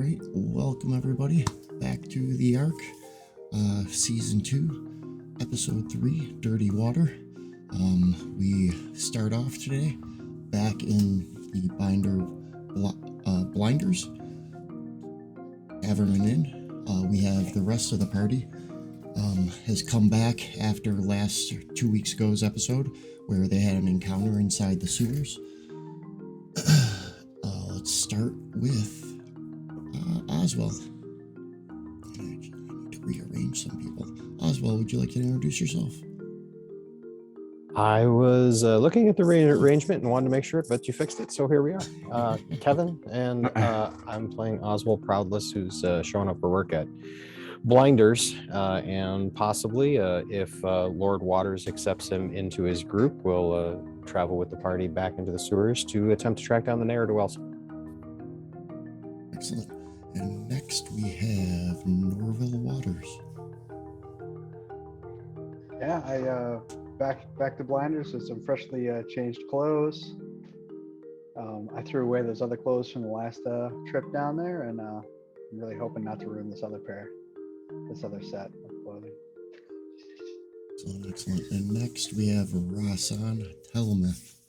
right, welcome everybody back to the Ark, Season 2, Episode 3, Dirty Water. We start off today back in the Blinders Tavern and Inn. We have the rest of the party has come back after last 2 weeks ago's episode where they had an encounter inside the sewers. Let's start with Oswald. I actually need to rearrange some people. Oswald, would you like to introduce yourself? I was looking at the arrangement and wanted to make sure, but you fixed it, so here we are. Kevin, and I'm playing Oswald Proudless, who's showing up for work at Blinders, and possibly, if Lord Waters accepts him into his group, we'll travel with the party back into the sewers to attempt to track down the ne'er-do-wells. Excellent. And next we have Norville Waters. Yeah, I back to Blinders with some freshly changed clothes. I threw away those other clothes from the last trip down there, and I'm really hoping not to ruin this other set of clothing. Excellent. And next we have Rasan Telmeth.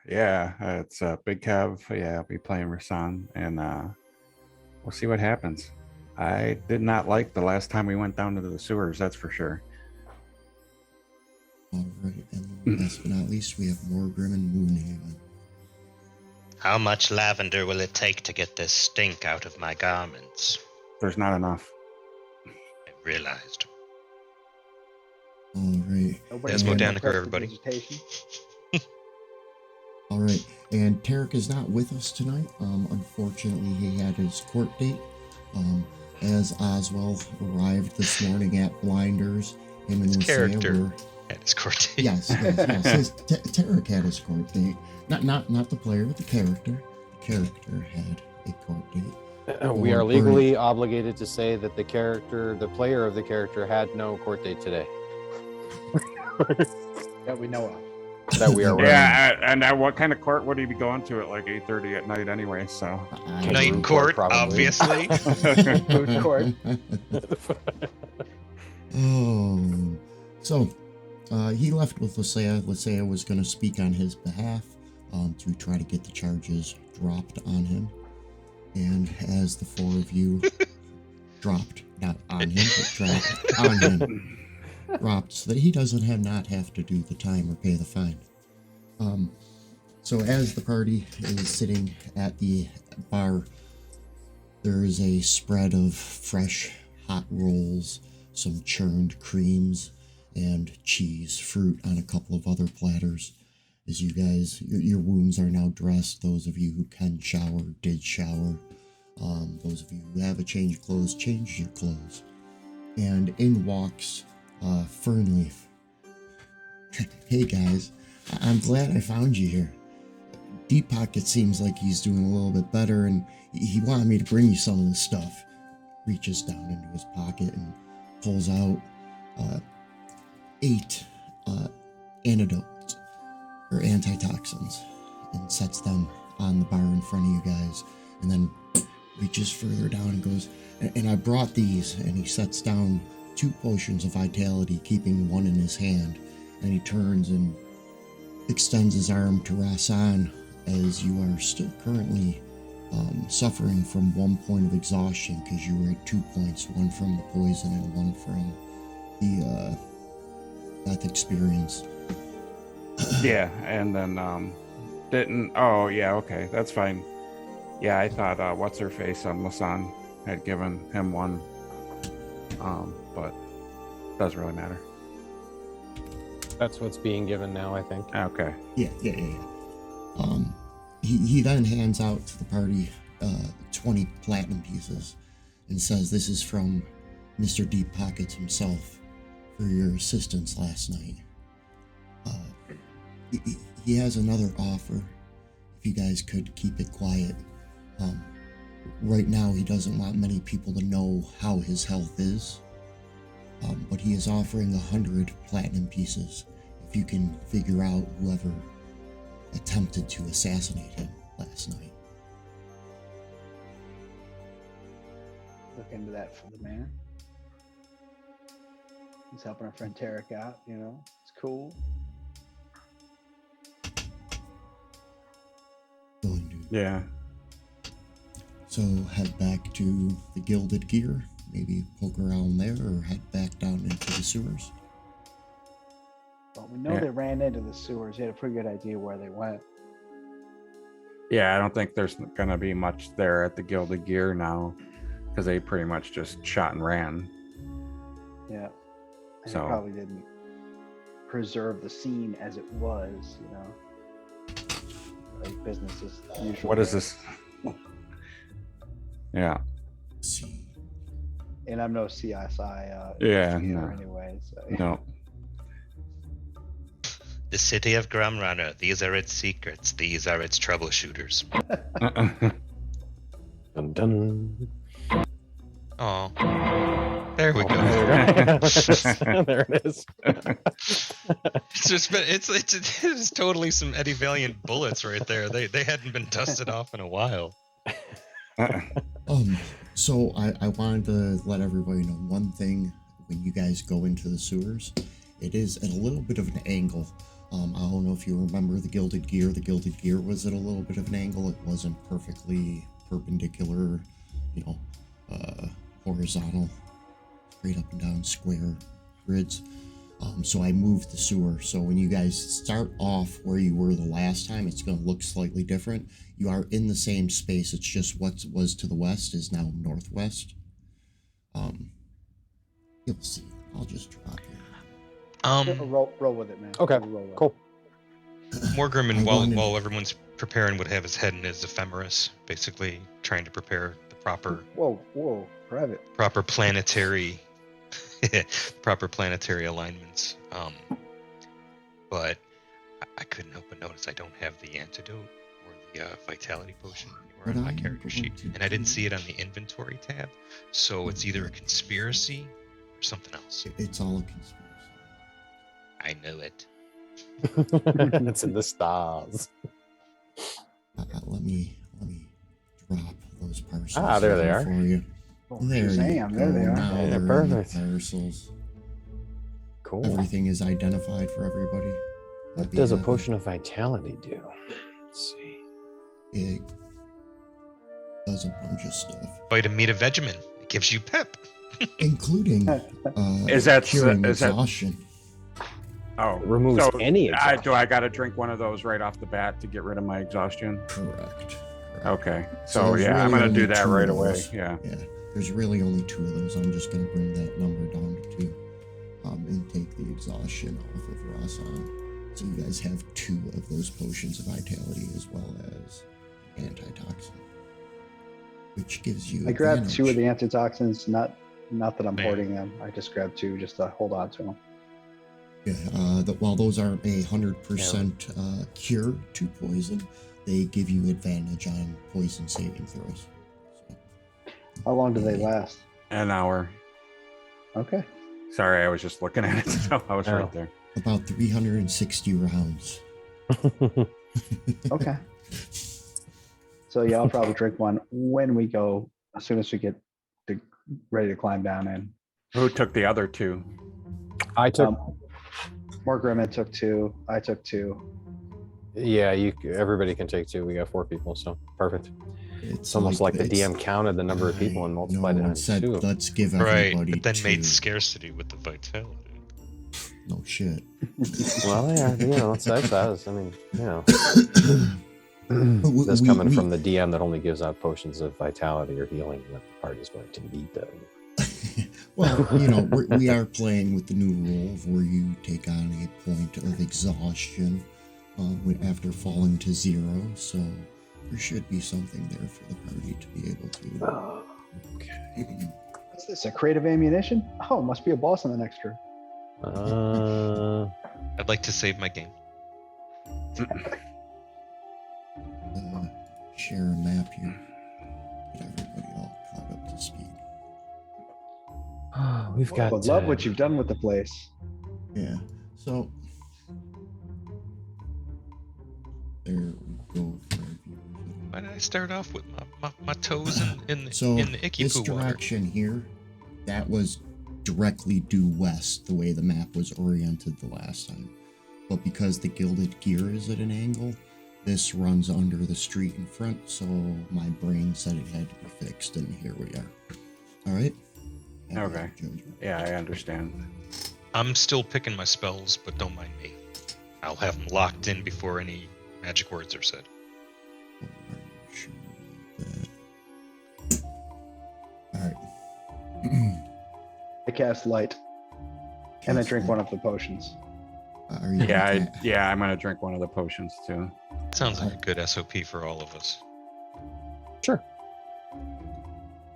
It's Big Kev. Yeah, I'll be playing Rasan, and we'll see what happens. I did not like the last time we went down to the sewers, that's for sure. All right, and last but not least, we have Morgrim and Moonhaven. How much lavender will it take to get this stink out of my garments? There's not enough. I realized. All right. Let's go down the curve, everybody. All right, and Tarek is not with us tonight. Unfortunately, he had his court date. As Oswald arrived this morning at Blinders, him and Lucia were at his court date. Yes. Tarek had his court date. Not the player, but the character. The character had a court date. We are legally obligated to say that the player of the character, had no court date today. That we know of. That we are yeah, and what kind of court would he be going to at like 8:30 at night anyway? So night court, obviously. Food court. So he left with Lucia. Lucia was going to speak on his behalf to try to get the charges dropped on him. And as the four of you dropped, not on him, but dropped on him. Dropped so that he doesn't not have to do the time or pay the fine. So as the party is sitting at the bar, there is a spread of fresh hot rolls, some churned creams, and cheese, fruit on a couple of other platters. As you guys, your wounds are now dressed. Those of you who can shower, did shower. Those of you who have a change of clothes, changed your clothes. And in walks Fernleaf. Hey guys, I'm glad I found you here. Deep Pocket seems like he's doing a little bit better, and he wanted me to bring you some of this stuff. Reaches down into his pocket and pulls out 8 antidotes or antitoxins and sets them on the bar in front of you guys, and then reaches further down and goes, and I brought these, and he sets down 2 potions of vitality, keeping one in his hand, and he turns and extends his arm to Rasan as you are still currently suffering from 1 point of exhaustion because you were at 2 points, one from the poison and one from the death experience. Yeah, and then okay, that's fine. Yeah, I thought what's her face on Lasan had given him one, but doesn't really matter. That's what's being given now, I think. Okay. Yeah. He then hands out to the party 20 platinum pieces and says, "This is from Mr. Deep Pockets himself for your assistance last night. He has another offer. If you guys could keep it quiet. Right now, he doesn't want many people to know how his health is. But he is offering 100 platinum pieces if you can figure out whoever attempted to assassinate him last night." look into that for the man. He's helping our friend Tarek out, you know. It's cool. Going to Yeah. so head back to the Gilded Gear, maybe poke around there, or head back down into the sewers. Well, we know Yeah. they ran into the sewers. You had a pretty good idea where they went. Yeah, I don't think there's gonna be much there at the Gilded Gear now, because they pretty much just shot and ran. Yeah. And So- they probably didn't preserve the scene as it was, you know. Like business as usual. What is this? Yeah. Let's see. And I'm no CSI Yeah, investigator no. anyway. So No. The city of Grumrunner. These are its secrets. These are its troubleshooters. Dun, dun. Oh, there we go. There it is. It's just been, it's totally some Eddie Valiant bullets right there. They hadn't been dusted off in a while. So I wanted to let everybody know one thing. When you guys go into the sewers, it is at a little bit of an angle. I don't know if you remember the Gilded Gear. The Gilded Gear was at a little bit of an angle. It wasn't perfectly perpendicular, horizontal, straight up and down square grids. So I moved the sewer. So when you guys start off where you were the last time, it's going to look slightly different. You are in the same space. It's just what was to the west is now northwest. You'll see. I'll just drop it. roll with it, man. Okay, Roll with it. cool. Morgrim, I while wanted- everyone's preparing, would have his head in his ephemeris, basically trying to prepare the Whoa, private. proper planetary alignments. But I couldn't help but notice I don't have the antidote or the vitality potion anywhere on my character sheet, and I didn't see it on the inventory tab. So it's either a conspiracy or something else. It's all a conspiracy. I know it. It's in the stars. Let me drop those parcels. Ah, there they in are. For you. Oh, There Shazam, you there go. they are. Now Yeah, they're in the perfect. parcels. Cool. Everything is identified for everybody. What Happy does a happy. potion of vitality do? Let's see. It does a bunch of stuff, Vitamin Vegemin. It gives you pep. including Is that- curing is that- exhaustion. Oh, It removes so any exhaustion. do I got to drink one of those right off the bat to get rid of my exhaustion? Correct. Okay, So so there's yeah, I'm really gonna do only that two right of away. those. Yeah. Yeah, there's really only 2 of them, so I'm just gonna bring that number down to 2, and take the exhaustion off of Rasan. So you guys have 2 of those potions of vitality as well as antitoxin, which gives you. I grabbed 2 of advantage. the antitoxins, not that I'm Man. hoarding them. I just grabbed 2 just to hold on to them. Yeah, while those aren't 100% cure to poison, they give you advantage on poison saving throws. So, How long do they last? An hour. Okay. Sorry, I was just looking at it. So I was Oh. right there. about 360 rounds. Okay. So yeah, I'll probably drink one when we go, as soon as we get ready to climb down in. Who took the other 2? I took. Mark Grimmett took 2. I took 2. Yeah, everybody can take 2. We got 4 people, so perfect. It's almost like the DM counted the number of people and multiplied it no, on it said, 2. let's give Right, everybody but then 2. made scarcity with the vitality. No shit. Well, yeah, that's us. I mean, We- that's we- coming we- from the DM that only gives out potions of vitality or healing when the party's going to need them. Well, we are playing with the new rule of where you take on a point of exhaustion after falling to 0, so there should be something there for the party to be able to. What's this? A crate of ammunition? Oh, must be a boss in the next room. I'd like to save my game. Share a map here. Get everybody all caught up to speed. We've got. Would love what you've done with the place. Yeah. So there we go for our viewers. Why did I start off with my toes in So the icky this poo water. direction here, that was directly due west, the way the map was oriented the last time. But because the gilded gear is at an angle, this runs under the street in front, so my brain said it had to be fixed, and here we are. All right? Okay. Yeah, I understand. I'm still picking my spells, but don't mind me. I'll have them locked in before any magic words are said. All right. I cast light, and I drink one of the potions. Are you gonna Yeah, I'm gonna drink one of the potions too. Sounds like a good SOP for all of us. Sure.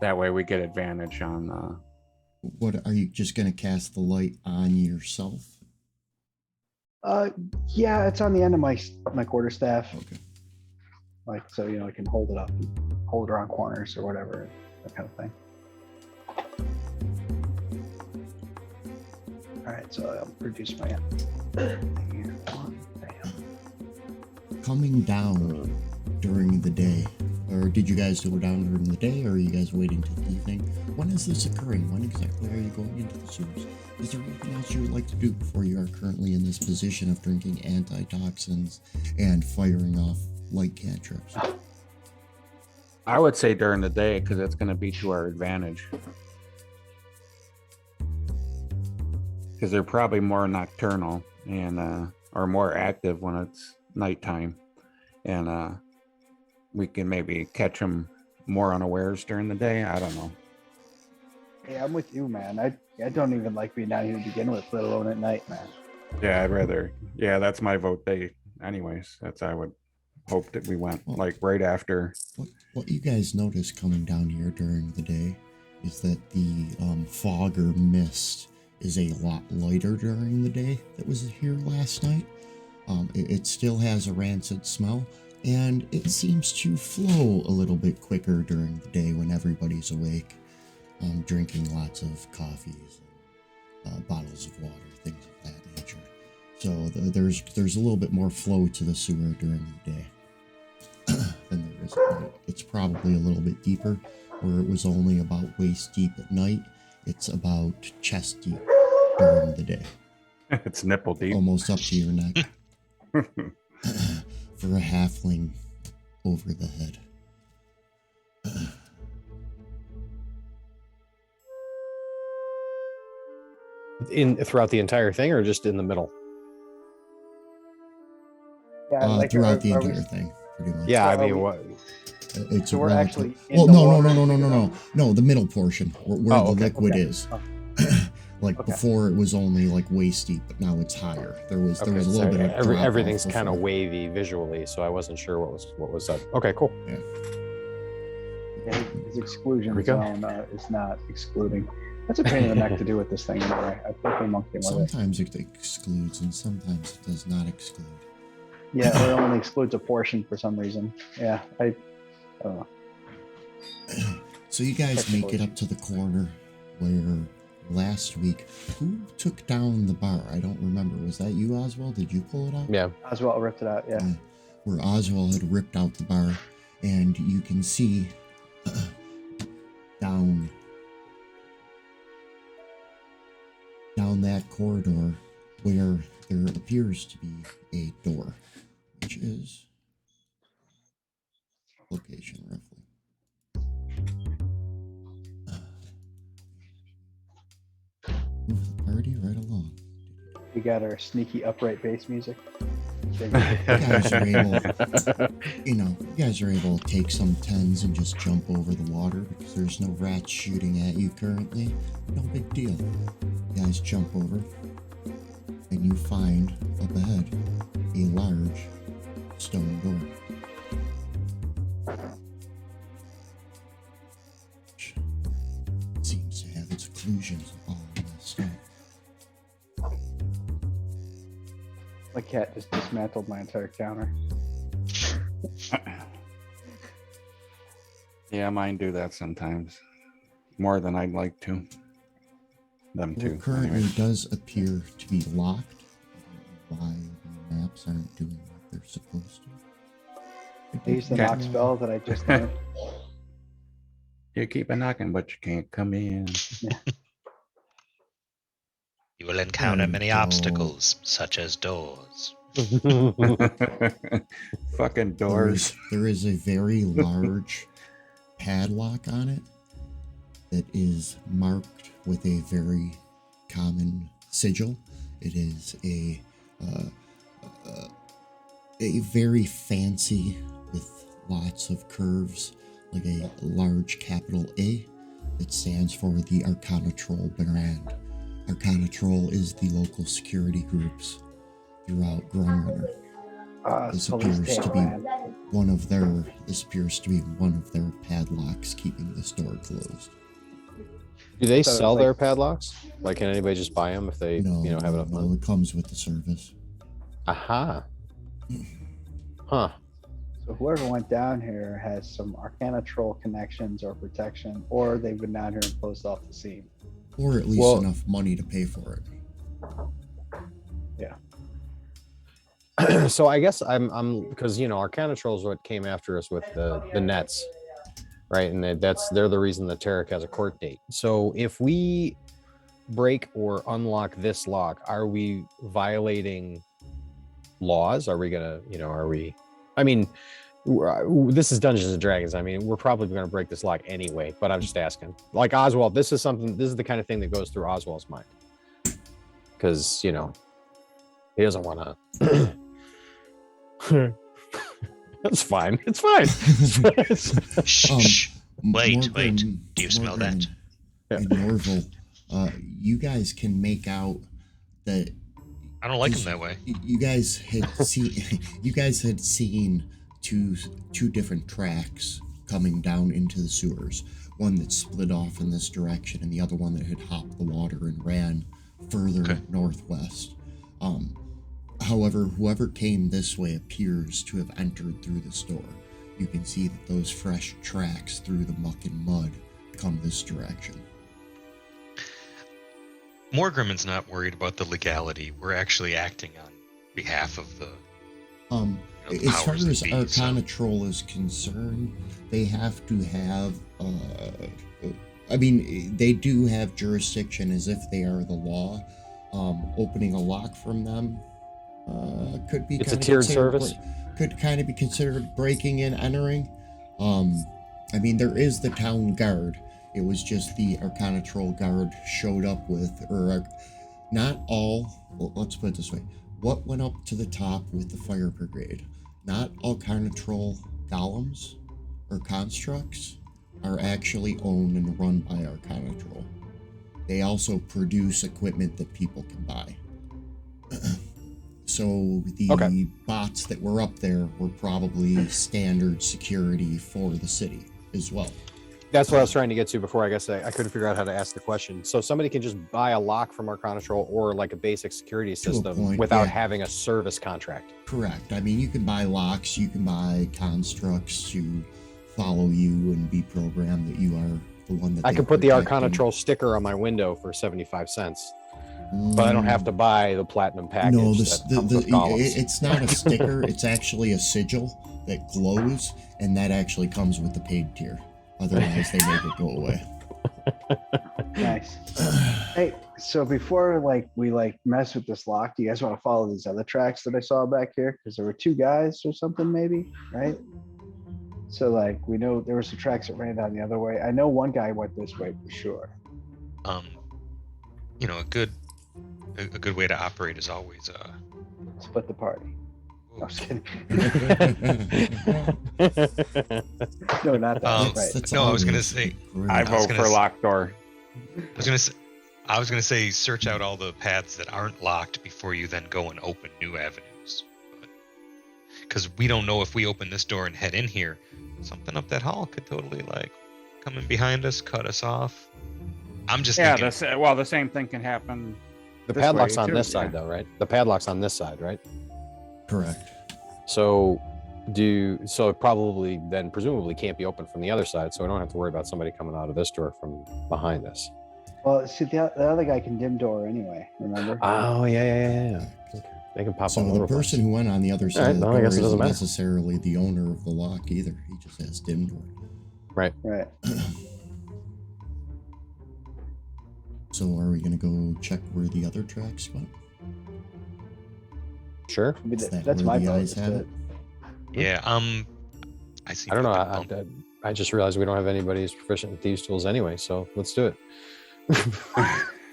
That way we get advantage on. What are you just gonna cast the light on yourself? Yeah, it's on the end of my quarterstaff. Okay. Like, so, I can hold it up and hold it around corners or whatever, that kind of thing. All right, so I'll reduce my Coming down during the day, or did you guys go down during the day, or are you guys waiting till the evening? When is this occurring? When exactly are you going into the sewers? Is there anything else you would like to do before you are currently in this position of drinking antitoxins and firing off light cantrips? I would say during the day because it's going to be to our advantage. Because they're probably more nocturnal and are more active when it's nighttime, and we can maybe catch them more unawares during the day. I don't know. Hey, I'm with you, man. I don't even like being down here to begin with, let alone at night, man. Yeah, I'd rather. Yeah, that's my vote. Anyways, I would hope that we went like right after. What you guys notice coming down here during the day is that the fog or mist is a lot lighter during the day that was here last night. It still has a rancid smell, and it seems to flow a little bit quicker during the day when everybody's awake, drinking lots of coffees, bottles of water, things of that nature. So there's a little bit more flow to the sewer during the day than there is at night. It's probably a little bit deeper, where it was only about waist deep at night. It's about chest deep during the day. It's nipple deep. Almost up to your neck. For a halfling over the head. Throughout the entire thing, or just in the middle? Yeah, Throughout the entire thing, pretty much. Yeah, I So mean, we- what? It's So a we're relative. actually in Well, the no, water. no, the middle portion where Oh, the okay, liquid okay. is. Oh. Like Okay. before, it was only like waist deep, but now it's higher. There was a Okay, little sorry, bit of drop-off everything's kind of before. wavy visually, so I wasn't sure what was that. Okay, cool. Yeah, his exclusion Here we go. zone is not excluding. That's a pain in the neck to do with this thing anyway. I definitely monkey with it. Sometimes it excludes, and sometimes it does not exclude. Yeah, or it only excludes a portion for some reason. Yeah, I don't know. So you guys make it up to the corner where last week, who took down the bar? I don't remember. Was that you, Oswald? Did you pull it out? Yeah. Oswald ripped it out. Yeah. Where Oswald had ripped out the bar, and you can see down that corridor where there appears to be a door, which is location roughly. Move the party right along. We got our sneaky upright bass music. You guys are able, you guys are able to take some tens and just jump over the water because there's no rats shooting at you currently. No big deal. You guys jump over, and you find up ahead a large stone door. Which seems to have its occlusions all messed up. My cat just dismantled my entire counter. Yeah, mine do that sometimes. More than I'd like to. Them It too. currently anyways. does appear to be locked. I don't know why the maps aren't doing what they're supposed to. I used the knock spell that I just learned. You keep a knocking, but you can't come in. You will encounter we many go. obstacles, such as doors. Fucking doors. There is a very large padlock on it that is marked with a very common sigil. It is a very fancy with lots of curves, like a large capital A that stands for the Arcana Troll brand. Arcana Troll is the local security groups throughout Grunrunner. This appears to be one of their padlocks keeping this door closed. Do they So it's sell like- their padlocks? Like, can anybody just buy them if they, No, have enough money? no, it comes with the service. Aha. Huh. So whoever went down here has some Arcana Troll connections or protection, or they've been down here and closed off the scene. Or at least Well- enough money to pay for it. So I guess I'm because Arcana Troll is what came after us with the nets, right? And they're the reason that Tarek has a court date. So if we break or unlock this lock, are we violating laws? Are we gonna, I mean, this is Dungeons and Dragons. I mean, we're probably gonna break this lock anyway. But I'm just asking. Like Oswald, this is the kind of thing that goes through Oswald's mind, because he doesn't want to. That's fine. It's fine. Shh. Wait. Morgan- Do you smell Morgan that? And Norval, you guys can make out that I don't like them that way. you guys had seen two different tracks coming down into the sewers. One that split off in this direction, and the other one that had hopped the water and ran further northwest. However, whoever came this way appears to have entered through this door. You can see that those fresh tracks through the muck and mud come this direction. Morgrimm's not worried about the legality. We're actually acting on behalf of the As far powers that as be, Arcana so- Troll is concerned, they have to have they do have jurisdiction as if they are the law. Opening a lock from them could be It's a kinda tiered considered service? could kind of be considered breaking and entering. There is the town guard. It was just the Arcana Troll guard showed up with, not all, well, let's put it this way. What went up to the top with the fire brigade? Not all Arcana Troll golems or constructs are actually owned and run by Arcana Troll. They also produce equipment that people can buy. So the bots that were up there were probably standard security for the city as well. That's what I was trying to get to before. I guess I couldn't figure out how to ask the question. So somebody can just buy a lock from Arcana Troll or like a basic security To a system point, without yeah. having a service contract. Correct. You can buy locks, you can buy constructs to follow you and be programmed that you are the one that I they can put the protect Arcana and- Troll sticker on my window for 75 cents, but I don't have to buy the platinum package. No, that comes with golems. it's not a sticker. It's actually a sigil that glows, and that actually comes with the paid tier. Otherwise, they make it go away. Nice. Hey, so before we mess with this lock, do you guys want to follow these other tracks that I saw back here? Because there were two guys or something, maybe, right? So we know there were some tracks that ran down the other way. I know one guy went this way for sure. A good way to operate is always Split the party. I was kidding. No, not that. Right. That's No, I was gonna always say- great. I was vote gonna for s- locked door. I was gonna say search out all the paths that aren't locked before you then go and open new avenues. Because we don't know if we open this door and head in here, something up that hall could totally come in behind us, cut us off. I'm just Yeah, thinking. the same thing can happen. The this padlock's way, on too, this side, yeah. though, right? The padlock's on this side, right? Correct. So it probably then presumably can't be opened from the other side, so we don't have to worry about somebody coming out of this door from behind us. Well, see, the other guy can dim door anyway. Remember? Oh yeah. Okay. They can pop So on the person who went on the other side Alright, of the no, I door guess it doesn't isn't matter. necessarily the owner of the lock either. He just has dim door. Right. So are we gonna go check where the other tracks went? Sure. I mean, Is that that's where my the vote. eyes have it? Yeah. I see. I don't know. nothing. I just realized we don't have anybody who's proficient in thieves' tools anyway, so let's do it.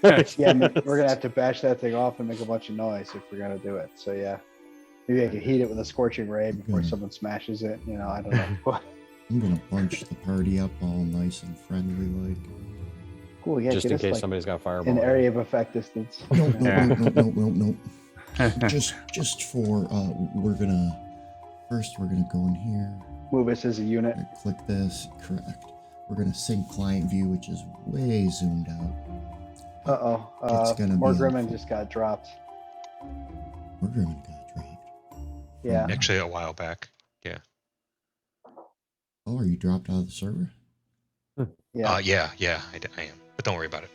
Yeah, we're gonna have to bash that thing off and make a bunch of noise if we're gonna do it. So yeah, maybe I could heat it with a scorching ray before someone smashes it. You know, I don't know. I'm gonna bunch the party up all nice and friendly like. Cool. Yeah, Just get in us, case like, somebody's got fireball. an area of effect distance. No, Yeah. no. Just for we're gonna go in here. Move us as a unit. We're gonna click this. Correct. We're gonna sync client view, which is way zoomed out. Uh-oh. It's gonna More be Gremlin helpful. just got dropped. We're gonna got dropped. Yeah. Actually, a while back. Yeah. Oh, are you dropped out of the server? Yeah. Yeah. I am. But don't worry about it.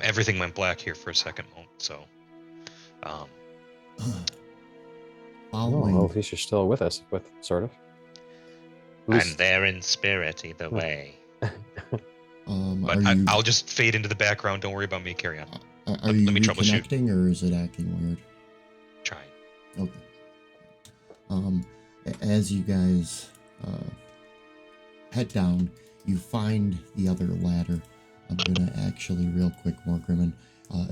Everything went black here for a second moment, so. Following. Oh, at least you're still with us, sort of. At I'm least- there in spirit either way. But Are you I'll just fade into the background. Don't worry about me. Carry on. are you let me troubleshoot. reconnecting or is it acting weird? Try. Okay. As you guys head down, you find the other ladder. I'm gonna actually real quick, Morgrimmon.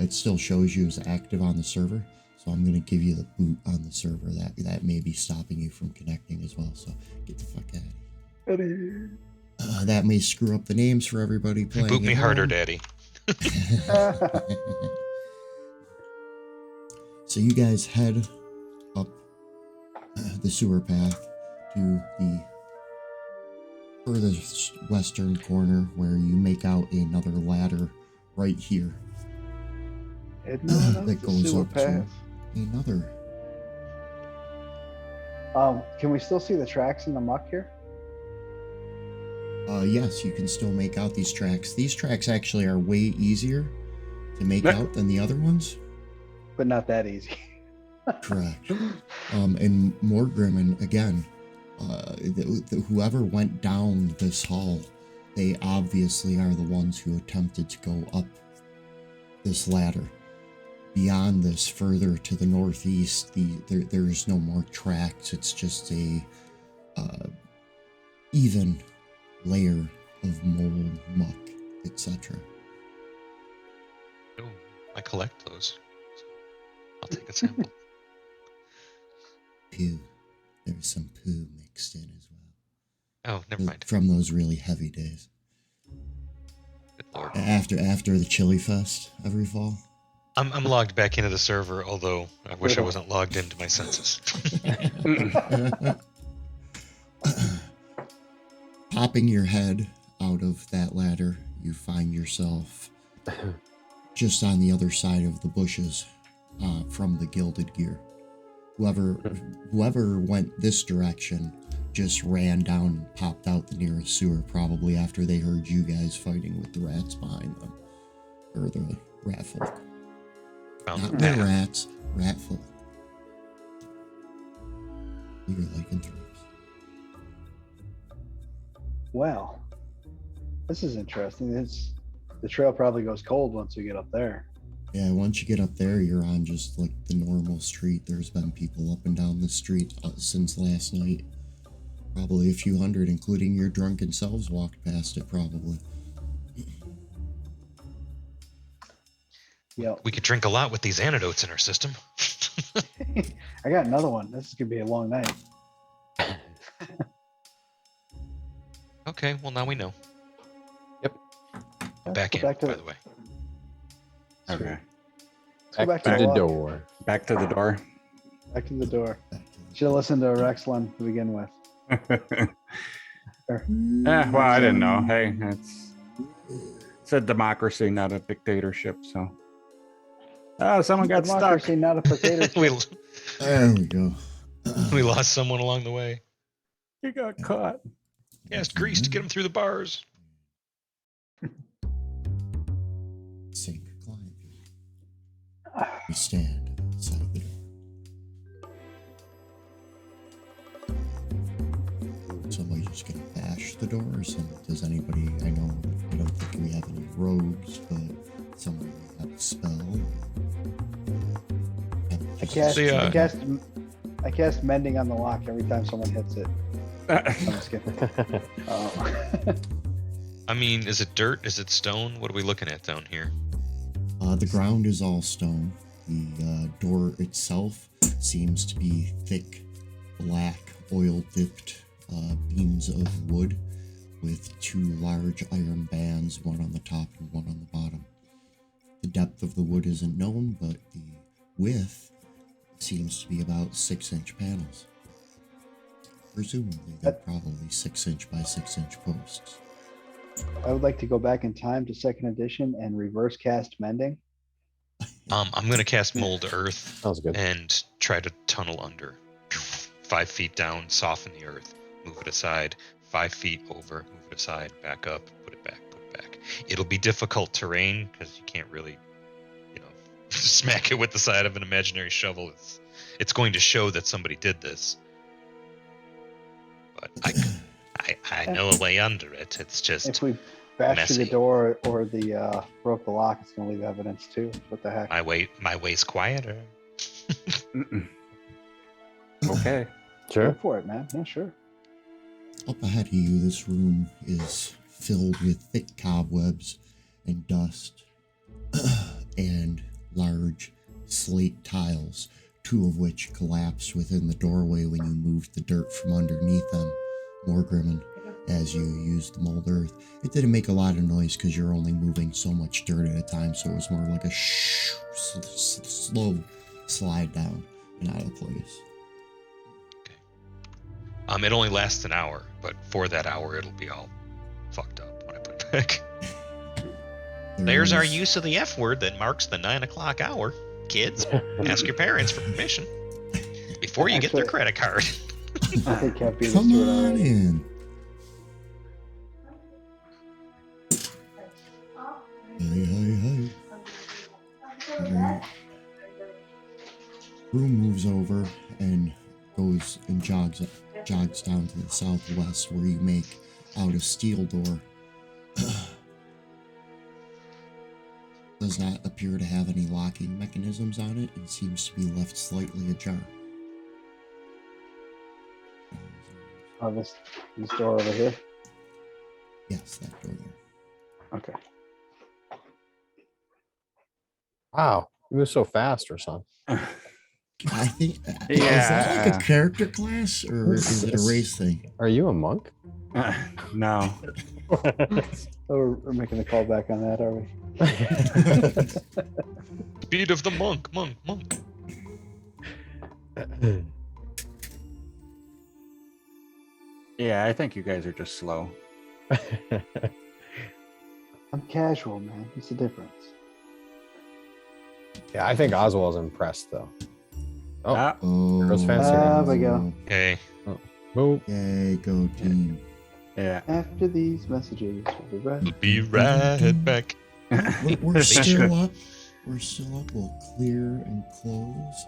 It still shows you as active on the server, so I'm gonna give you the boot on the server. That may be stopping you from connecting as well. So get the fuck out of here. That may screw up the names for everybody playing. Boot me at harder, home. Daddy. So you guys head up the sewer path to the furthest western corner where you make out another ladder right here that goes up to another. Can we still see the tracks in the muck here? Yes, you can still make out these tracks. These tracks actually are way easier to make out than the other ones. But not that easy. Correct. And Morgrimmon, again, whoever went down this hall, they obviously are the ones who attempted to go up this ladder. Beyond this, further to the northeast, there is no more tracks. It's just a even layer of mold, muck, etc. Oh, I collect those. So I'll take a sample. Poo. There's some poo mixed in as well. Oh, never mind. From those really heavy days. Good lord. After the Chili Fest every fall. I'm logged back into the server, although I wish I wasn't logged into my census. Popping your head out of that ladder, you find yourself just on the other side of the bushes from the Gilded Gear. Whoever went this direction just ran down and popped out the nearest sewer, probably after they heard you guys fighting with the rats behind them. Or the rat folk. Found Not the the path. rats, rat folk. You're lycanthropes. Wow. This is interesting. The trail probably goes cold once we get up there. Yeah, once you get up there, you're on just like the normal street. There's been people up and down the street since last night. Probably a few hundred, including your drunken selves, walked past it probably. Yeah. We could drink a lot with these antidotes in our system. I got another one. This is gonna be a long night. Okay, well now we know. Yeah, Back go in, back to by the- the way. Okay. Let's go Back back to to the the door. Back to the door. Back to the door. Should have listened to Rexlin to begin with. Well, I didn't know. Hey, it's a democracy, not a dictatorship. So, oh, someone got stuck. Democracy, not a potato chip. we, There we go. we lost someone along the way. He got caught. Cast grease to get him through the bars. Sync client view. We stand outside the door. Somebody's just gonna bash the door or something. Does anybody, I don't think we have any rogues, but Somebody have a spell. I cast, See, I cast mending on the lock every time someone hits it. I'm just kidding. Oh. I mean, is it dirt? Is it stone? What are we looking at down here? The ground is all stone. The door itself seems to be thick, black, oil-dipped beams of wood with 2 large iron bands, one on the top and one on the bottom. The depth of the wood isn't known, but the width seems to be about 6-inch panels. Presumably, they're probably 6-inch by 6-inch posts. I would like to go back in time to 2nd edition and reverse cast mending. I'm gonna cast mold earth Sounds good. and try to tunnel under. 5 feet down, soften the earth, move it aside. 5 feet over, move it aside, back up, put it back, put it back. It'll be difficult terrain because you can't really, smack it with the side of an imaginary shovel. It's going to show that somebody did this. But I know a way under it. It's just If we bash through messy. the door or the broke the lock, it's gonna leave evidence too. What the heck? my way's quieter. Okay. Go Sure. for it, man. Yeah, sure. Up ahead of you, this room is filled with thick cobwebs and dust and large slate tiles, 2 of which collapsed within the doorway when you moved the dirt from underneath them, Morgrimmon, as you used the mold earth. It didn't make a lot of noise because you're only moving so much dirt at a time, so it was more like a slow slide down and out of place. It only lasts an hour, but for that hour, it'll be all fucked up when I put it back. There's our use of the F word that marks the 9 o'clock hour. Kids, ask your parents for permission before you get their credit card. I think Cat beat us Come to it on already. in. Hey. Alright. Room moves over and goes and jogs down to the southwest, where you make out a steel door. Does not appear to have any locking mechanisms on it and seems to be left slightly ajar. Oh, this door over here. Yes, that door there. Okay. Wow. You move so fast or something. I think, is that like Yeah. a character class or is it a race thing? Are you a monk? No. Oh, we're making a call back on that, are we? Speed of the monk. Yeah, I think you guys are just slow. I'm casual, man. It's the difference. Yeah, I think Oswald's impressed though. Oh, Ah, Oh, Goes faster. There we go. Okay. boom. Yay, go team. yeah. After these messages, we'll be right. We'll be right back. We're They still should. up. We're still up. We'll clear and close.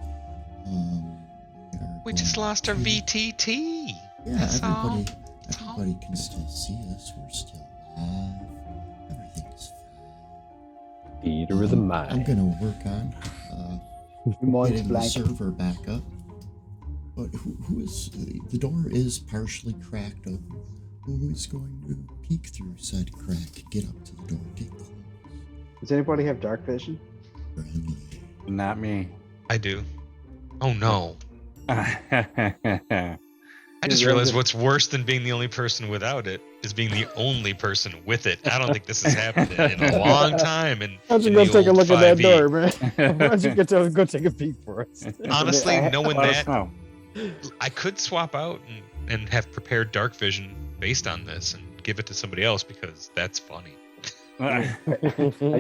We just lost our VTT. Yeah, That's all. everybody can still see us. We're still live. Everything's fine. Theater of the I'm mind. gonna work on Moist getting the blank. server back up. But who is the door is partially cracked open. Who is going to peek through said crack? Get up to the door. Get close. Does anybody have dark vision? Friendly. Not me. I do. Oh no. Yeah. I just Yeah, realized just- what's worse than being the only person without it is being the only person with it. I don't think this has happened in a long time. And Why don't you go take a look at that door, man? Why don't you go take a peek for us? Honestly, knowing Let us that, know. I could swap out and have prepared dark vision based on this and give it to somebody else because that's funny. I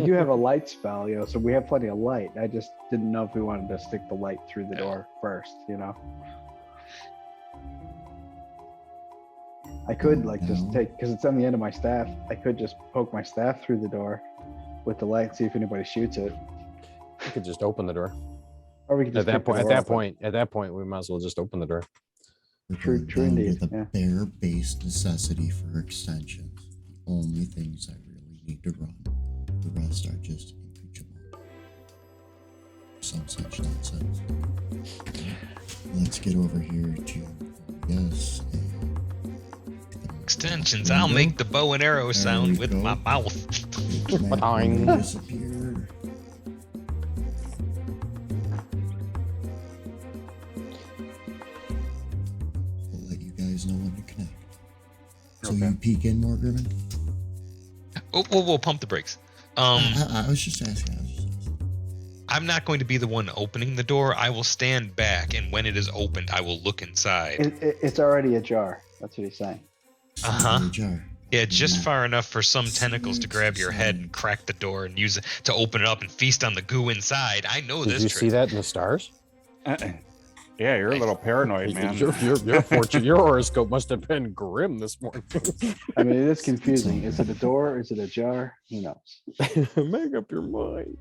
do have a light spell, so we have plenty of light. I just didn't know if we wanted to stick the light through the door first, I could just take, because it's on the end of my staff, I could just poke my staff through the door with the light, see if anybody shoots it. You could just open the door. Or we could At just that point, we might as well just open the door. We're True- going true down indeed, to the yeah. bare base necessity for extensions. The only things I really need to run. The rest are just some such nonsense. Let's get over here to yes. Extensions. I'll make the bow and arrow sound with my mouth. Disappear. We'll let you guys know when to connect. So Okay. you peek in more, Griffin? Oh, whoa, pump the brakes. I was just asking. I'm not going to be the one opening the door. I will stand back, and when it is opened, I will look inside. It's already ajar. That's what he's saying. Uh-huh. Jar. Yeah, just far enough for some tentacles to grab your head and crack the door and use it to open it up and feast on the goo inside. I know Did this you trick. see that in the stars? Yeah, you're a little paranoid, man. Your fortune, your horoscope must have been grim this morning. I mean, it is confusing. Is it a door? Is it a jar? Who knows? Make up your mind.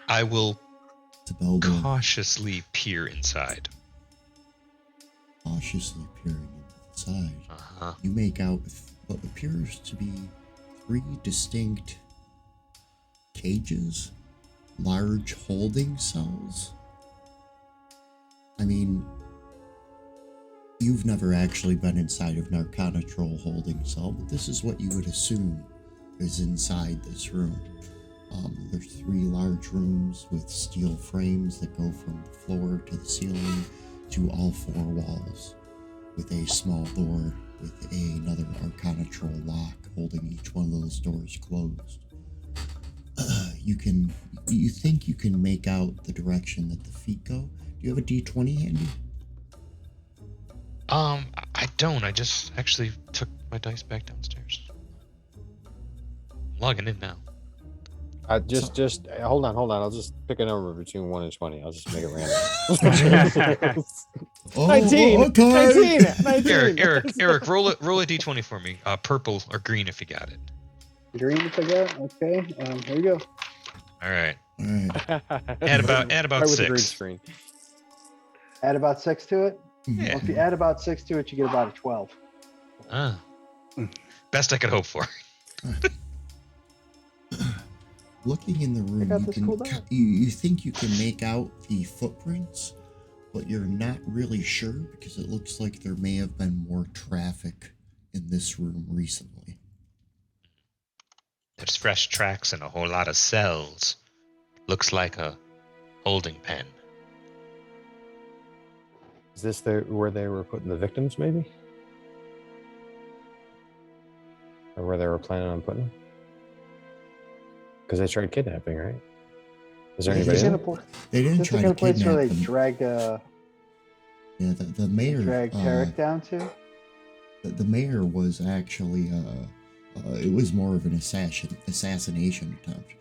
I will It's a bell door. cautiously peer inside. Cautiously peering inside. Uh-huh. You make out what appears to be 3 distinct cages, large holding cells. I mean, you've never actually been inside of Narconotrol holding cell, but this is what you would assume is inside this room. There's 3 large rooms with steel frames that go from the floor to the ceiling to all 4 walls, with a small door with another Arcanatrol lock holding each one of those doors closed. You think you can make out the direction that the feet go? Do you have a D20 handy? I don't. I just actually took my dice back downstairs. I'm logging in now. Just hold on. I'll just pick a number between 1 and 20. I'll just make it random. Oh, 19, okay. 19. Eric, roll a D20 for me. Purple or green if you got it. Green if I got. Okay. Here we go. All right. All right. Add about Right with the green 6. screen. Add about 6 to it. Yeah. Well, if you add about 6 to it, you get about a 12. Ah. Best I could hope for. Looking in the room, got you, this can, cooled out. you think you can make out the footprints, but you're not really sure because it looks like there may have been more traffic in this room recently. There's fresh tracks and a whole lot of cells. Looks like a holding pen. Is this where they were putting the victims, maybe? Or where they were planning on putting them? Because they tried kidnapping, right? Is there They anybody? This is didn't- in the pl- They didn't this try the to kind of place where kidnap they them. dragged Yeah, the mayor. Tarek down to. The mayor was actually it was more of an assassination attempt.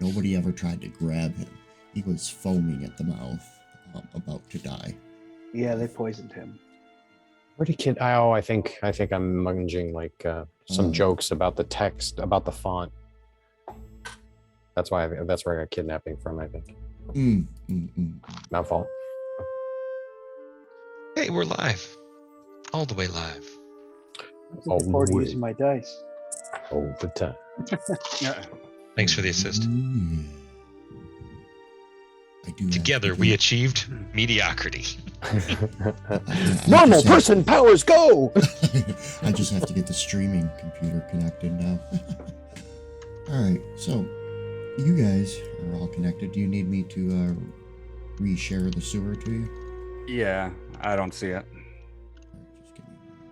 Nobody ever tried to grab him. He was foaming at the mouth, about to die. Yeah, they poisoned him. Where did kid? Oh, I think I'm munging like some jokes about the text, about the font. That's why. That's where I got kidnapping from. I think. My fault. Hey, we're live. All the way live. I'm looking forward to wait. using my dice. All the time. Thanks for the assist. Yeah. I do. Together, we achieved mediocrity. Normal person powers go. I just have to get the streaming computer connected now. All right, so you guys are all connected. Do you need me to reshare the sewer to you? Yeah, I don't see it. All right, just give me 1 second.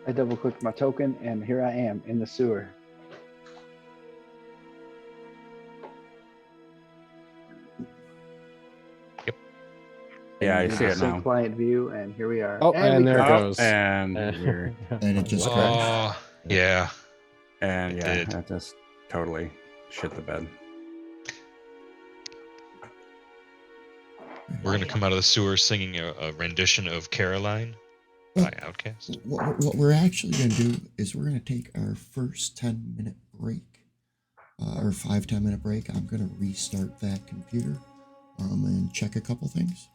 I double clicked my token, and here I am in the sewer. Yeah, I And see it sync now. Client view, and here we are. Oh, and we there it crashed. goes. And we're And it just crashed. Oh, yeah. and It yeah, did. that just totally shit the bed. We're going to come out of the sewer singing a rendition of Caroline by Outkast. What we're actually going to do is we're going to take our first 10-minute break, or 5-10-minute break. I'm going to restart that computer and check a couple things.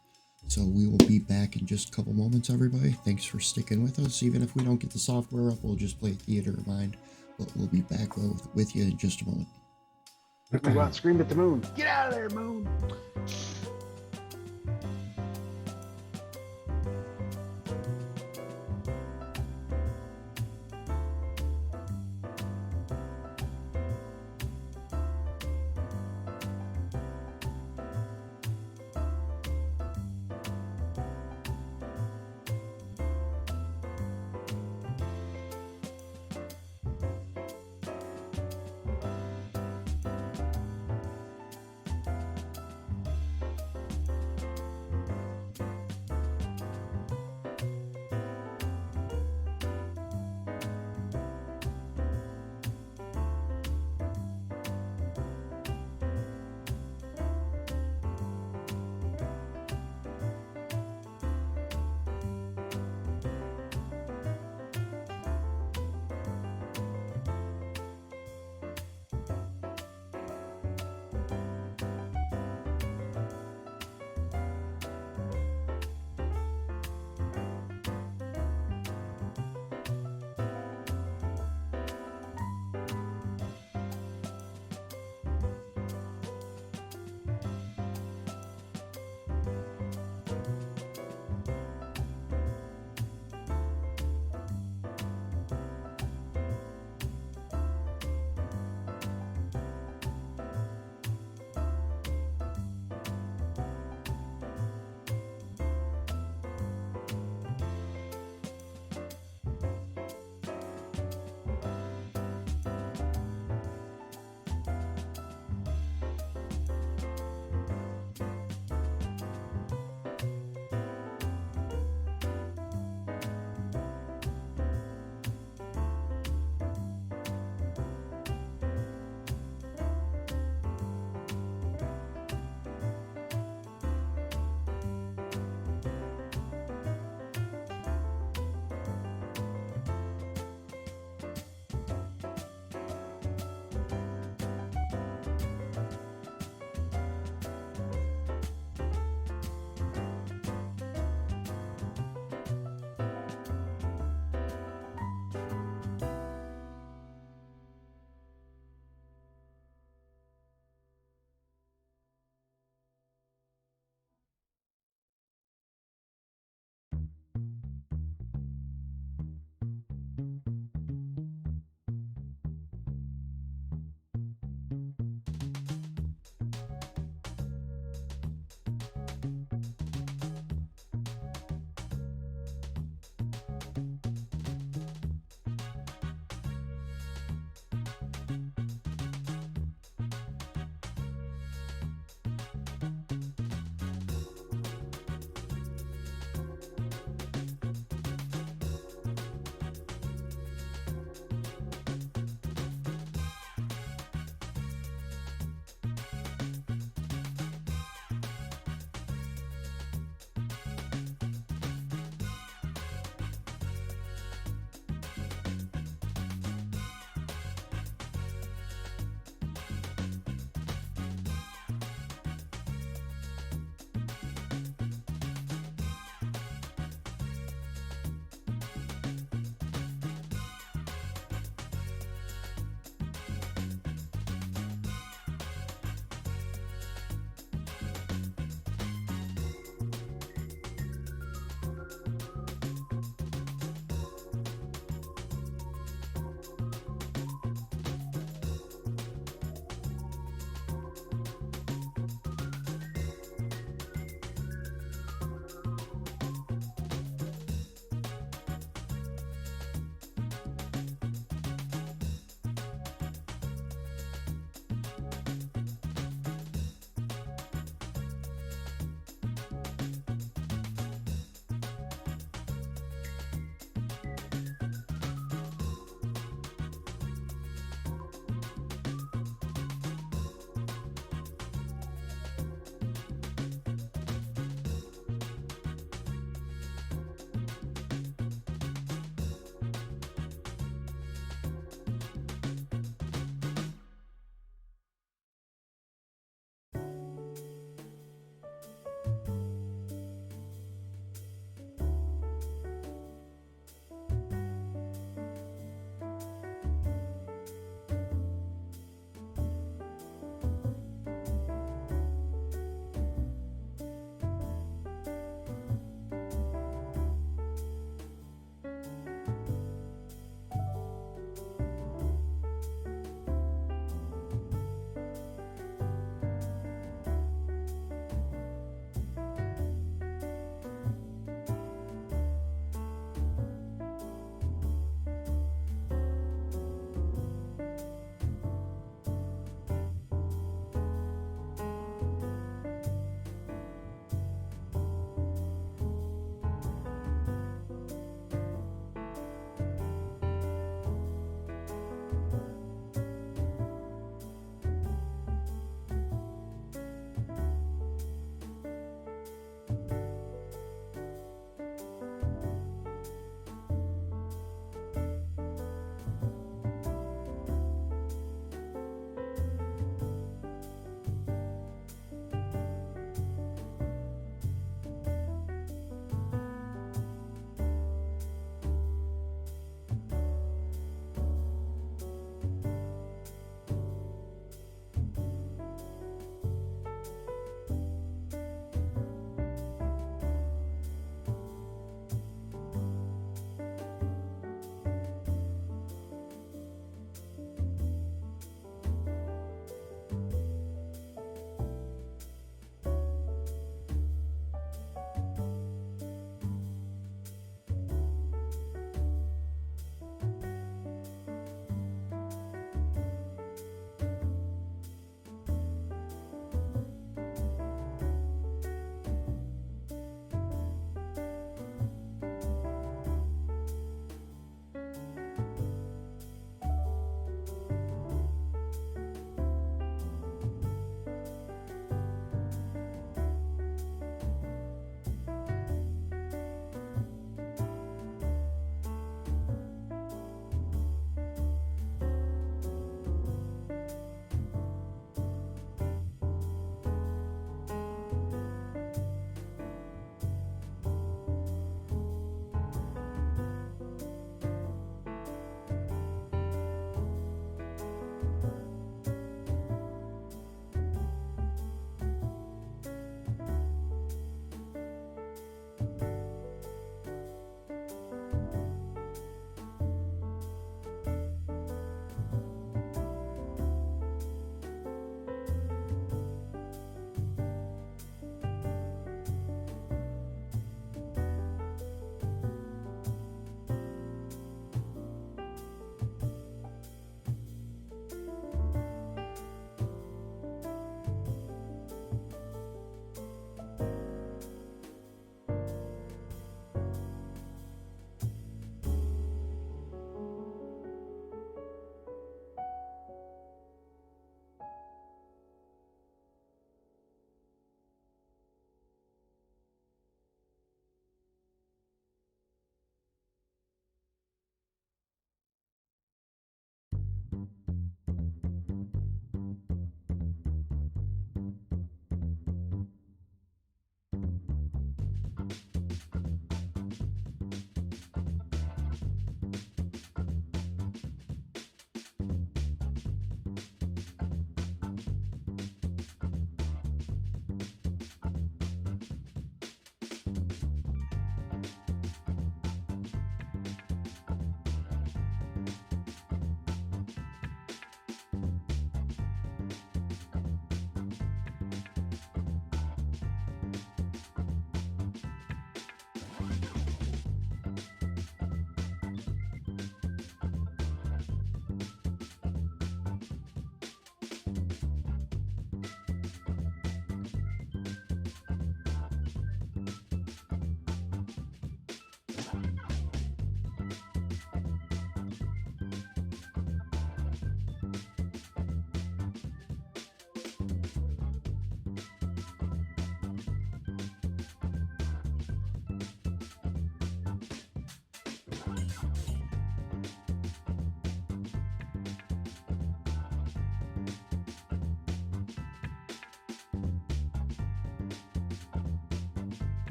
So we will be back in just a couple moments, everybody. Thanks for sticking with us. Even if we don't get the software up, we'll just play theater of mind. But we'll be back with you in just a moment. We go out and scream at the moon. Get out of there, moon.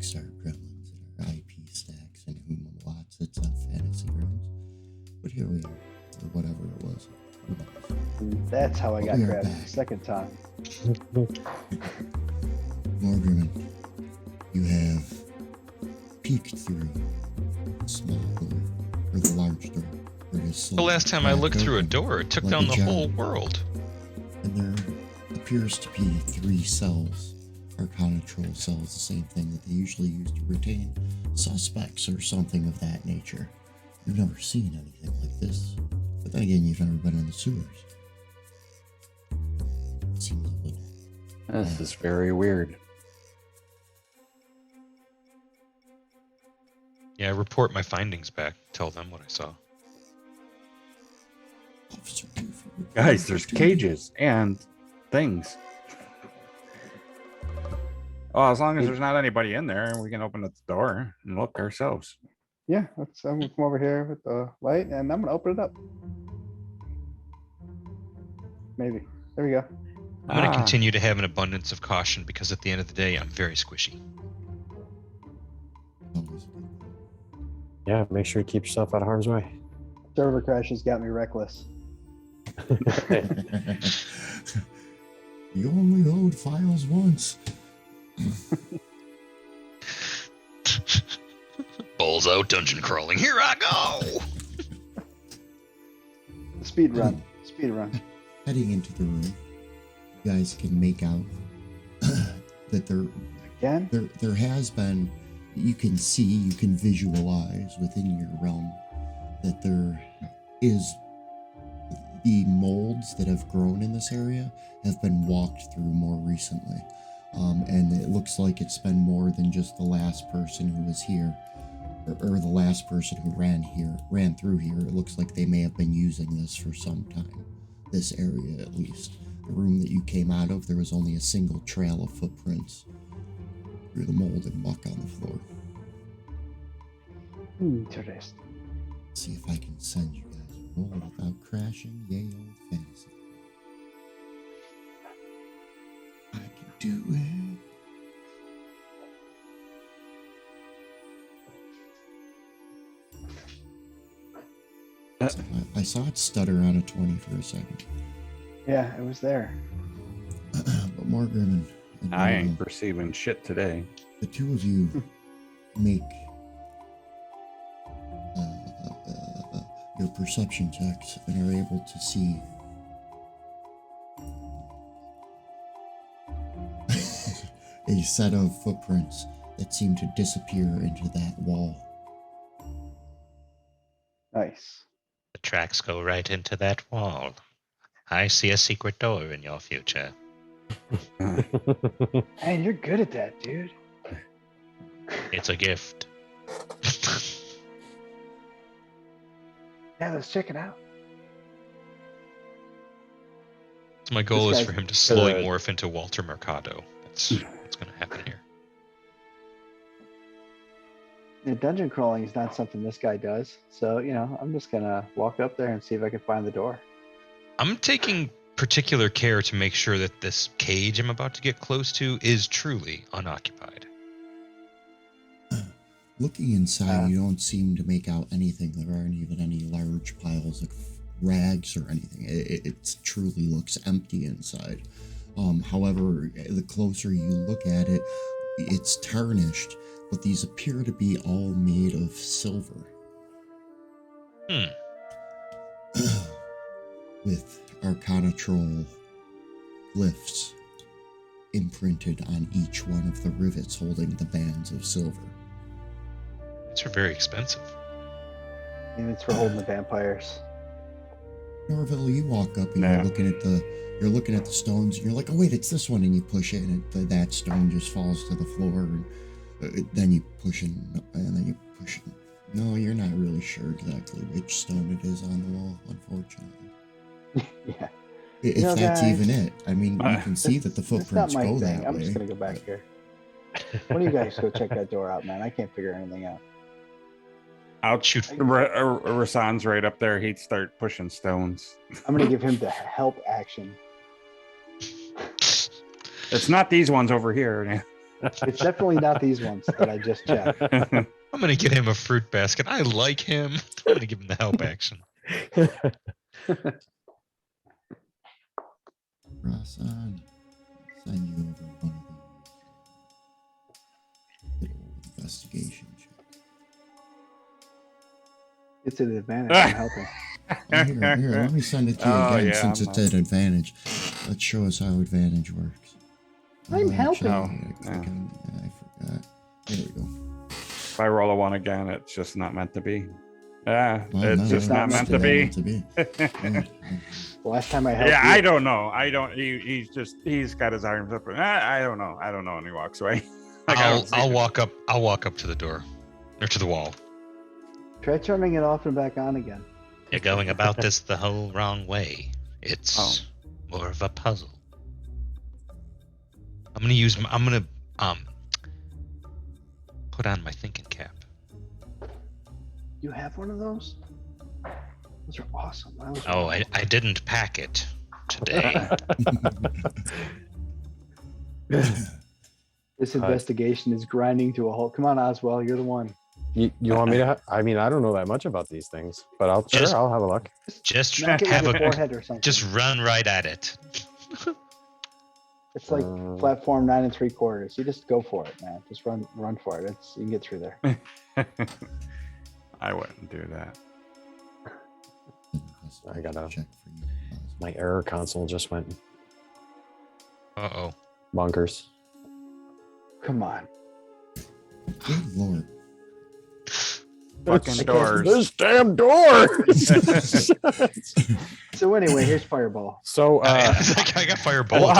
sticks are gremlins in our IP stacks and whom lots it's on fantasy grounds. But here we are, or whatever it was. Who knows? And that's how I got We are grabbed back. the second time. Morgan, you have peeked through the small door, or the large door. Where it is The last time I looked through a door, it took like down a the jar. whole world. And there appears to be 3 cells, Arcana troll cells, the same thing that they usually use to retain suspects or something of that nature. You've never seen anything like this, but then again, you've never been in the sewers. It seems a little. This is very weird. Yeah, report my findings back. Tell them what I saw. Officer Buford, Guys, there's cages and things. Oh, as long as there's not anybody in there, we can open the door and look ourselves. Yeah, I'm gonna come over here with the light and I'm gonna open it up. Maybe. There we go. I'm going to continue to have an abundance of caution because at the end of the day, I'm very squishy. always- Yeah, make sure you keep yourself out of harm's way. Server crashes got me reckless. You only load files once. Balls out dungeon crawling. Here I go! Speed run. Speed run. Heading into the room, you guys can make out that Again? there has been, you can see, you can visualize within your realm that there is the molds that have grown in this area have been walked through more recently. And it looks like it's been more than just the last person who was here, or the last person who ran through here. It looks like they may have been using this for some time, this area at least. The room that you came out of, there was only a single trail of footprints through the mold and muck on the floor. Interesting. See if I can send you guys a roll without crashing. Yay, old fantasy. I can do it. So I saw it stutter on a 20 for a second. Yeah, it was there. But Morgan and I Nolan, ain't perceiving shit today. the two of you make your perception checks and are able to see a set of footprints that seem to disappear into that wall. Nice. The tracks go right into that wall. I see a secret door in your future. Man, you're good at that, dude. It's a gift. Yeah, let's check it out. So my goal This is guy's for him to slowly good. morph into Walter Mercado. That's what's going to happen here. The dungeon crawling is not something this guy does. So, I'm just gonna walk up there and see if I can find the door. I'm taking particular care to make sure that this cage I'm about to get close to is truly unoccupied. Looking inside, you don't seem to make out anything. There aren't even any large piles of rags or anything. It truly looks empty inside. However, the closer you look at it, it's tarnished, but these appear to be all made of silver. With Arcana Troll glyphs imprinted on each one of the rivets holding the bands of silver. These are very expensive. And it's for holding the vampires. Norville, you walk up and Yeah. you're looking at the stones, and you're like, oh wait, it's this one, and you push it, and that stone just falls to the floor, and then you push it, and then you push it. No, you're not really sure exactly which stone it is on the wall, unfortunately. Yeah. If that's guys, even it. I mean, you can see that the It's not footprints my go thing. that I'm way. just gonna go back here. Why don't you guys go check that door out, man? I can't figure anything out. I'll Shoot. shoot. Rasan's right up there. He'd start pushing stones. I'm gonna give him the help action. It's not these ones over here. It's definitely not these ones that I just checked. I'm gonna get him a fruit basket. I like him. I'm gonna give him the help action. Rasan, send you over one of these little investigation checks. It's an advantage. I'm helping. Here, let me send it to you Oh, again yeah, since I'm it's an advantage. Let's show us how advantage works. I'm helping. Actually, I forgot. There we go. If I roll a 1 again, it's just not meant to be. Yeah, Well, it's no, just not meant to still be. meant to be. Yeah. The last time I helped Yeah, you, I don't know. He's got his arms up. I don't know. And he walks away. Like, I don't see I'll it. walk up. I'll walk up to the door or to the wall. try turning it off and back on again. You're going about this the whole wrong way. It's more of a puzzle. I'm gonna put on my thinking cap. You have one of those? Those are awesome. Oh, I didn't pack it today. This investigation is grinding to a halt. Come on, Oswald, you're the one. You want me to? I mean, I don't know that much about these things, but I'll have a look. Just Smack it with have your a forehead or something. just run right at it. It's like platform 9 3/4. You just go for it, man. Just run for it. You can get through there. I wouldn't do that. I gotta check for you. My error console just went Uh-oh. bonkers. Come on. Good lord. Fucking doors. This damn door. So anyway, here's Fireball. So I got fireball. well,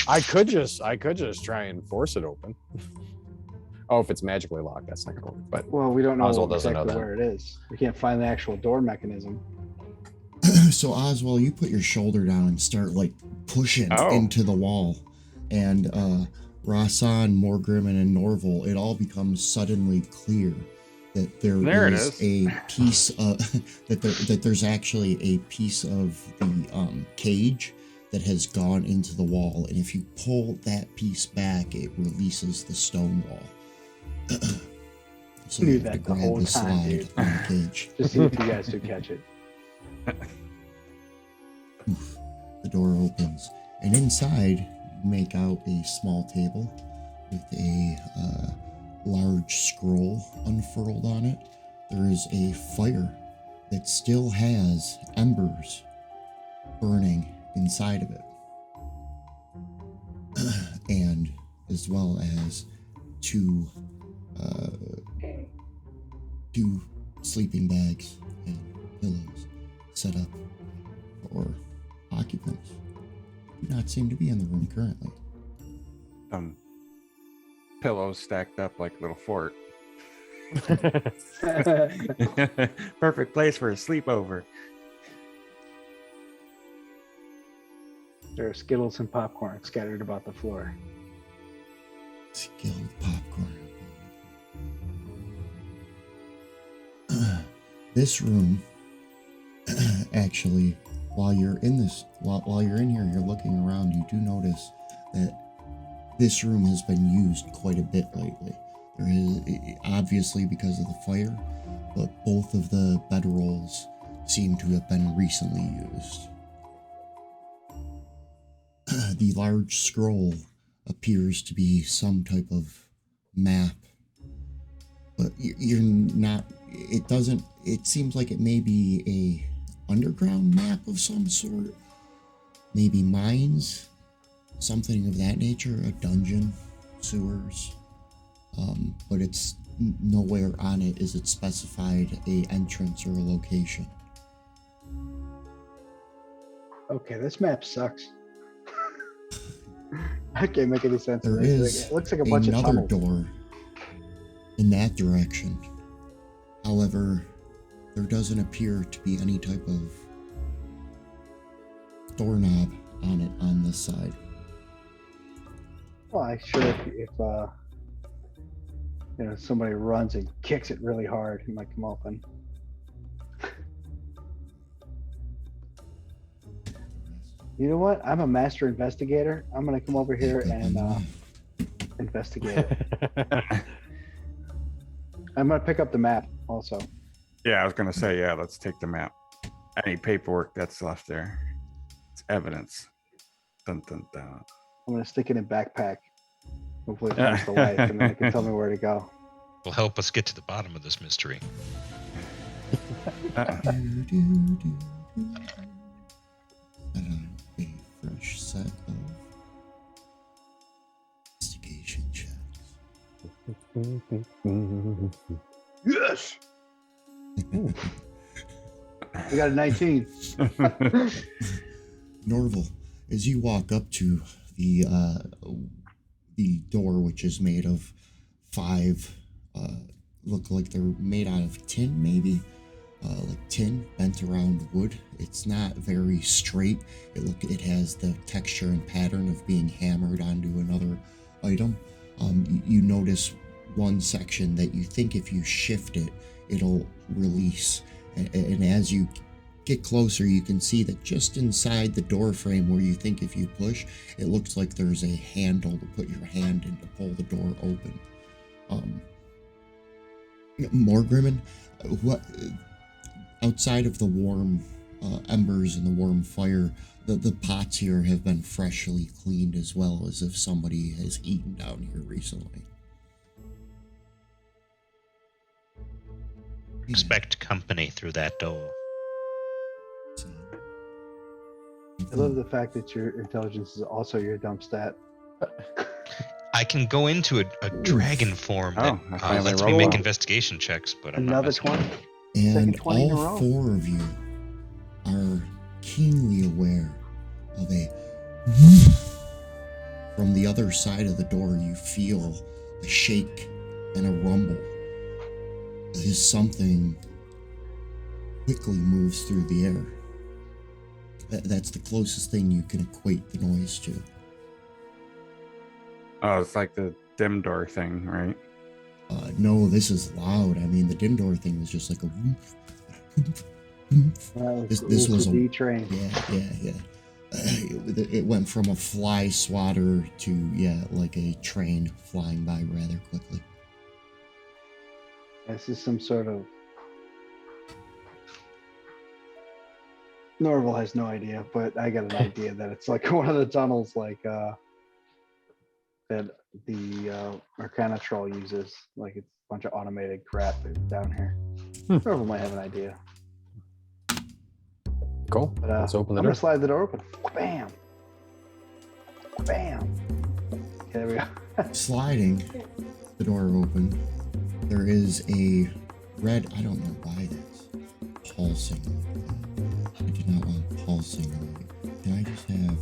I could just I could just try and force it open. Oh, if it's magically locked, that's not gonna work. But Well, we don't know Oswald doesn't exactly know that. where it is. We can't find the actual door mechanism. So Oswald, you put your shoulder down and start like pushing into the wall, and Rasan, Morgrim, and Norval, it all becomes suddenly clear that there is a piece of that there's actually a piece of the cage that has gone into the wall, and if you pull that piece back, it releases the stone wall. So Knew you have to that the grab whole the time, slide dude. on the cage. Just see if you guys do catch it. Oof. The door opens, and inside you make out a small table with a large scroll unfurled on it. There is a fire that still has embers burning inside of it, and as well as two sleeping bags and pillows set up for occupants. Do not seem to be in the room currently. Pillows stacked up like a little fort. Perfect place for a sleepover. There are Skittles and popcorn scattered about the floor. Skilled popcorn. This room, actually, while you're in here, you're looking around, you do notice that this room has been used quite a bit lately. There is, obviously because of the fire, but both of the bedrolls seem to have been recently used. The large scroll appears to be some type of map, but you're not, it seems like it may be a underground map of some sort, maybe mines, something of that nature, a dungeon, sewers, but it's nowhere on it is it specified a entrance or a location. Okay, this map sucks. I can't make any sense. There of this. is It looks like a bunch of another tunnels. door in that direction. However, there doesn't appear to be any type of doorknob on it on this side. Well, I'm sure if somebody runs and kicks it really hard, it might come open. You know what? I'm a master investigator. I'm gonna come over here and investigate it. I'm gonna pick up the map also. Yeah, I was gonna say, yeah, let's take the map. Any paperwork that's left there. It's evidence. Dun, dun, dun. I'm gonna stick it in backpack. Hopefully it comes to life, and then it can tell me where to go. Will help us get to the bottom of this mystery. A fresh set of investigation checks. Yes. We got a 19. Norval, as you walk up to the door, which is made of 5, look like they're made out of tin, maybe, like tin bent around wood. It's not very straight. It has the texture and pattern of being hammered onto another item. You notice one section that you think if you shift it, it'll release. And as you get closer, you can see that just inside the door frame where you think if you push, it looks like there's a handle to put your hand in to pull the door open. Morgrimmon, what outside of the warm embers and the warm fire, the pots here have been freshly cleaned as well, as if somebody has eaten down here recently. Expect company through that door. I love the fact that your intelligence is also your dump stat. I can go into a dragon form that I finally lets me rolled make one. investigation checks, but I'm not Another messing with 20. it. Second And 20 in a all row. 4 of you are keenly aware of a from the other side of the door. You feel a shake and a rumble as something quickly moves through the air. That's the closest thing you can equate the noise to. Oh, it's like the dim door thing, right? No, this is loud. I mean, the dim door thing was just like a woof, woof, woof. This was a D train. Yeah. It went from a fly swatter to, like a train flying by rather quickly. This is some sort of. Norval has no idea, but I got an idea that it's like one of the tunnels, like that the Arcana troll uses. Like it's a bunch of automated crap that's down here. Norval might have an idea. Cool. But, Let's open the I'm door. gonna slide the door open. Bam. Bam. Okay, there we go. Sliding the door open, there is a red, I don't know why that's pulsing. I do not want pulsing. Can I just have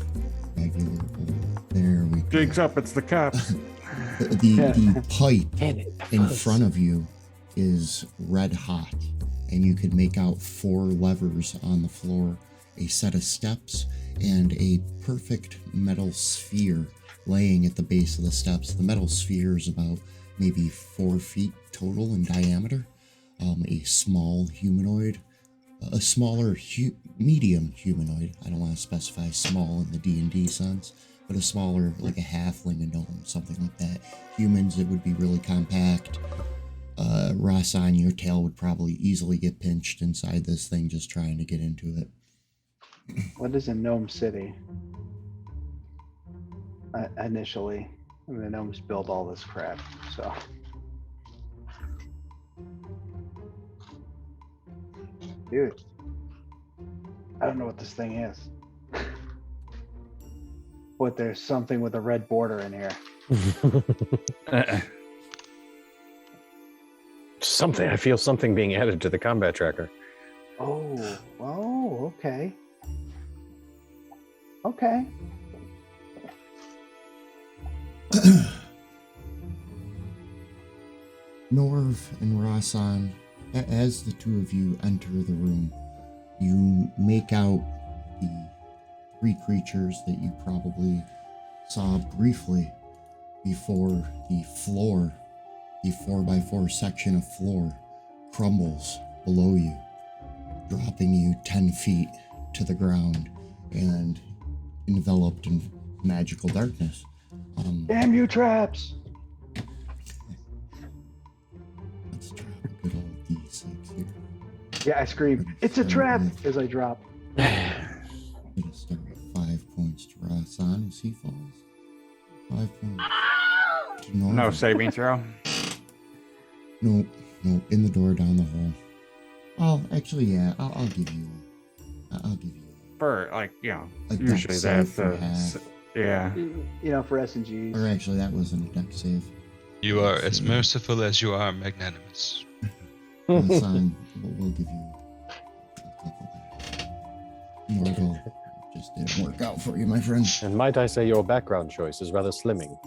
regular old? There we go. Jigs up, it's the cops. The pipe Damn it. in front of you is red hot, and you can make out 4 levers on the floor, a set of steps, and a perfect metal sphere laying at the base of the steps. The metal sphere is about maybe 4 feet total in diameter. A small humanoid, a smaller medium humanoid. I don't want to specify small in the D&D sense, but a smaller, like a halfling, a gnome, something like that. Humans, it would be really compact. Rasan, your tail would probably easily get pinched inside this thing just trying to get into it. What is a gnome city? Initially, I mean, the gnomes build all this crap, so. Dude, I don't know what this thing is. But there's something with a red border in here. Something. I feel something being added to the combat tracker. Oh, okay. Okay. Norv and Rasan, as the 2 of you enter the room, you make out the 3 creatures that you probably saw briefly before the floor, the 4x4 section of floor, crumbles below you, dropping you 10 feet to the ground and enveloped in magical darkness. Damn you, traps! Yeah, I scream, "It's a trap!" as I drop. Gonna start with 5 points to Rasan as he falls. 5 points. No saving throw. Nope. In the door down the hall. Oh, actually, yeah. I'll give you. I'll give you. For like, you know, A dex usually save that's for half. yeah. You know, for S&Gs. Or actually, that wasn't a dex save. You are as merciful as you are magnanimous. Rasan, we'll give you a couple. Mortal just didn't work out for you, my friend. And might I say your background choice is rather slimming.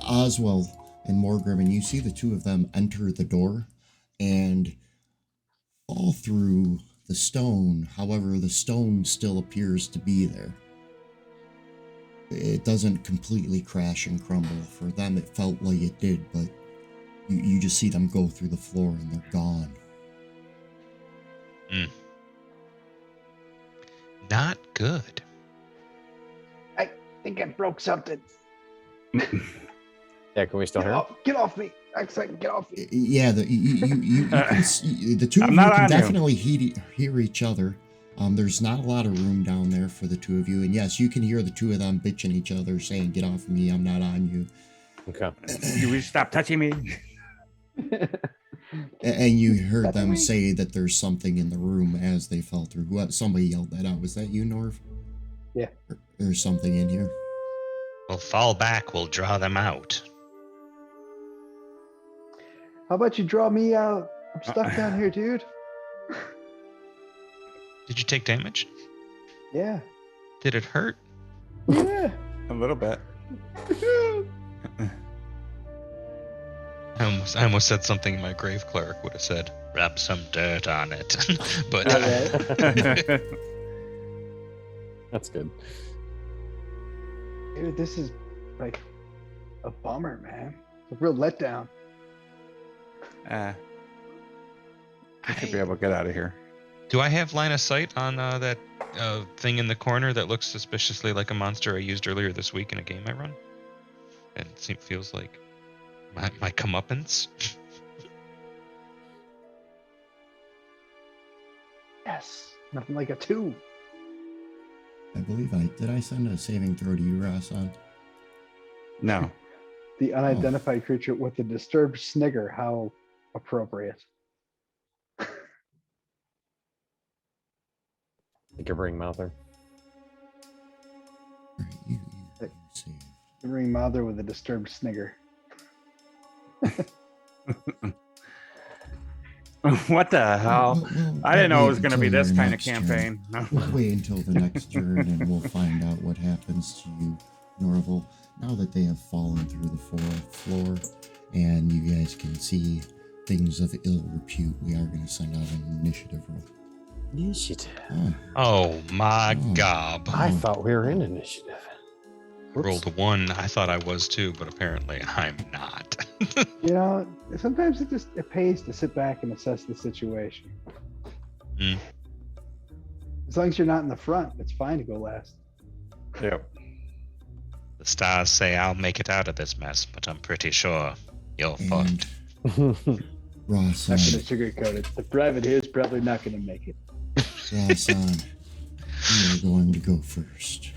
Oswald and Morgrim, you see the two of them enter the door and fall through the stone. However, the stone still appears to be there. It doesn't completely crash and crumble. For them, it felt like it did, but you just see them go through the floor and they're gone. Not good. I think I broke something. Yeah, can we still hear? Get off me! Accent, get off me! Yeah, you can see, the two of I'm you not can on you. definitely hear each other. There's not a lot of room down there for the two of you, and yes, you can hear the two of them bitching each other, saying, "Get off me! I'm not on you." Okay. You will stop touching me. And you heard That's them me. say that there's something in the room as they fell through. Somebody yelled that out. Was that you, Norv? Yeah. There's something in here. Well, fall back. We'll draw them out. How about you draw me out? I'm stuck down here, dude. Did you take damage? Yeah. Did it hurt? Yeah. A little bit. I almost said something my grave cleric would have said. Rub some dirt on it. But That's good. Dude, this is like a bummer, man. It's a real letdown. I should be able to get out of here. do I have line of sight on that thing in the corner that looks suspiciously like a monster I used earlier this week in a game I run? And it feels like my comeuppance. Yes. Nothing like a 2. I believe did I send a saving throw to you, Rasan? No. The unidentified creature with the disturbed snigger. How appropriate. Take your ring, Mouther. All right, you saved. The ring mother with a disturbed snigger. What the hell? I didn't know it was going to be this kind of turn. campaign. We'll wait until the next turn and we'll find out what happens to you, Norval. Now that they have fallen through the fourth floor and you guys can see things of ill repute, we are going to send out an initiative roll. Initiative. Oh my gob. I thought we were in initiative. Whoops. Rolled a 1. I thought I was too, but apparently I'm not. You know, sometimes it pays to sit back and assess the situation. Mm. As long as you're not in the front, it's fine to go last. Yep. The stars say I'll make it out of this mess, but I'm pretty sure you're fucked. And Ross, Not gonna sugarcoat it. The private here is probably not gonna make it. Rasan, you are going to go first.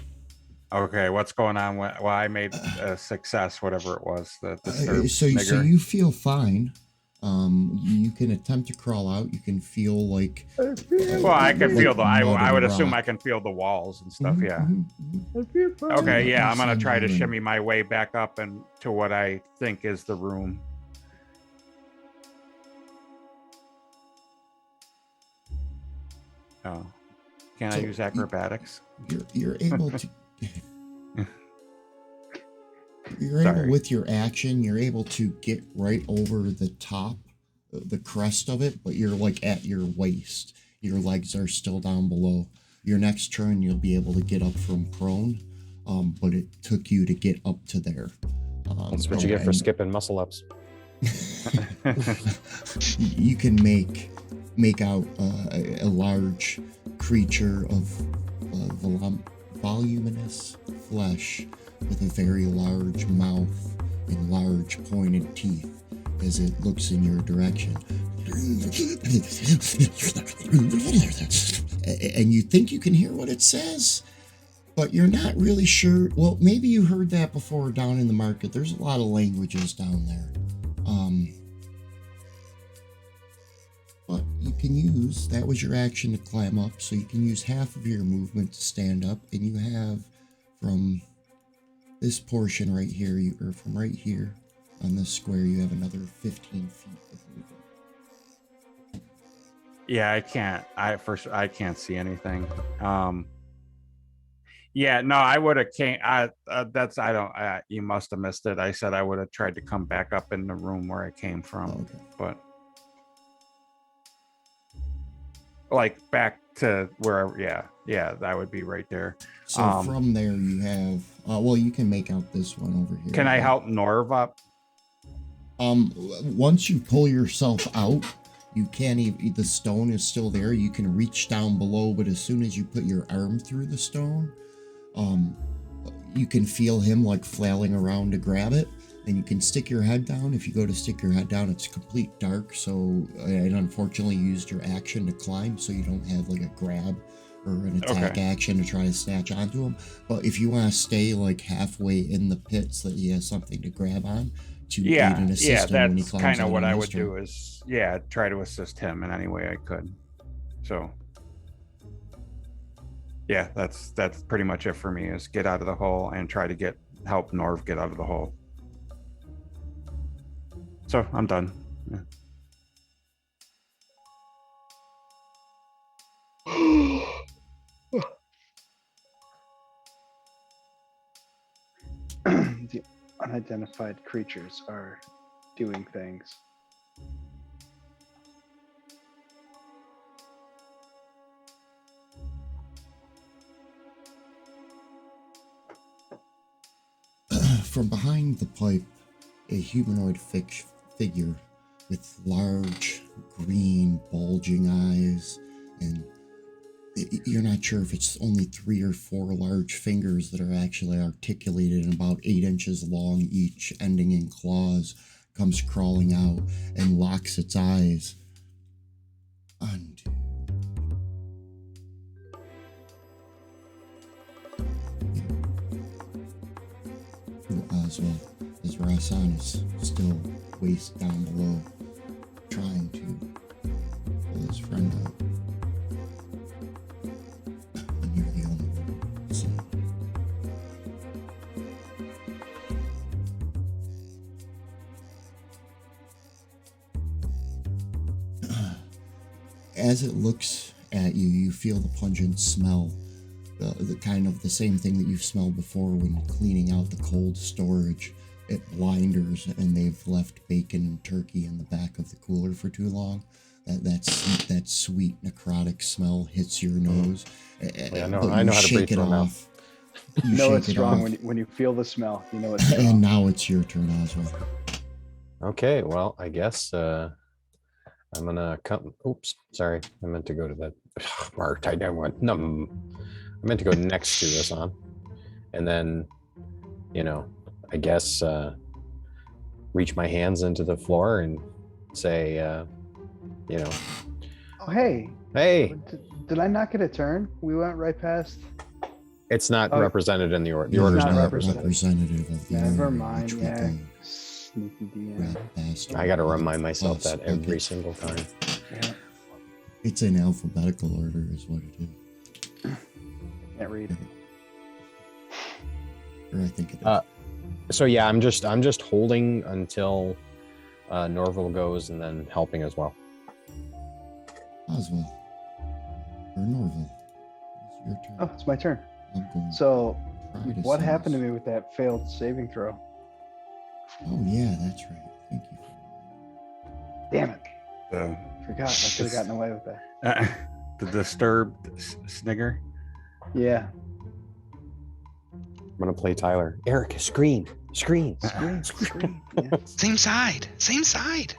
Okay, what's going on? Well, I made a success, whatever it was. The disturbed So nigger. you feel fine. You can attempt to crawl out. You can feel like. Well, I can like feel the. I mud would and assume I rock. can feel the walls and stuff. Yeah. Mhm. Okay. Yeah, I'm gonna Send try to you in. shimmy my way back up and to what I think is the room. Oh, can I So use acrobatics? You're able to. You're Sorry. able, with your action, you're able to get right over the top, the crest of it, but you're like at your waist. Your legs are still down below. Your next turn, you'll be able to get up from prone, but it took you to get up to there. That's what you get for skipping muscle ups. You can make out a large creature of voluminous flesh with a very large mouth, and large pointed teeth as it looks in your direction. And you think you can hear what it says, but you're not really sure. Well, maybe you heard that before down in the market. There's a lot of languages down there. But you can use, that was your action to climb up, so you can use half of your movement to stand up, and you have from this portion right here, or from right here on this square, you have another 15 feet of movement. Yeah, I can't see anything. Yeah, no, I would have came. You must have missed it. I said I would have tried to come back up in the room where I came from, Okay. but like back to where, yeah, that would be right there. So from there you have, well, you can make out this one over here. Can I help Norv up? Once you pull yourself out, you can't even, the stone is still there. You can reach down below, but as soon as you put your arm through the stone, you can feel him like flailing around to grab it, and you can stick your head down. If you go to stick your head down, it's complete dark, so it unfortunately used your action to climb, so you don't have like a grab or an attack action to try to snatch onto him. But if you want to stay like halfway in the pit so that he has something to grab on to aid and assist him when he that's climbs kind of out what on I his would turn. do is, try to assist him in any way I could. So yeah, that's pretty much it for me, is get out of the hole and try to help Norv get out of the hole. So I'm done. Yeah. The unidentified creatures are doing things. From behind the pipe, a humanoid figure with large, green, bulging eyes, and you're not sure if it's only 3 or 4 large fingers that are actually articulated and about 8 inches long each, ending in claws, comes crawling out and locks its eyes onto Oswald, as Rasan is still waist down below, trying to pull his friend out. And you're the only one. So. As it looks at you, you feel the pungent smell. The kind of the same thing that you've smelled before when cleaning out the cold storage at Blinders, and they've left bacon and turkey in the back of the cooler for too long. That sweet necrotic smell hits your nose. I know how to breathe through my mouth. You know it's strong when you feel the smell. You know it's strong. And now it's your turn, Oswald. Okay, well, I guess I'm gonna come. Oops, sorry, I meant to go to that. Mark, I went. No, I meant to go next to this on, and then, I guess reach my hands into the floor and say, Oh, hey. Hey. Did I not get a turn? We went right past. It's not represented in the order. The You're order's not not representative of the Never order, mind. which Yeah. we Sneaky go DM. rat bastard. I got to remind myself Us, that okay. every single time. Yeah. It's in alphabetical order, is what it is. Can't read. Or I think it is. So yeah, I'm just holding until Norval goes, and then helping as well. Oswald. Or Norval. It's your turn. Oh, it's my turn. I'm going So, to try to what say happened to this. me with that failed saving throw? Oh, yeah, that's right. Thank you. Damn it. The Forgot. I should have gotten away with that. the disturbed snigger. Yeah. I'm gonna play Tyler. Eric, screen. Screen. Yeah. Same side. Same side.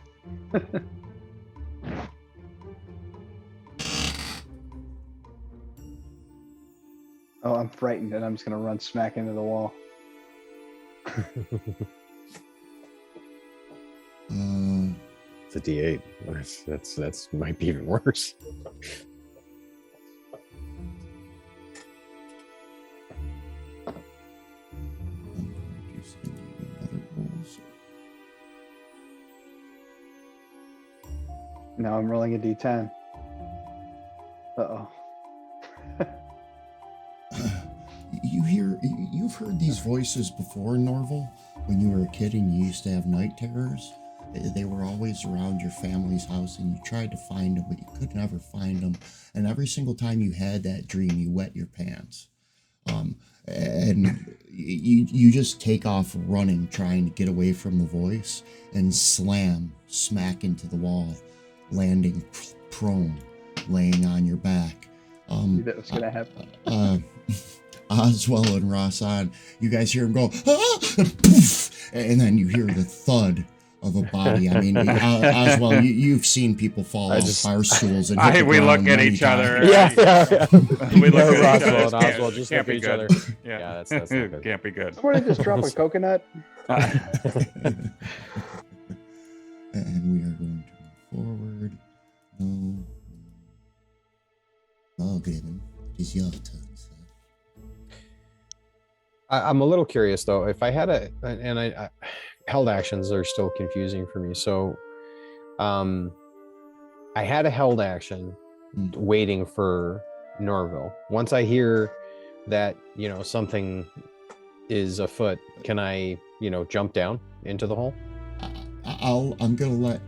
Oh, I'm frightened, and I'm just gonna run smack into the wall. D8. That's might be even worse. I'm going to send you another roll. Now I'm rolling a D10. Uh-oh. You've heard these voices before, Norval. When you were a kid and you used to have night terrors, they were always around your family's house, and you tried to find them, but you could never find them. And every single time you had that dream, you wet your pants. And you just take off running, trying to get away from the voice, and smack into the wall, landing prone, laying on your back. Knew that was gonna happen. Oswald and Rossan, you guys hear him go, ah! And poof! And then you hear the thud of a body. I mean, Oswald, you've seen people fall off bar stools and hit the we ground look at many each other. times. Yeah. We look at each Roswell other. and Oswald just look Can't at be each good. other. Yeah, that's not good. Can't be good. Somebody just drop a coconut. And we are going to move forward. No. Morgan, it is your turn, sir. I'm a little curious though. If I had I held actions are still confusing for me. So, I had a held action waiting for Norville. Once I hear that, something is afoot, can I, jump down into the hole? I'm gonna let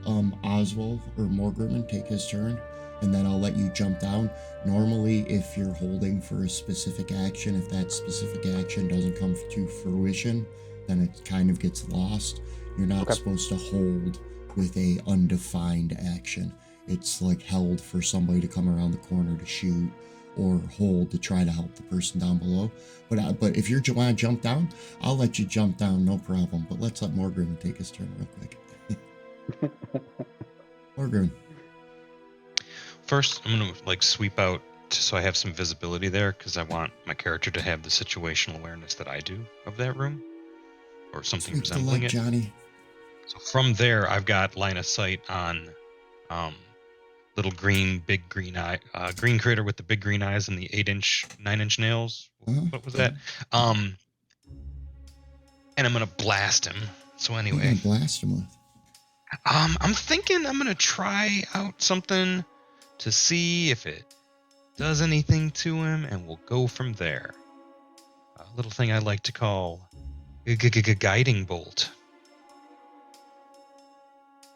Oswald or Morgan take his turn, and then I'll let you jump down. Normally, if you're holding for a specific action, if that specific action doesn't come to fruition, then it kind of gets lost. You're not supposed to hold with a undefined action. It's like held for somebody to come around the corner to shoot, or hold to try to help the person down below. But if you want to jump down, I'll let you jump down, no problem. But let's let Morgan take his turn real quick. Morgan. First, I'm gonna sweep out so I have some visibility there, because I want my character to have the situational awareness that I do of that room, or something Sweep the resembling leg, it. Johnny. So from there, I've got line of sight on little green critter with the big green eyes and the 9-inch nails. What was that? And I'm gonna blast him. So What are you anyway, gonna blast him with? I'm thinking I'm gonna try out something to see if it does anything to him, and we'll go from there. A little thing I like to call guiding bolt.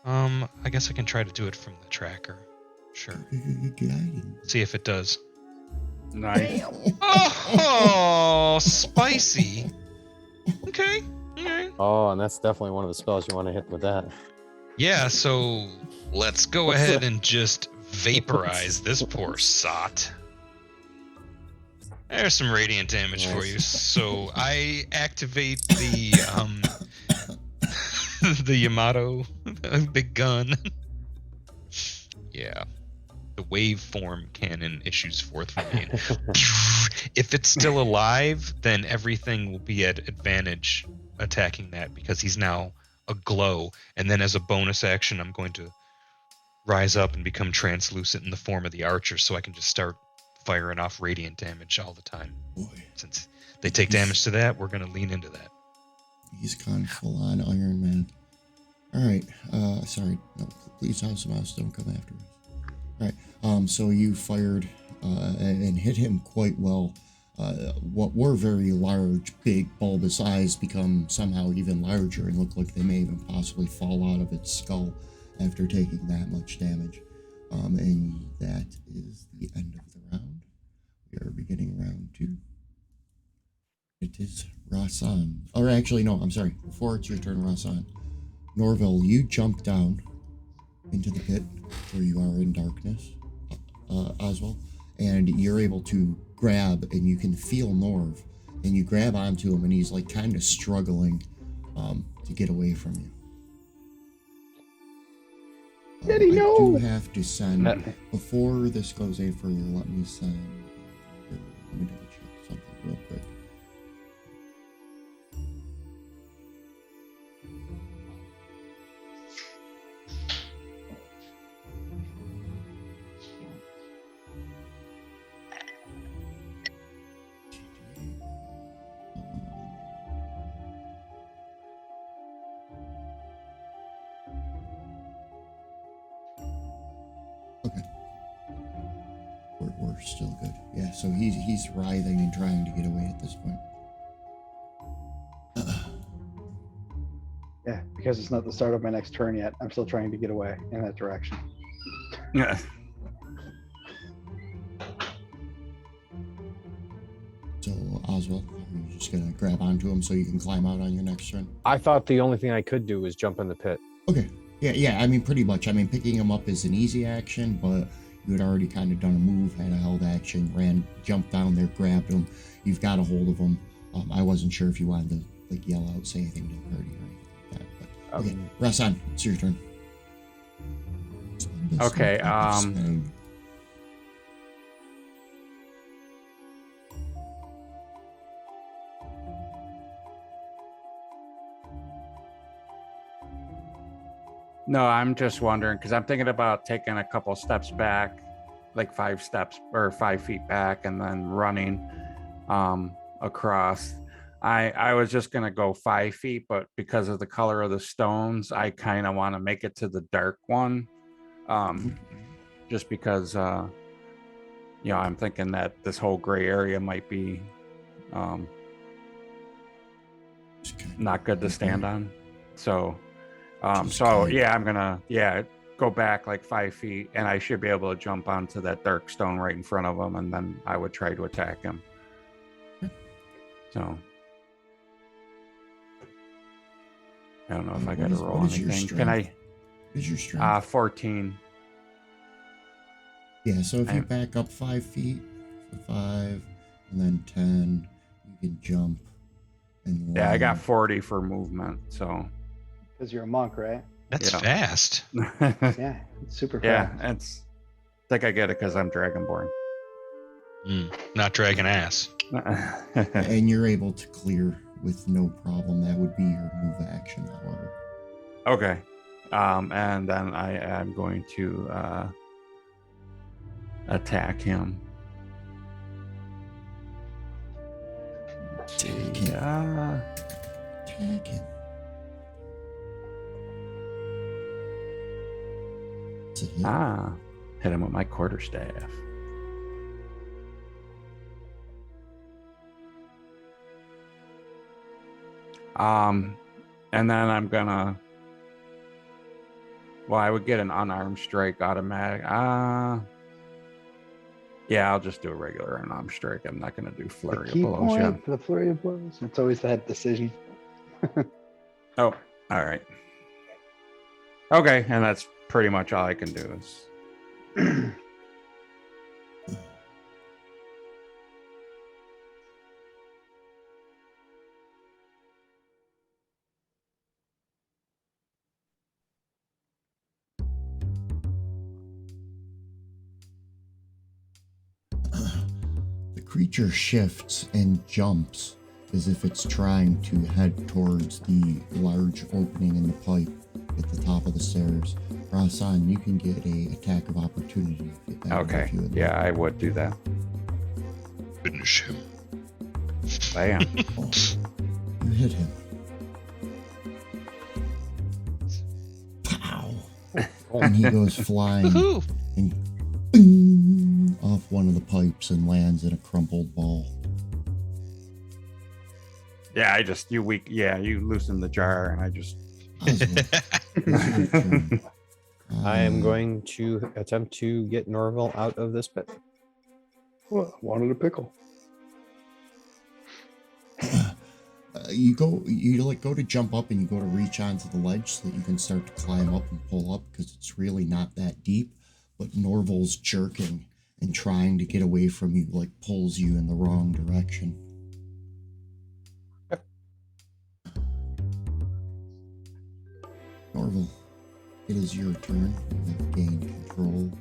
I guess I can try to do it from the tracker. Sure. Guiding. See if it does. Nice. Oh, spicy. Okay. All right. Oh, and that's definitely one of the spells you want to hit with that. Yeah, so let's go ahead and just vaporize this poor sot. There's some radiant damage for you. So I activate the the Yamato big gun. Yeah. The waveform cannon issues forth from me. If it's still alive, then everything will be at advantage attacking that, because he's now aglow. And then as a bonus action, I'm going to rise up and become translucent in the form of the archer, so I can just start firing off radiant damage all the time. Boy, Since they take damage to that, we're going to lean into that. he's gone full on Iron Man. All right. Sorry. No, please, House Mouse, don't come after us. All right. So you fired and hit him quite well. What were very large, big, bulbous eyes become somehow even larger and look like they may even possibly fall out of its skull after taking that much damage. And that is the end of the round. We are beginning round 2. It is Rossan. Or actually, no, I'm sorry. Before it's your turn, Rossan. Norville, you jump down into the pit where you are in darkness, Oswald, and you're able to grab, and you can feel Norv, and you grab onto him, and he's like kind of struggling to get away from you. Daddy, I no! do have to send, before this goes any further, let me double check something real quick. Okay. We're still good. Yeah, so he's writhing and trying to get away at this point. Yeah, because it's not the start of my next turn yet. I'm still trying to get away in that direction. Yeah. So, Oswald, are you just going to grab onto him so you can climb out on your next turn? I thought the only thing I could do was jump in the pit. Okay. Yeah, I mean, pretty much. I mean, picking him up is an easy action, but you had already kind of done a move, had a held action, jumped down there, grabbed him. You've got a hold of him. I wasn't sure if you wanted to, like, yell out, say anything to Purdy or anything like that. But, okay, Rasan, it's your turn. Okay, No, I'm just wondering because I'm thinking about taking a couple steps back, like 5 steps or 5 feet back, and then running across. I was just gonna go 5 feet, but because of the color of the stones, I kind of want to make it to the dark one, just because I'm thinking that this whole gray area might be not good to stand on. So. I'm gonna go back like 5 feet, and I should be able to jump onto that dark stone right in front of him, and then I would try to attack him. So I don't know if I got to roll anything. Can I? What is your strength? 14. Yeah, so if you back up 5 feet, so 5, and then 10, you can jump. And I got 40 for movement, so. Because you're a monk, right? That's fast. Yeah, it's super fast. Yeah, I think I get it because I'm Dragonborn. Not dragon ass. And you're able to clear with no problem. That would be your move action, however. Okay. And then I am going to attack him. Attack him. Hit him with my quarterstaff. And then I'm gonna. Well, I would get an unarmed strike automatic. I'll just do a regular unarmed strike. I'm not gonna do flurry of blows. Yeah, the flurry of blows. It's always that decision. Oh, all right. Okay, and that's pretty much all I can do is. The creature shifts and jumps as if it's trying to head towards the large opening in the pipe at the top of the stairs. Rasan, you can get a attack of opportunity. Okay. Yeah, I would do that. Finish him. Bam. Oh, you hit him. Pow. And he goes flying and bing, off one of the pipes and lands in a crumpled ball. Yeah, you loosen the jar and I just. I am going to attempt to get Norval out of this pit. Well, wanted a pickle. You go to jump up and you go to reach onto the ledge so that you can start to climb up and pull up because it's really not that deep. But Norval's jerking and trying to get away from you, like pulls you in the wrong direction. Norval, it is your turn. You have gained control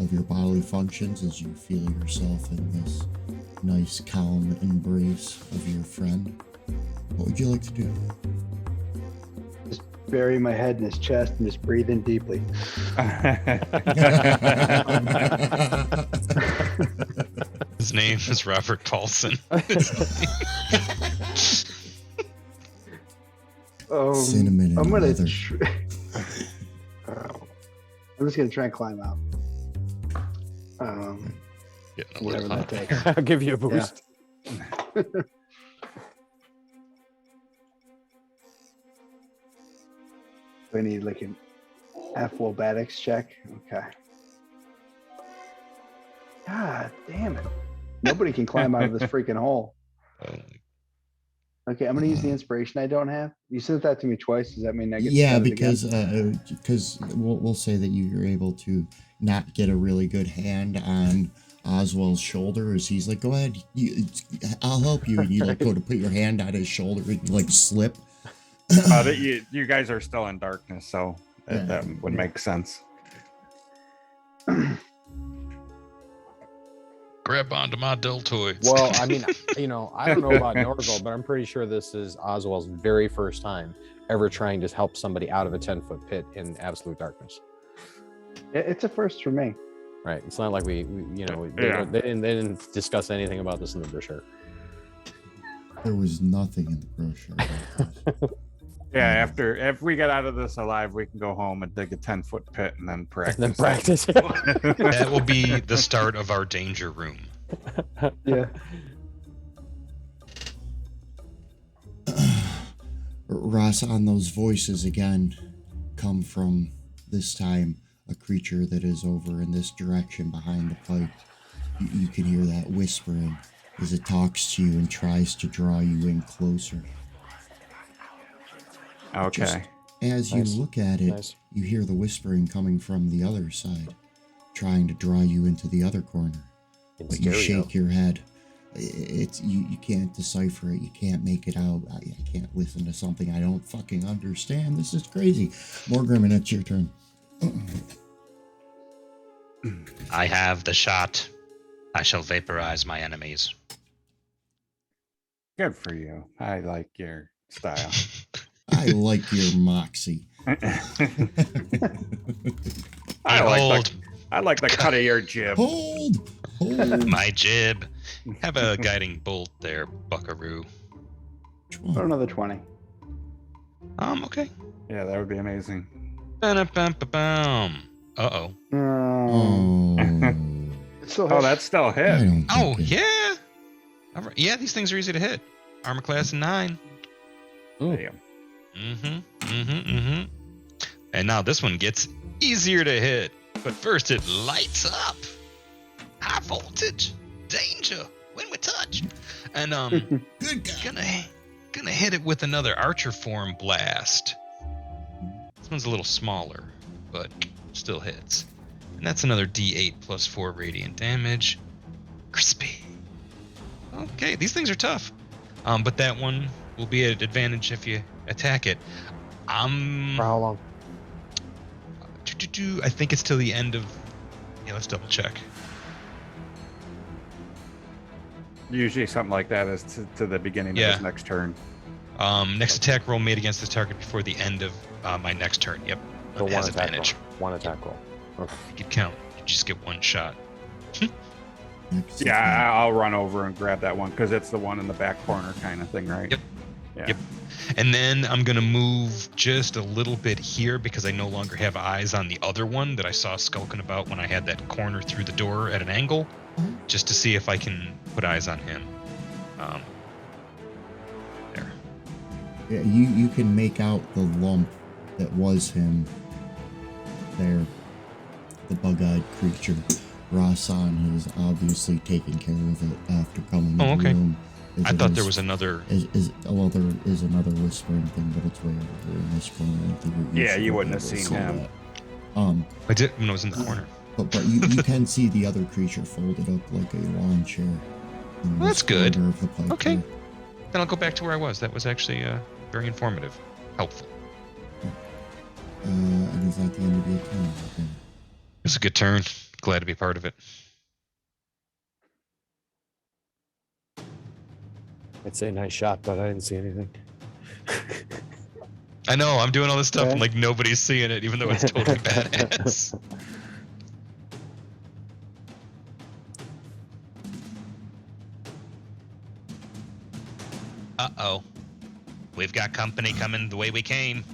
of your bodily functions as you feel yourself in this nice, calm embrace of your friend. What would you like to do? Just bury my head in his chest and just breathe in deeply. His name is Robert Paulson. Cinnamon and I'm gonna. leather. I'm just gonna try and climb out. Getting a Whatever little that hot. takes. I'll give you a boost. Do I need like an acrobatics check? Okay. God damn it. Nobody can climb out of this freaking hole. Oh, Okay, I'm gonna use the inspiration I don't have. You sent that to me twice. Does that mean I get Yeah, sent it again? because we'll say that you're able to not get a really good hand on Oswald's shoulder as he's like, go ahead, I'll help you. And you like go to put your hand on his shoulder and you like slip. You guys are still in darkness, so that would make sense. grab onto my deltoids. Well, I mean, I don't know about Norville, but I'm pretty sure this is Oswald's very first time ever trying to help somebody out of a 10-foot pit in absolute darkness. It's a first for me. Right. It's not like they didn't discuss anything about this in the brochure. There was nothing in the brochure about this. Yeah, if we get out of this alive, we can go home and dig a 10-foot pit and then practice. And then practice. That will be the start of our danger room. Yeah. Ross, on those voices again come from, this time, a creature that is over in this direction behind the pipe. You can hear that whispering as it talks to you and tries to draw you in closer. Okay. Just as you Nice. look at it, Nice. you hear the whispering coming from the other side, trying to draw you into the other corner. In But you stereo. shake your head. It's you can't decipher it. You can't make it out. I can't listen to something I don't fucking understand. This is crazy. Morgrim, it's your turn. I have the shot. I shall vaporize my enemies. Good for you. I like your style. I like your moxie. I like the cut of your jib. Hold! Hold! My jib. Have a guiding bolt there, buckaroo. Which Put one? another 20. Okay. Yeah, that would be amazing. Ba-da-bum-ba-bum. Uh-oh. Oh. It's still Oh, hit. that's still a I hit. don't Oh, think it- yeah. All right. Yeah, these things are easy to hit. Armor class 9. Damn. And now this one gets easier to hit. But first it lights up. High voltage. Danger. When we touch. And Good guy. gonna hit it with another archer form blast. This one's a little smaller, but still hits. And that's another D8 plus 4 radiant damage. Crispy. Okay, these things are tough. But that one will be at advantage if you attack it. For how long? I think it's till the end of. Yeah, let's double check. Usually something like that is to the beginning of Yeah. his next turn. Next attack roll made against the target before the end of my next turn. Yep, So it one has attack advantage. roll. One attack roll. Okay. You can count. You just get one shot. Next is Yeah, I'll run over and grab that one because it's the one in the back corner kind of thing, right? Yep. Yeah. Yep. And then I'm gonna move just a little bit here because I no longer have eyes on the other one that I saw skulking about when I had that corner through the door at an angle, just to see if I can put eyes on him. There. Yeah, you can make out the lump that was him there. The bug-eyed creature. Rasan has obviously taken care of it after coming Oh, into the okay. room. I thought there was another. Well, there is another whispering thing, but it's way over here in this corner. I think Yeah, should you be wouldn't have able to seen see him. that. I did when I was in the corner. But you can see the other creature folded up like a lawn chair. in Well, this that's good. corner of the pipe Okay. there. Then I'll go back to where I was. That was actually very informative, helpful. And is that the end of your turn? Okay. It was a good turn. Glad to be part of it. I'd say nice shot, but I didn't see anything. I know, I'm doing all this stuff and Okay. like nobody's seeing it, even though it's totally badass. Uh-oh. We've got company coming the way we came.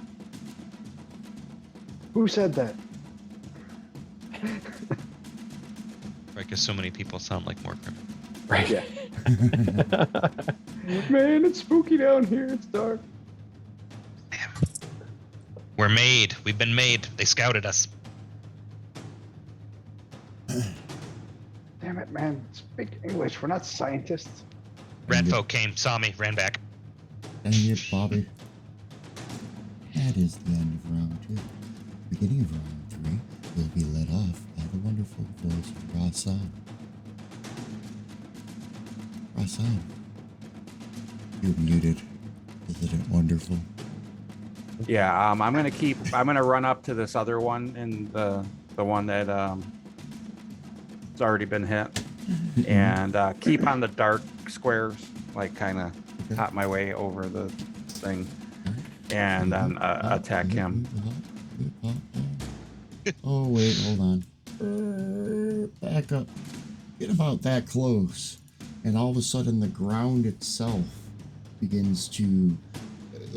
Who said that? Right, because so many people sound like more criminals. Right. Yeah. Man, it's spooky down here. It's dark. We're made. We've been made. They scouted us. Damn it, man. Speak English. We're not scientists. Rat Dang it. folk came, saw me, ran back. Dang it, Bobby. That is the end of round 2. Beginning of round 3 will be led off by the wonderful voice of Rasan. Rasan, you're muted. Isn't it wonderful? Yeah, I'm gonna run up to this other one and the one that it's already been hit, and keep on the dark squares, like kind of Okay. hop my way over the thing, and then attack him. Oh wait, hold on. Back up. Get about that close, and all of a sudden the ground itself begins to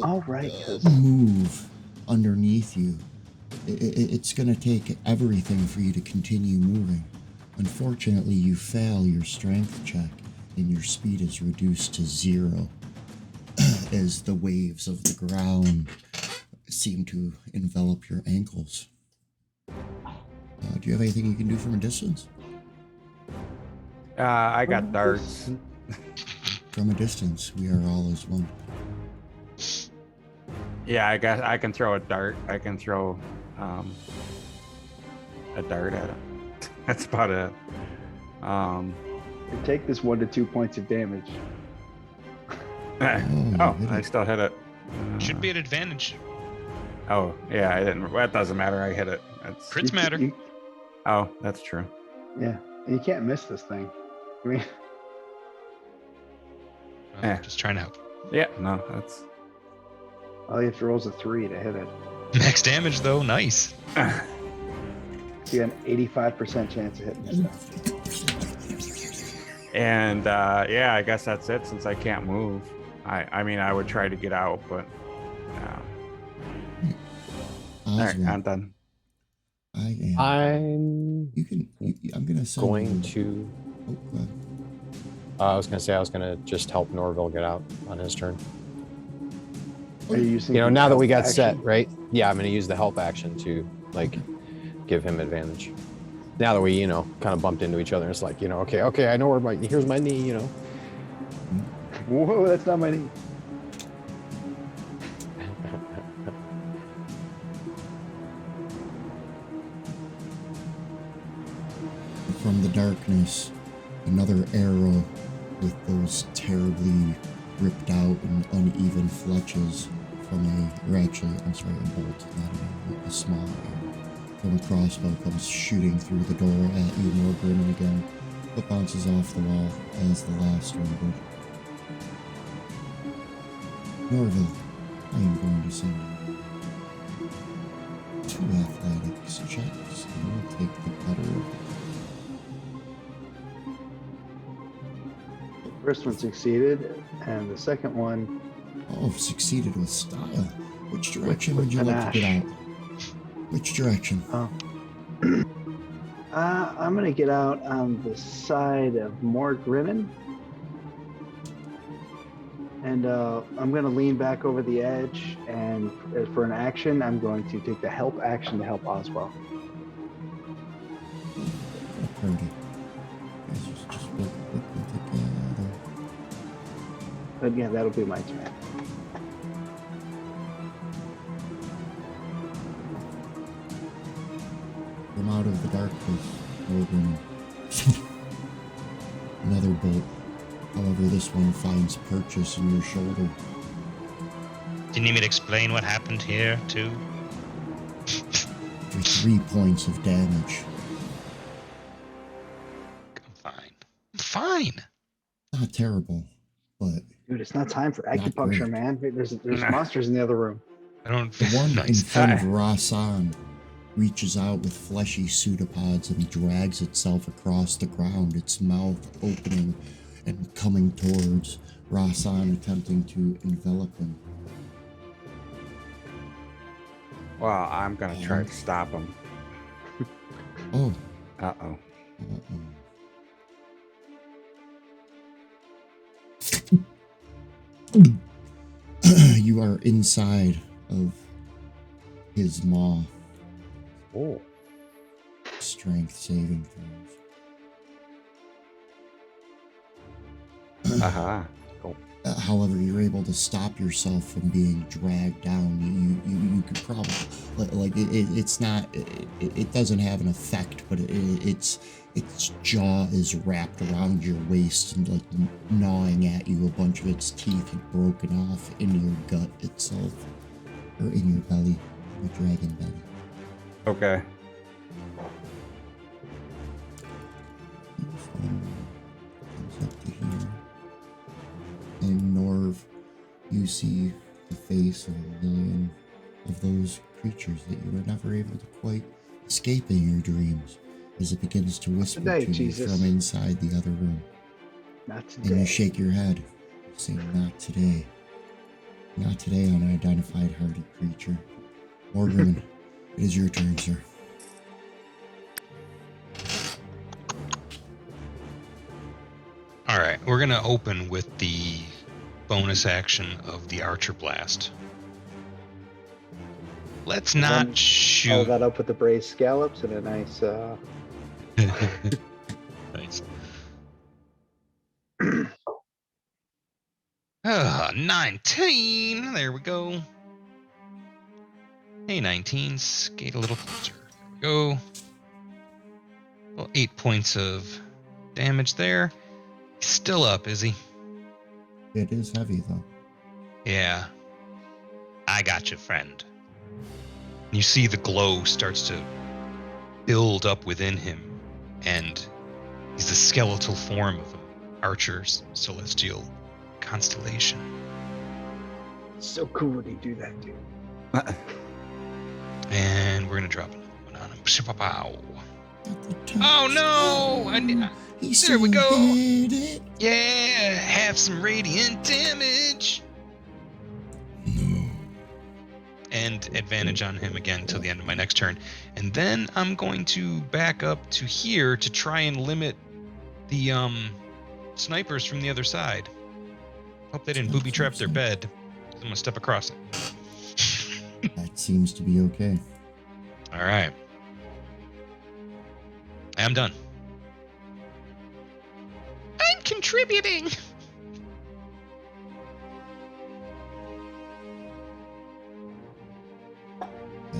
All right, because move underneath you. It's going to take everything for you to continue moving. Unfortunately, you fail your strength check, and your speed is reduced to 0 as the waves of the ground seem to envelop your ankles. Do you have anything you can do from a distance? I got darts. From a distance, we are all as one. Yeah, I guess I can throw a dart. I can throw a dart at it. That's about it. you take this 1 to 2 points of damage. Oh, hit I it. still hit it. Should be an advantage. Oh, yeah, I didn't. That doesn't matter. I hit it. That's, Crits matter. oh, that's true. Yeah, you can't miss this thing. I mean, Yeah. Just trying to help. Yeah, no, that's. all you have to roll is a 3 to hit it. Max damage though, nice. You got an 85% chance of hitting this thing. And yeah, I guess that's it since I can't move. I mean, I would try to get out, but all right, Oswald, I'm done. I am. I'm You can. I'm going to send going you. to. Oh, go ahead. I was going to say I was going to just help Norville get out on his turn. Are you using You know, the now that we got help set, action? right? Yeah, I'm going to use the help action to like give him advantage. Now that we, you know, kind of bumped into each other, it's like, you know, okay, I know where here's my knee, you know. Whoa, that's not my knee. From the darkness, another arrow with those terribly ripped out and uneven fletches from a bolt, not an arrow, a small arrow from a crossbow comes shooting through the door at you, Morgrim, again, but bounces off the wall as the last one would. Norville, I am going to send you 2 athletics checks, and we'll take the better of it. First one succeeded, and the second one, Oh, succeeded with style. Which direction With would you like to get panache. out? Which direction? I'm gonna get out on the side of Morgrimmon, and I'm gonna lean back over the edge. And for an action, I'm going to take the help action to help Oswald. Oh, party. Guys, just working together. But yeah, that'll be my turn. From out of the darkness, Morgan. Another bolt. However, this one finds purchase in your shoulder. Do you need me to explain what happened here too? For 3 points of damage. I'm fine. I'm fine. Not terrible, but Dude, it's not time for Not acupuncture, great. man. There's monsters in the other room. I don't the one in nice. front of Rasan reaches out with fleshy pseudopods and drags itself across the ground, its mouth opening and coming towards Rasan, attempting to envelop him. Well, I'm gonna try to stop him. Oh, Uh-oh. uh-oh. You are inside of his maw. Oh. Strength saving throws. Aha. Cool. However, you're able to stop yourself from being dragged down. You could probably like it's not. It doesn't have an effect, but its jaw is wrapped around your waist and like gnawing at you. A bunch of its teeth have broken off into your gut itself, or in your belly, your dragon belly. Okay. Comes up to here. And Norv, you see the face of a million of those creatures that you were never able to quite escape in your dreams, as it begins to whisper Today, to you Jesus. from inside the other room. Not And you today. shake your head, saying, "Not today. Not today, unidentified hardy creature." Morgan, it is your turn, sir. All right, we're gonna open with the bonus action of the Archer Blast. Let's And not then shoot. Follow that up with the braised scallops and a nice. Nice. 19. There we go. Hey, 19. Skate a little closer. There we go. Well, 8 points of damage there. He's still up, is he? It is heavy, though. Yeah. I got you, friend. You see the glow starts to build up within him, and he's the skeletal form of an archer's celestial constellation. So cool when you do that, dude. And we're gonna drop another one on him. Pow. At the top. Oh no! He There we still go. hit it. Yeah, have some radiant damage. No. And advantage on him again till the end of my next turn. And then I'm going to back up to here to try and limit the snipers from the other side. Hope they didn't booby trap their bed. I'm gonna step across it. That seems to be okay. All right. I'm done. I'm contributing.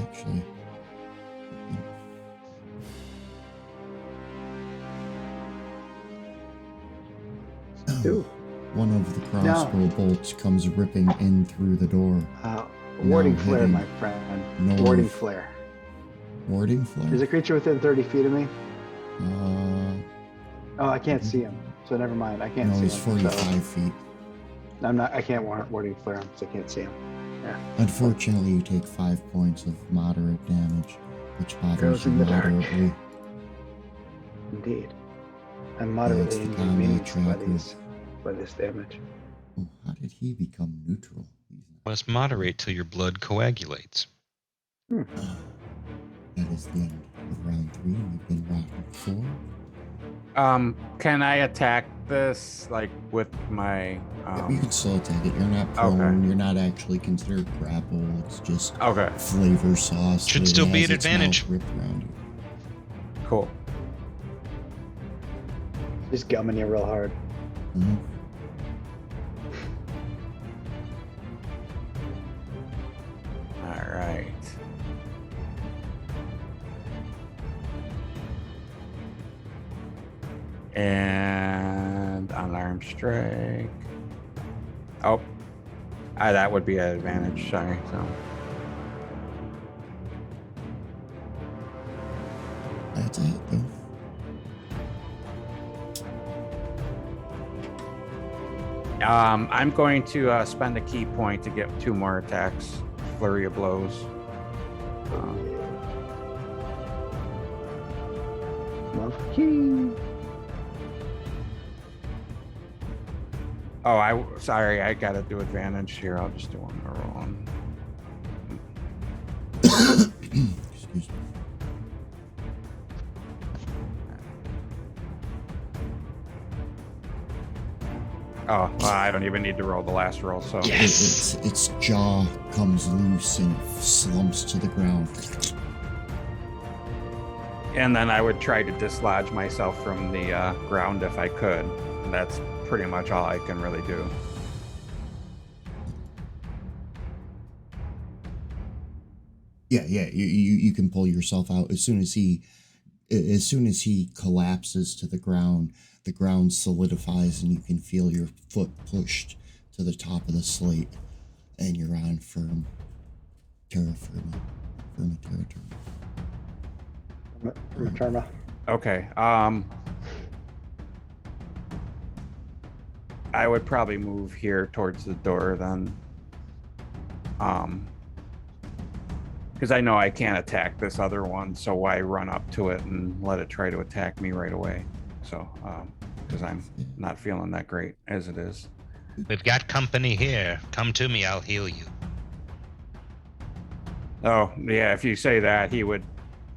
Actually. Ooh. One of the crossbow bolts comes ripping in through the door. Warding No, flare, hitting. my friend. No. Warding flare. Warding flare? There's a creature within 30 feet of me. Oh, I can't see him, so never mind. I can't No, see he's him. 45 feet. So I'm not. I can't warding flare him because I can't see him. Unfortunately, you take 5 points of moderate damage, which bothers Goes you in the dark. moderately. Indeed. I'm That's moderately the inconvenienced by combat by this damage. Oh, how did he become neutral? Must moderate till your blood coagulates. That is the end of round 3. We've been round 4. Can I attack this like with my? You can still attack it. You're not prone. Okay. You're not actually considered grapple. It's just Okay, flavor sauce. Should that still it be has at its mouth advantage. Ripped around you. cool. Just gumming you real hard. Mhm. All right. And unarmed strike. Oh, that would be an advantage. Sorry. So That's it, though. I'm going to spend a key point to get 2 more attacks. Flurry of blows. Monkey. Oh, sorry. I gotta do advantage here. I'll just do one more roll. Excuse me. Oh, well, I don't even need to roll the last roll, so. Yes. Its jaw comes loose and slumps to the ground. And then I would try to dislodge myself from the ground if I could. And that's pretty much all I can really do. Yeah, you can pull yourself out as soon as he collapses to the ground solidifies and you can feel your foot pushed to the top of the slate and you're on firm territory. Terma. Okay. I would probably move here towards the door then. Because I know I can't attack this other one, so why run up to it and let it try to attack me right away? So, because I'm not feeling that great as it is. We've got company here. Come to me, I'll heal you. Oh, yeah, if you say that, he would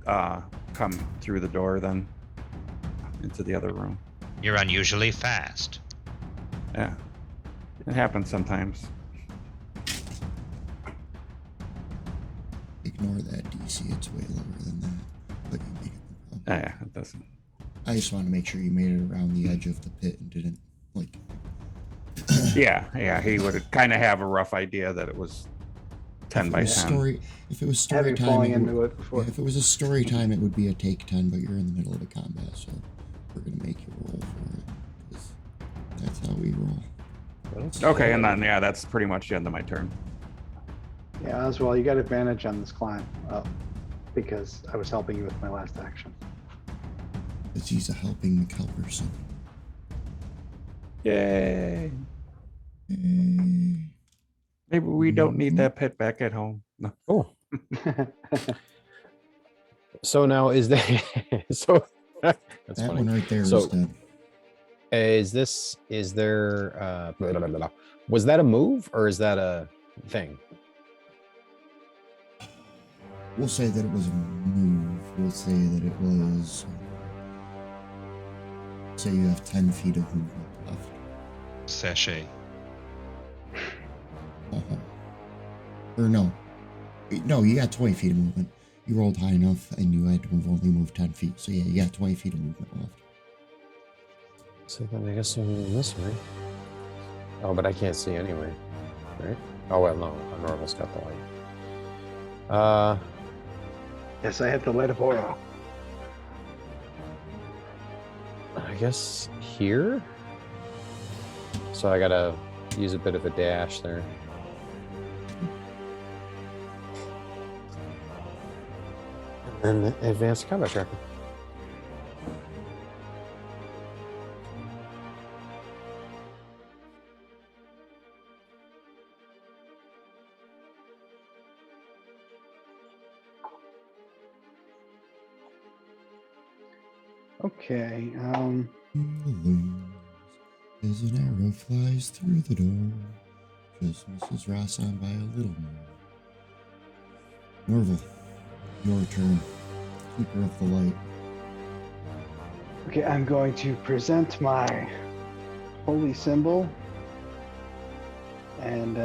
come through the door then into the other room. You're unusually fast. Yeah, it happens sometimes. Ignore that DC, it's way lower than that. But you made it. Yeah, it doesn't. I just want to make sure you made it around the edge of the pit and didn't, like... Yeah, he would kind of have a rough idea that it was 10 by 10. If it was story Having time, falling into it before. if it was a story time, it would be a take 10, but you're in the middle of a combat, so we're going to make you roll for it. 'Cause that's how we roll. Okay, and then, yeah, that's pretty much the end of my turn. Yeah, as well, you got advantage on this climb because I was helping you with my last action. Because he's a helping McHelperson. Yay. Hey. Maybe we don't need that pit back at home. No. Cool. So now is there so that's That funny. one right there So- is dead. Is there blah, blah, blah, blah. Was that a move or is that a thing? We'll say that it was a move. We'll say that it was... Say you have 10 feet of movement left. Sachet. Uh-huh. Or no. No, you got 20 feet of movement. You rolled high enough and you had to only move 10 feet. So yeah, you got 20 feet of movement left. So then I guess I'm moving this way. Oh, but I can't see anyway, right? Oh well, no, Norval's got the light. Yes, I hit the light of aura. I guess here. So I gotta use a bit of a dash there. And then advanced combat tracker. Okay. As an arrow flies through the door, just misses Ross on by a little more. Norval, your turn. Keeper of the light. Okay, I'm going to present my holy symbol and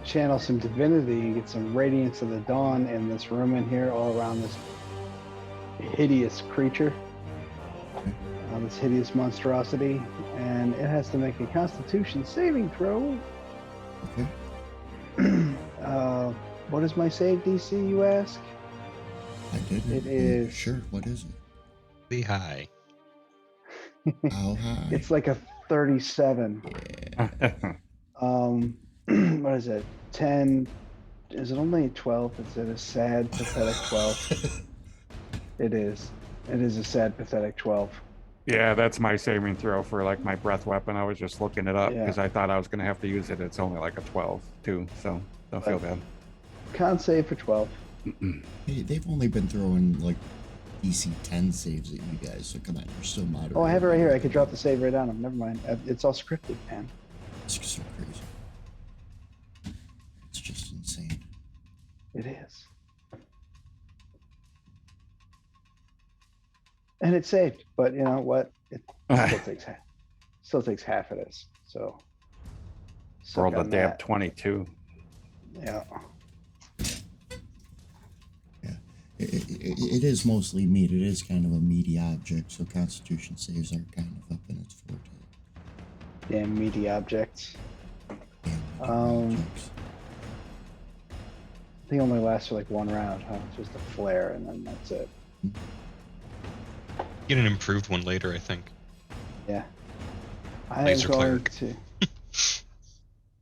channel some divinity, get some radiance of the dawn in this room in here, all around this hideous creature, this hideous monstrosity, and it has to make a Constitution saving throw. Okay. What is my save DC, you ask? I didn't. It is- Sure, what is it? Be high. How high? It's like a 37. Yeah. What is it? 10? Is it only 12? Is it a sad, pathetic 12? It is. It is a sad, pathetic 12. Yeah, that's my saving throw for like my breath weapon. I was just looking it up Yeah. because I thought I was going to have to use it. It's only like a 12 too, so don't feel bad. Con save for 12. Hey, they've only been throwing like DC 10 saves at you guys, so come on, you're still moderate. Oh, I have it right here. I could drop the save right on him. Never mind. It's all scripted, man. It's so crazy. It's just insane. It is. And it's saved, but you know what? It still takes half. Still takes half of this. So suck Rolled a on dab that. 22. Yeah. It is mostly meat. It is kind of a meaty object, so Constitution saves are kind of up in its forte. Damn meaty objects. Meaty objects. I think it only lasts for like one round, huh? Just a flare and then that's it. Get an improved one later, I think. Yeah. I am Laser going cleric. to.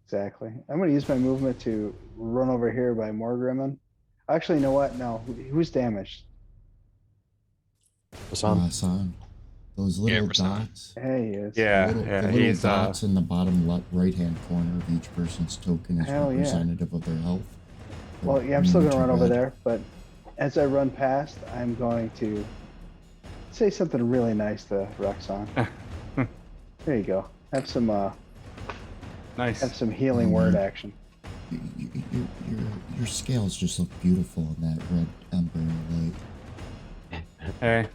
Exactly. I'm going to use my movement to run over here by Morgrimmon. Actually, you know what? No. Who's damaged? Rasan. Rasan. Those little Rasan. dots. Hey, he is. Yeah, The little he's dots in the bottom right-hand corner of each person's token is Hell yeah. representative of their health. Well, yeah, I'm still going to run over red. there, but as I run past, I'm going to say something really nice to Roxanne. There you go. Have some nice. healing word action. Your scales just look beautiful in that red ember light. Hey,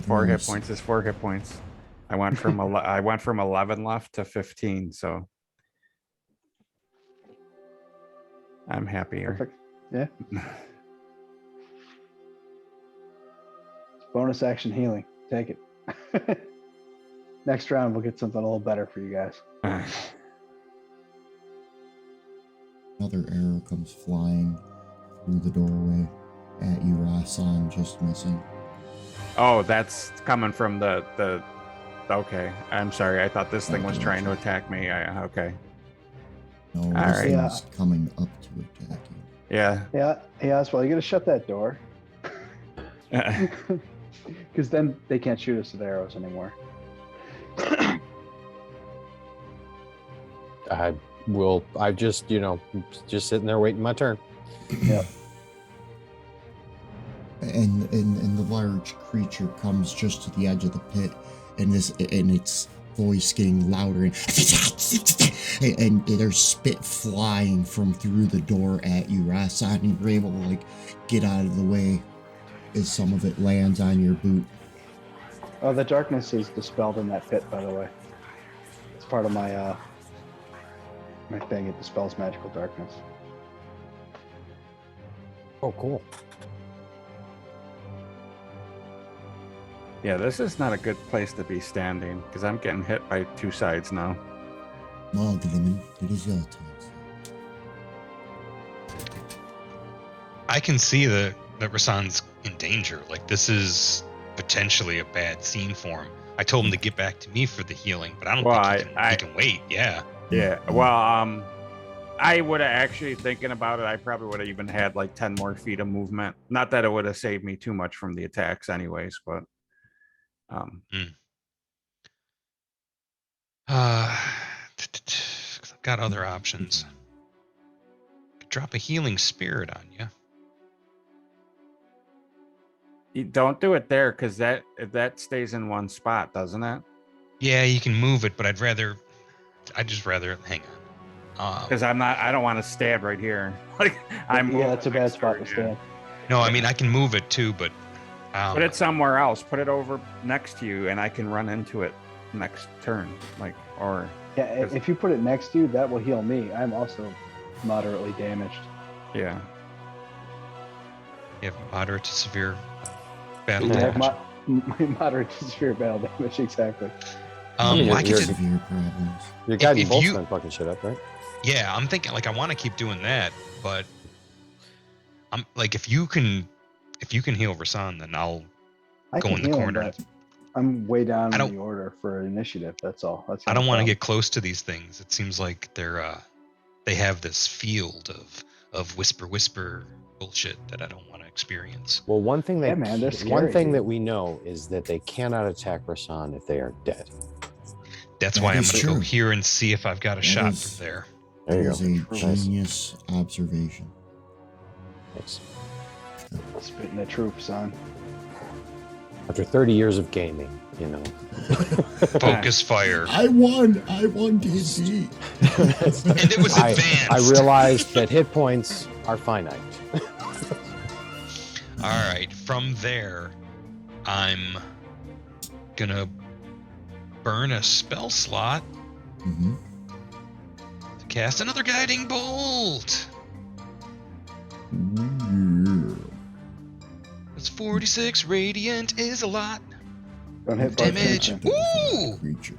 4 hit Nice. points is 4 hit points. I went from I went from 11 left to 15, so I'm happier. Perfect. Yeah. Bonus action healing. Take it. Next round, we'll get something a little better for you guys. Another arrow comes flying through the doorway at you, Rasan, just missing. Oh, that's coming from the. Okay, I'm sorry. I thought this thing was trying to attack me. Okay. No, All this right. thing Yeah. is coming up to attack you. Yeah. Yeah, Oswald, you gotta shut that door. Because then they can't shoot us with arrows anymore. I just, just sitting there waiting my turn. Yep. And the large creature comes just to the edge of the pit, and its voice getting louder, and there's spit flying from through the door at you, Rasan, and you're able to get out of the way as some of it lands on your boot. Oh, the darkness is dispelled in that pit, by the way. It's part of my my thing. It dispels magical darkness. Oh, cool. Yeah, this is not a good place to be standing because I'm getting hit by 2 sides now. Morgrimmon, it is your turn. I can see that Rasan's in danger. Like, this is potentially a bad scene for him. I told him to get back to me for the healing, but I don't think he can wait. Yeah. Yeah. Well, I would have actually, thinking about it, I probably would have even had 10 more feet of movement. Not that it would have saved me too much from the attacks anyways, but I've got other options. Could drop a healing spirit on you. you don't do it there because that stays in one spot, doesn't it? Yeah, you can move it, but I'd just rather hang on. Because I don't want to stand right here. That's a bad spot to stand. No, I mean I can move it too, but put it somewhere else. Put it over next to you, and I can run into it next turn. Yeah, if you put it next to you, that will heal me. I'm also moderately damaged. Yeah. you have moderate to severe battle I have damage. moderate to severe battle damage, exactly. I could just, Severe problems. You're guiding if bolts you- and fucking shit up, right? yeah, I'm thinking I want to keep doing that, but I'm if you can heal Rasan, then I'll I go can in the heal him, corner. but I'm way down I in don't- the order for initiative. That's all. That's I don't want to get close to these things. It seems like they have this field of whisper bullshit that I don't want to experience. Well, one thing Yeah, man, they're one scary, thing dude. that we know is that they cannot attack Rasan if they are dead. That's That why I'm is going to go true. here and see if I've got a That shot is- from there. There you That go. is a Nice. genius observation. Thanks. Spitting the truth, son. After 30 years of gaming, Focus fire. I won D&D. And it was advanced. I realized that hit points are finite. All right, from there, I'm gonna burn a spell slot Mm-hmm. to cast another guiding bolt. Ooh, It's 46 radiant is a lot. Don't hit for Damage. attention. Woo! Creature.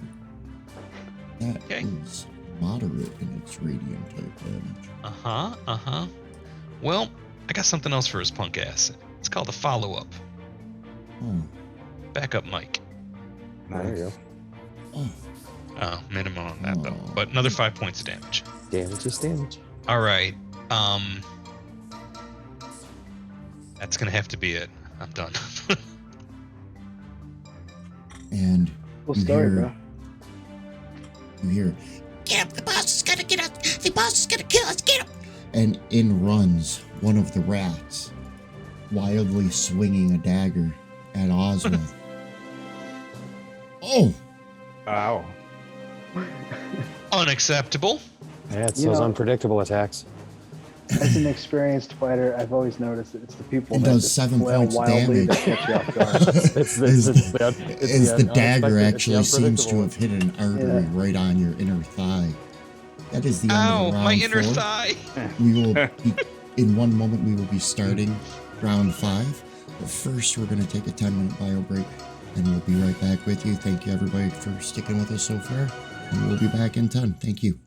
That Okay. is moderate in its radiant type damage. Uh-huh. Well, I got something else for his punk ass. It's called a follow-up. Oh, Backup mic. There you go. oh, Minimum on that though. Oh. But another 5 points of damage. Damage is damage. All right. That's gonna have to be it. I'm done. and Cool you story, hear, bro. you hear, get him, the boss is gonna get us, the boss is gonna kill us, get him! And in runs one of the rats, wildly swinging a dagger at Oswald. Oh! Ow. Unacceptable. Yeah, it's You those know- unpredictable attacks. As an experienced fighter, I've always noticed that it's the people It that does just 7 flail points wildly damage. that catch you off guard. It's the As the dagger unexpected- it's actually the seems to unpredictable. have hit an artery right on your inner thigh. That is the end Ow, of round my inner 4. thigh. We will be, in one moment, we will be starting round 5. But first, we're going to take a 10-minute bio break, and we'll be right back with you. Thank you, everybody, for sticking with us so far. And we'll be back in 10. Thank you.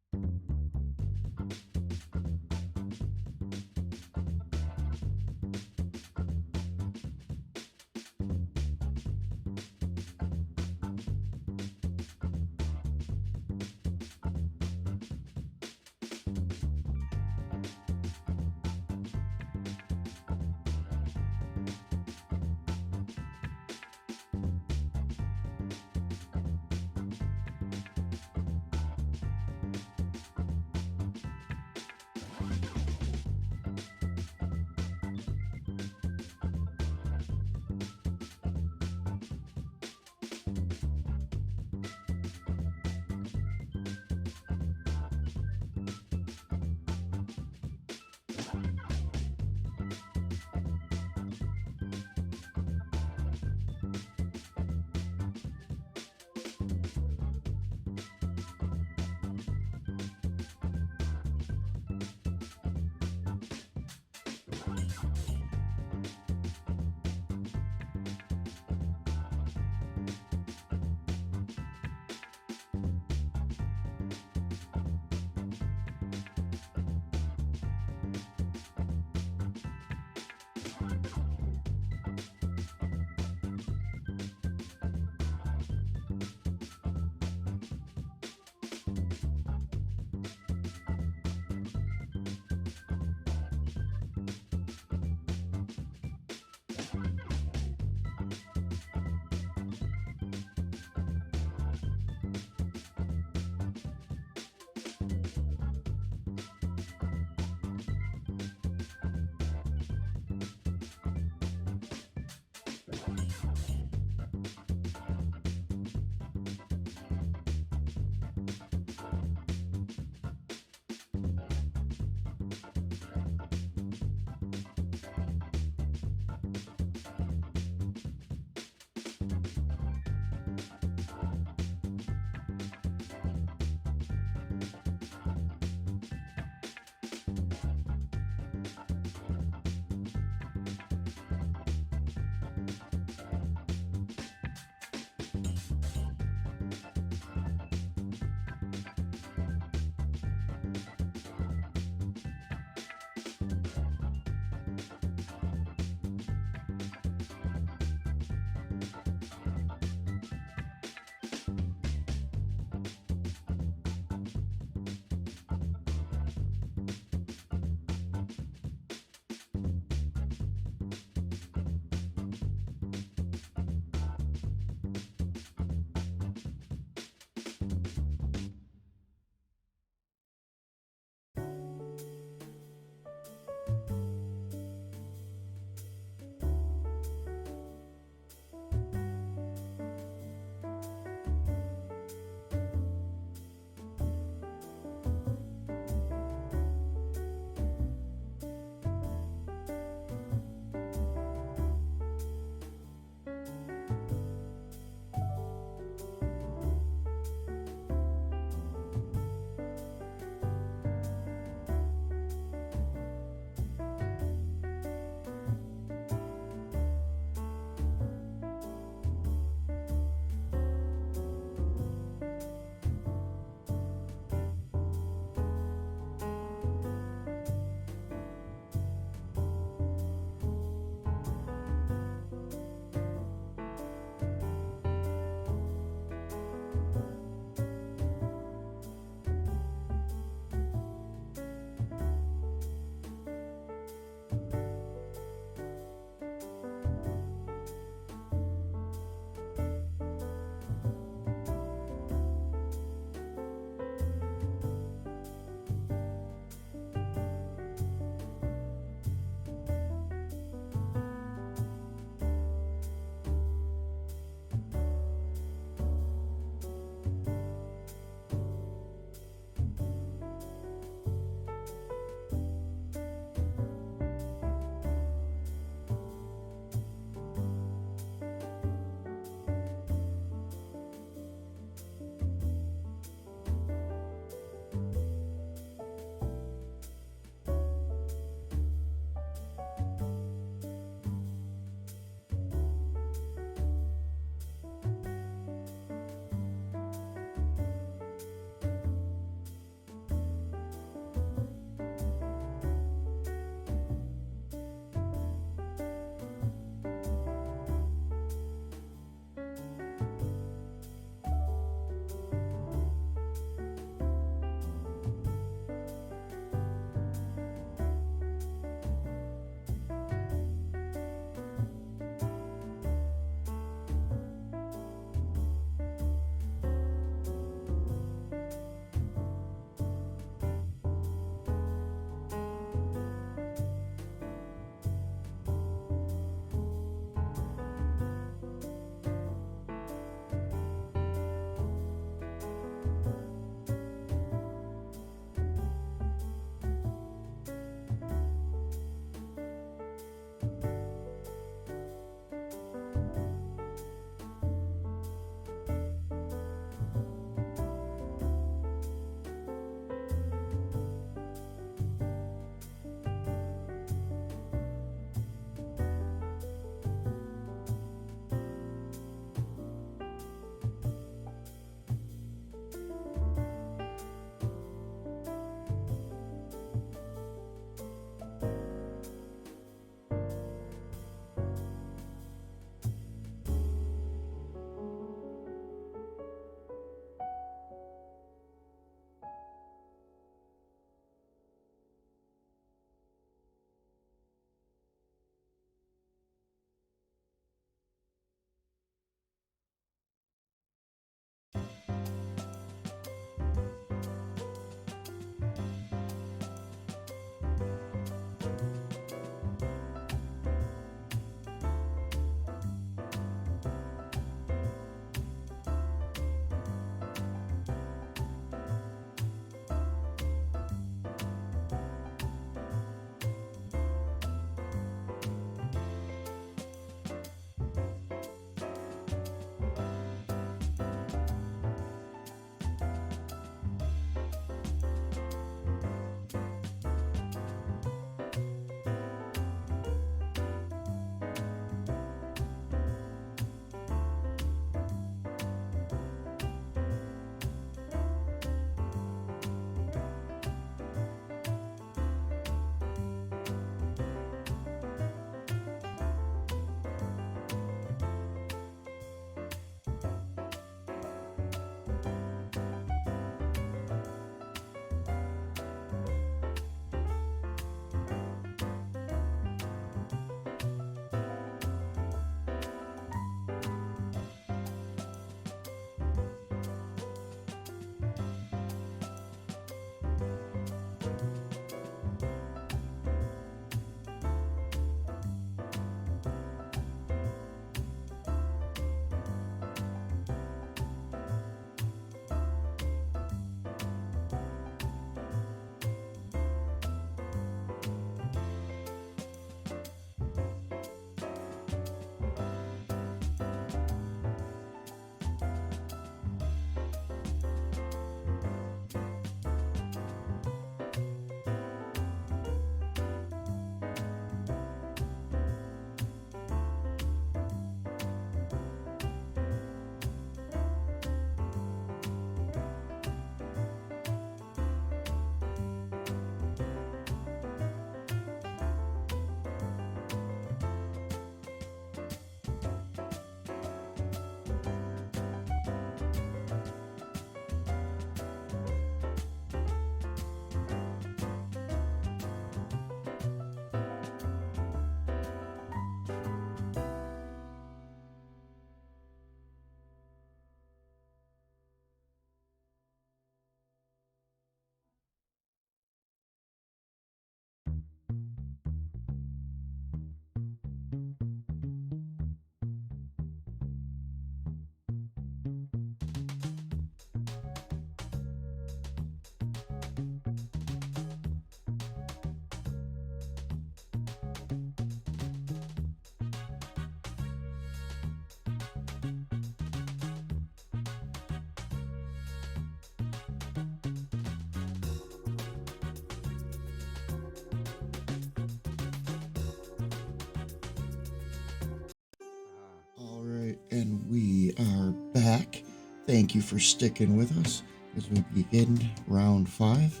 and we are back. Thank you for sticking with us as we begin round 5.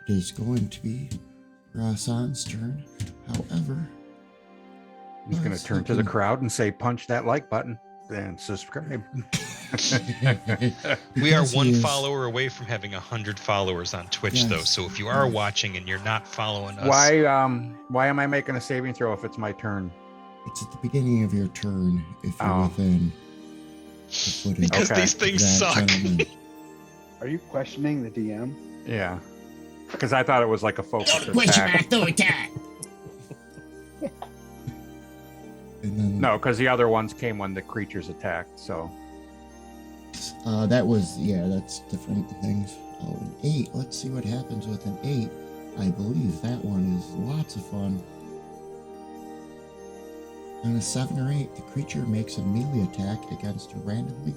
It is going to be Rasan's turn. However, He's going to turn to the crowd and say, punch that like button and subscribe. We are because he one is- follower away from having 100 followers on Twitch, Yes. though. So if you are watching and you're not following us, Why am I making a saving throw if it's my turn? It's at the beginning of your turn if you're Oh. within the footage. because Okay. these things That suck. gentleman. Are you questioning the DM? Yeah. Because I thought it was like a focus attack. And then No, because the other ones came when the creatures attacked. So that was, that's different things. Oh, an 8. Let's see what happens with an 8. I believe that one is lots of fun. On a 7 or 8, the creature makes a melee attack against a randomly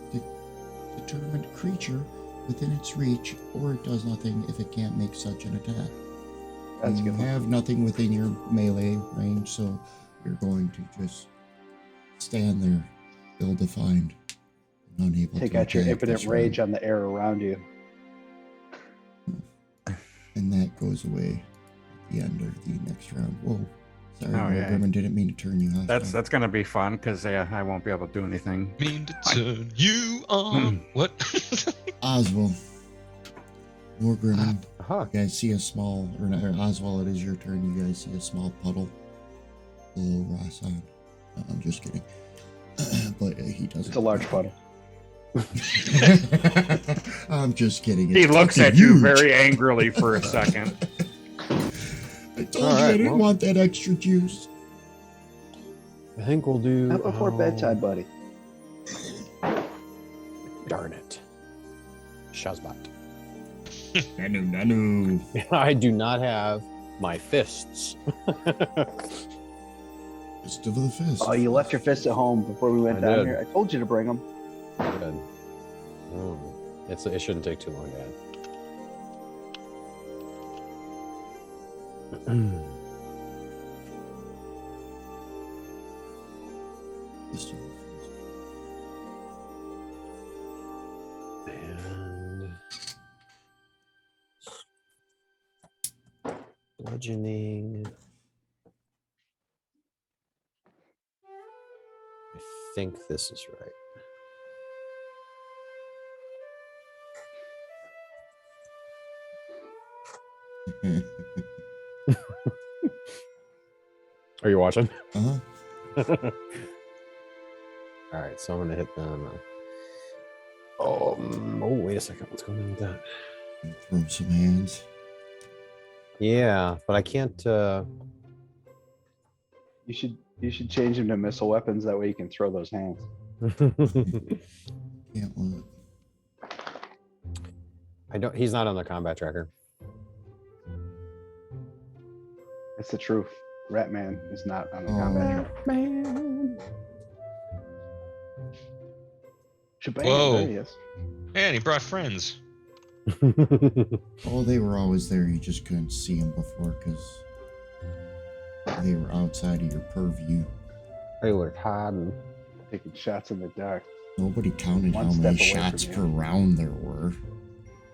determined creature within its reach, or it does nothing if it can't make such an attack. That's You good. have nothing within your melee range, so you're going to just stand there, ill-defined, and unable Take to out your attack infinite this rage round. on the air around you. And that goes away at the end of the next round. Whoa. Sorry, Oh, yeah. Grumman, didn't mean to turn you off. that's going to be fun because I won't be able to do anything. Mean to turn you on. What? Oswald. More Grumman. Uh-huh. You guys see a small, or Oswald, it is your turn. You guys see a small puddle below Rasan. I'm just kidding. But he doesn't. It's a large puddle. I'm just kidding. He It's looks fucking at you huge. very angrily for a second. I told All you I right, didn't well. want that extra juice. I think we'll do. Not before bedtime, buddy. Darn it. Shazbot. Nanu. I do not have my fists. Fist of the fist. Oh, you left your fists at home before we went I down did. here. I told you to bring them. Good. It shouldn't take too long, Dad. Fist of the fist. And bludgeoning. I think this is right. Are you watching? Uh-huh. All right, so I'm gonna hit them. Wait a second. What's going on with that? And throw some hands. Yeah, but I can't. You should change them to missile weapons. That way you can throw those hands. Can't want. I don't. He's not on the combat tracker. It's the truth. Ratman is not on the combat track. Man. Shabam, Whoa. there he is. Man, he brought friends. Oh, they were always there. You just couldn't see them before because they were outside of your purview. They were hiding. Taking shots in the dark. Nobody counted One how step many away from shots you. per round there were.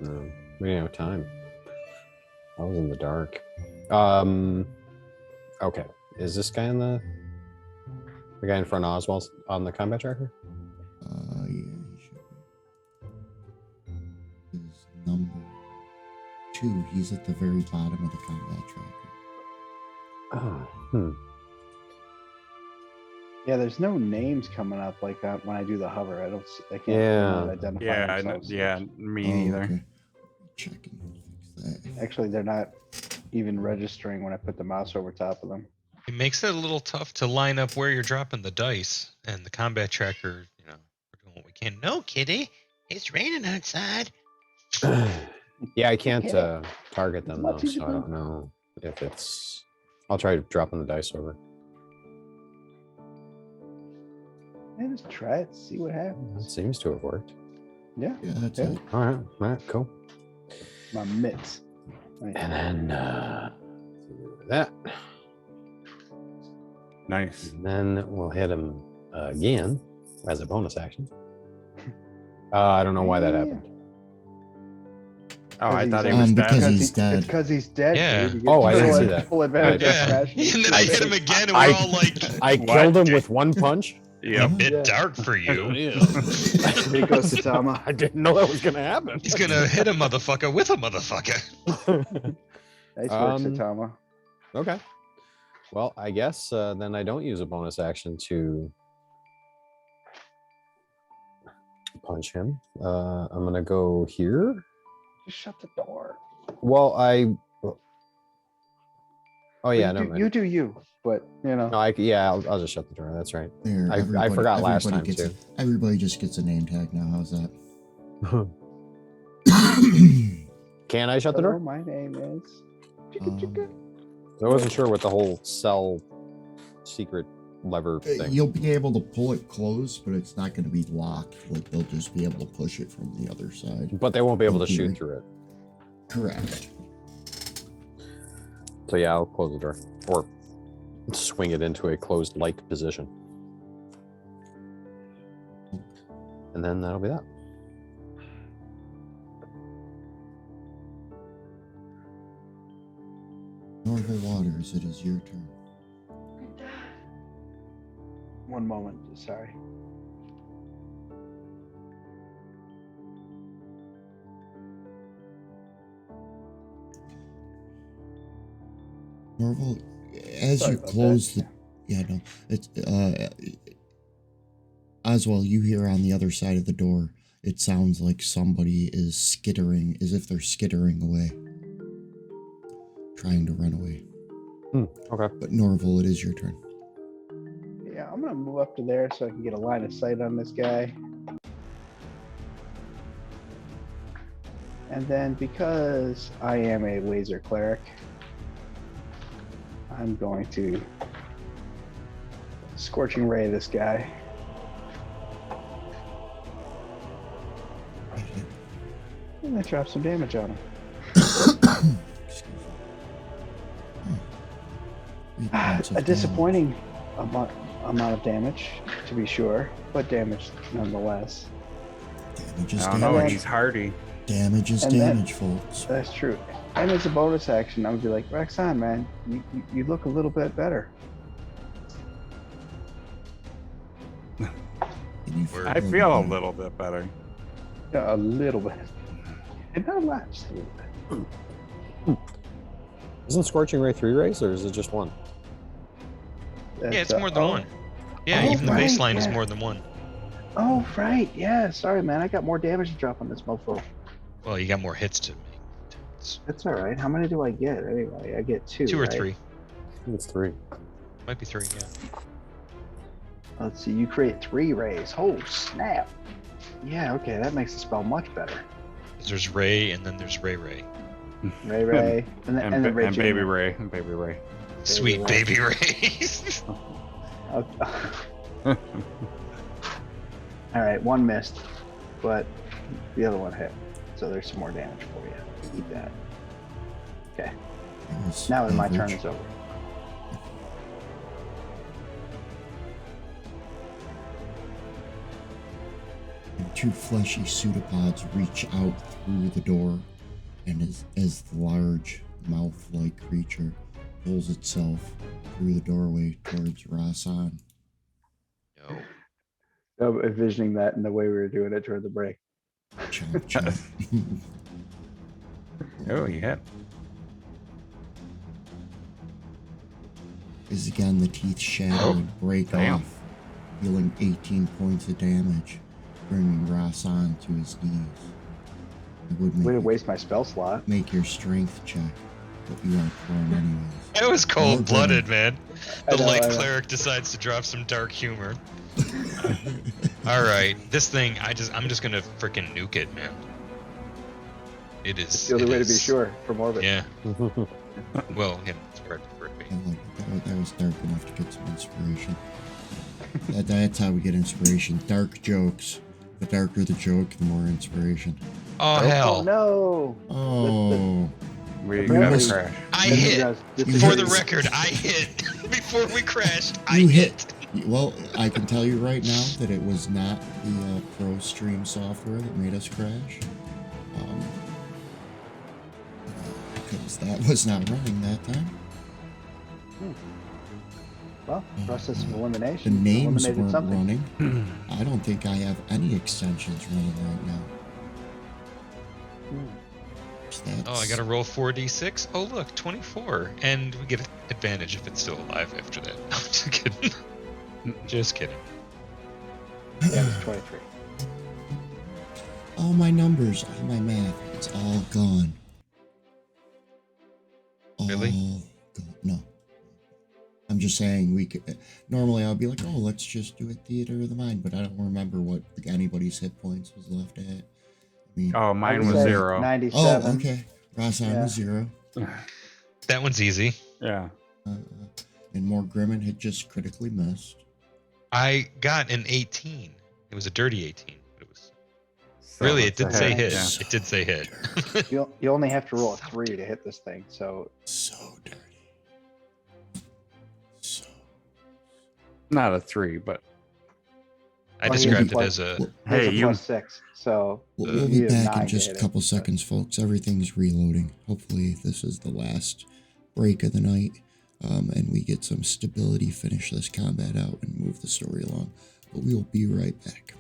No, we didn't have time. I was in the dark. Okay. Is this guy in the guy in front of Oswald on the combat tracker? Yeah, he should be. His number 2. He's at the very bottom of the combat tracker. Oh, Yeah, there's no names coming up like that when I do the hover. I can't Yeah. identify Yeah, themselves. me Oh, neither. okay. Check and fix that. Actually, they're not even registering when I put the mouse over top of them. It makes it a little tough to line up where you're dropping the dice, and the combat tracker, we're doing what we can. No, kitty, it's raining outside. yeah, I can't Okay. target them though, so I don't know if it's. I'll try dropping the dice over. Yeah, just try it, see what It happens. seems to have worked. Yeah, Yeah, that's Yeah. it. All right, cool. my mitts. Right. And then do that, Nice. and then we'll hit him again. as a bonus action. I don't know why that Yeah. happened. Oh, I thought he Because was he's dead. because Because he's dead. It's because he's dead. Yeah. Dude. You get Oh, I didn't full- see that. Full advantage of Yeah. smashing. And then I hit him again, and we're I- all like, I What? killed him with one punch. Yep. a bit Yeah. dark for you. Here you go, Satama. I didn't know that was gonna happen. He's gonna hit a motherfucker with a motherfucker. Nice work, Um, Satama. Okay. Well, I guess then I don't use a bonus action to punch him. I'm gonna go here. Just shut the door. Well, oh yeah, you never do, mind. you do you, but you know. No, I'll just shut the door. That's right. There, I everybody- forgot last everybody time, gets everybody just gets a name tag now. How's that? Can I shut the Hello, door? my name is. I wasn't sure what the whole cell secret lever thing. You'll be able to pull it closed, but it's not going to be locked. Like they'll just be able to push it from the other side. But they won't be able to Okay. shoot through it. Correct. So yeah, I'll close the door or swing it into a closed-like position, and then that'll be that. Norval Waters, it is your turn. One moment, sorry. Norval, as Sorry you about close that. no, it's Oswald, you hear on the other side of the door, it sounds like somebody is skittering, as if they're skittering away, trying to run away. Okay. But Norval, it is your turn. Yeah, I'm gonna move up to there so I can get a line of sight on this guy. And then because I am a laser cleric, I'm going to scorching ray this guy. And then drop some damage on him. Excuse me. Three points of A disappointing amount of damage, to be sure, but damage nonetheless. Damage is I don't know. damage. He's hardy. Damage is And then- damage, folks. That's true. And as a bonus action, I would be like, Roxanne, man, you look a little bit better. Can you I feel a little bit better. Yeah, a little bit. And not a lot, just a little bit. Isn't Scorching Ray 3 rays, or is it just one? Yeah, That's, it's more than one. Yeah, Oh, even the right, baseline is yeah. more than one. Oh, right. Yeah, sorry, man. I got more damage to drop on this mofo. Well, you got more hits to make. That's all right. How many do I get anyway? I get two. Two or right? three. I think it's 3. Might be three, yeah. Let's see. You create 3 rays. Oh, snap. Yeah, okay. That makes the spell much better. 'Cause there's Ray, and then there's Ray Ray. Ray, and then And, Ray and Baby Jr. Ray. And Baby Ray. Sweet Ray. baby Ray. All right, one missed, but the other one hit. So there's some more damage for you. Keep that. Okay. Yes, Now my turn average. is over. And 2 fleshy pseudopods reach out through the door, and as the large mouth-like creature pulls itself through the doorway towards Rasan. No. I'm envisioning that in the way we were doing it during the break. Chomp, chomp. Oh, you hit. As again the teeth shatter Oh, and break damn. off, dealing 18 points of damage, bringing Rasan to his knees. It would Way to make, waste my spell slot. make your strength check, but you are prone anyways. That was cold blooded, man. I The know, light I know. cleric decides to drop some dark humor. Alright, this thing, I'm just gonna freaking nuke it, man. It is. It's the only it way to be is- sure from orbit. Yeah. Well, yeah, it's correct for it. I like it. That was dark enough to get some inspiration. That's how we get inspiration. Dark jokes. The darker the joke, the more inspiration. Oh, Oh hell. no! Oh, We You got missed- a crash. I This hit. is- this You is- For hit. the record, I hit. Before we crashed, I you hit. hit. Well, I can tell you right now that it was not the Pro Stream software that made us crash. Because that was not running that time. Well, process of The elimination names eliminated weren't something. running. I don't think I have any extensions running right now. Oh, I got to roll 4d6. Oh, look, 24, and we get an advantage if it's still alive after that. I'm just kidding. Just kidding. Yeah, it's 23. All my numbers, all my math, it's all gone. Really? All gone. No. I'm just saying we could. Normally I'll be like, oh, let's just do a theater of the mind, but I don't remember what anybody's hit points was left at. I mean, Oh, mine would was say 0. 97. oh, okay. Rasan Yeah. was 0. That one's easy. Yeah. And more Grimmin had just critically missed. I got an 18. It was a dirty 18. It was So really. It it's a did say hit. Yeah. It did say hit. You only have to roll a 3 to hit this thing. So So dirty. So. Not a 3, but I Well, described it you- as a. hey, there's a you. +6. So We'll be you have back 9 in to just hit a it, couple but- seconds, folks. Everything's reloading. Hopefully, this is the last break of the night, and we get some stability, finish this combat out, and move the story along. But we will be right back.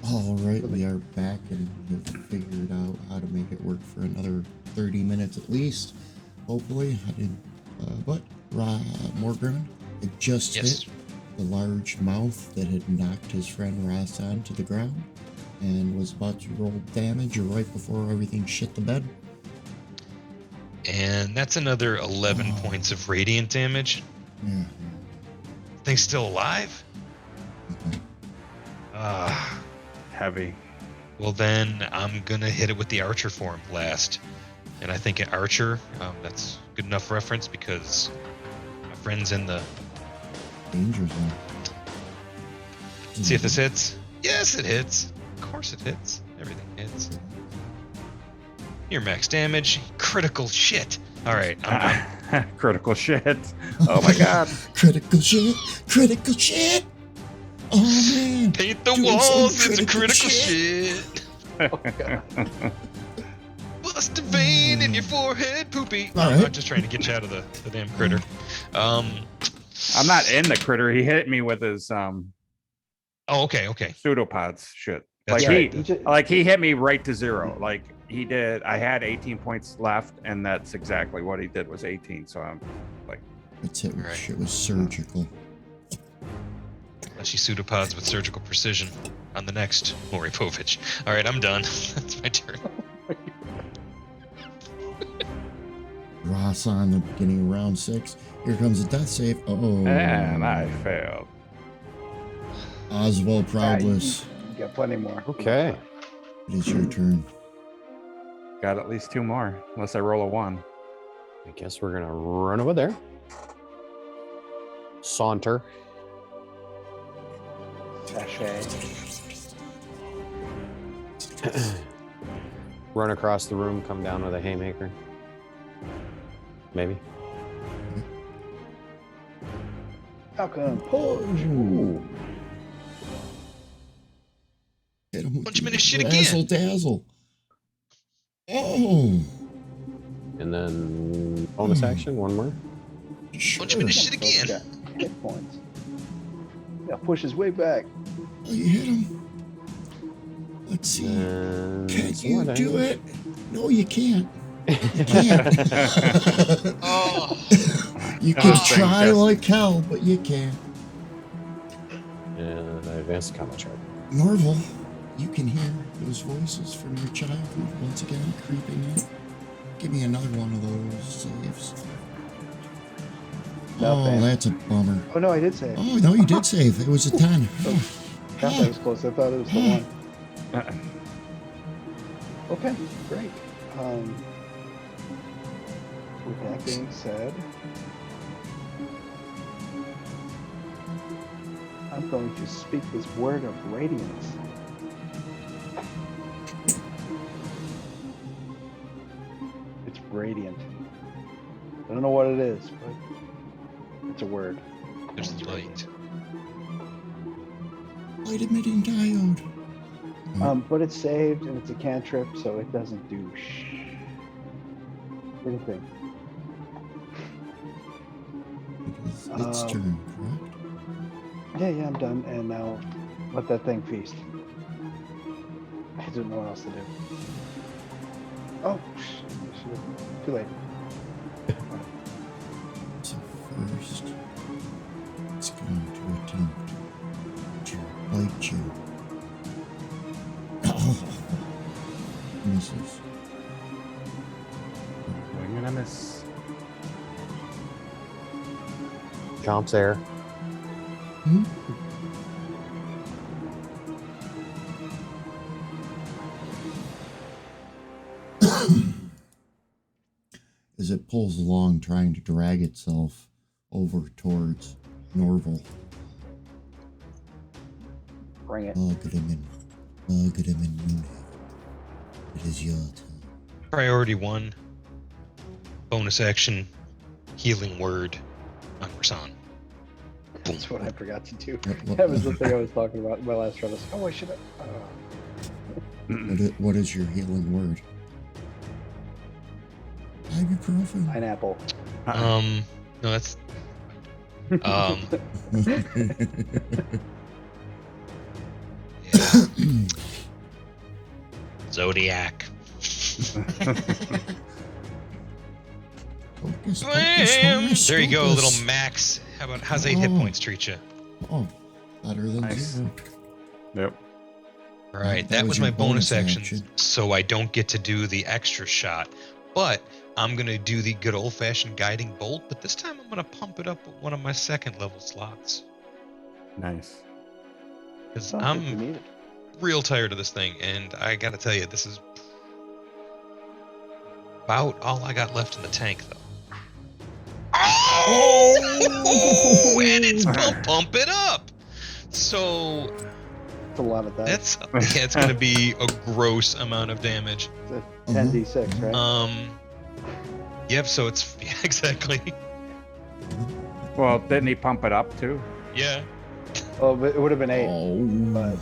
All right, we are back and have figured out how to make it work for another 30 minutes at least. Hopefully, I didn't. But Morgan had just Yes. hit the large mouth that had knocked his friend Rasan to the ground and was about to roll damage right before everything shit the bed. And that's another 11 Oh. points of radiant damage. Yeah. Thing's still alive? Mhm. Ah. Heavy. Well, then I'm going to hit it with the Archer form blast. And I think an Archer, that's good enough reference because my friend's in the... Danger zone. See if this hits. Yes, it hits. Of course it hits. Everything hits. Your max damage. Critical shit. All right, I'm done. Critical shit. Oh my god. Critical shit! Critical shit! Oh man! Paint the Doing walls. some It's a critical critical shit. Oh, God. Bust a vein in your forehead, poopy. All I'm right. just trying to get you out of the damn critter. I'm not in the critter. He hit me with his Oh, okay. pseudopods shit. That's Like right. he hit me right to 0. Like he did. I had 18 points left, and that's exactly what he did was 18. So I'm like, That's it. Right. Shit was surgical. Unless you pseudopods with surgical precision on the next Maury Povich. All right, I'm done. That's my turn. Ross on the beginning of round 6. Here comes a death save. Oh. and I failed. Oswald Ah, you Proudless. got plenty more. Okay. It is your turn. Got at least 2 more, unless I roll a 1. I guess we're gonna run over there. Saunter. Sachet. Run across the room, come down with a haymaker. Maybe. Falcon, push. Ooh. Hit him with Punch him the in his shit razzle again. dazzle. Oh. And then bonus action, one more. Sure. Punch him in his shit Both again. got hit points. Yeah, push his way back. Oh, you hit him. Let's see. And Can some you more do damage. it? No, you can't. You can't. Oh, You can Oh, thank try you. like hell, but you can't. And I advanced the combat chart. Norval, you can hear those voices from your childhood once again creeping in. Give me another one of those saves. Oh, Nothing. that's a bummer. Oh no, I did say it. Oh, no, you did save. It was a 10. God, that was close. I thought it was the one. Okay, great. With that being said, I'm going to speak this word of radiance. It's radiant. I don't know what it is, but it's a word. there's the light. Light emitting diode. But it's saved and it's a cantrip, so it doesn't do anything. It is its turn, correct? Yeah, I'm done. And now let that thing feast. I don't know what else to do. Oh, too late. So first, it's going to attempt to bite you. Oh, misses. Wing and a miss. Chomps air. Hmm? As it pulls along, trying to drag itself over towards Norval. Bring it. Look at him in Moonhaven. It is your turn. Priority 1. Bonus action. Healing word on Rasan. That's what I forgot to do. What- That was the thing I was talking about in my last run. I was like, oh, I should have. What is your healing word? Ibuprofen. Pineapple. No, that's yeah. Zodiac. Focus, Blam! focus, There you go, focus. little Max. How's 8 hit Oh. points treat you? Oh, better than Nice. 0. Yep. All right, That that was was my your bonus bonus action, action. so I don't get to do the extra shot. But I'm gonna do the good old-fashioned guiding bolt. But this time I'm gonna pump it up with one of my second level slots Nice. because I don't think I'm we need it. real tired of this thing, and I gotta tell you, this is about all I got left in the tank, though. Oh! And it's pump it up. So It's a lot of that. it's gonna be a gross amount of damage. It's a 10d6, right? Yep. So it's yeah, exactly. Well, didn't he pump it up too? Yeah. Oh, but it would have been 8. Oh, But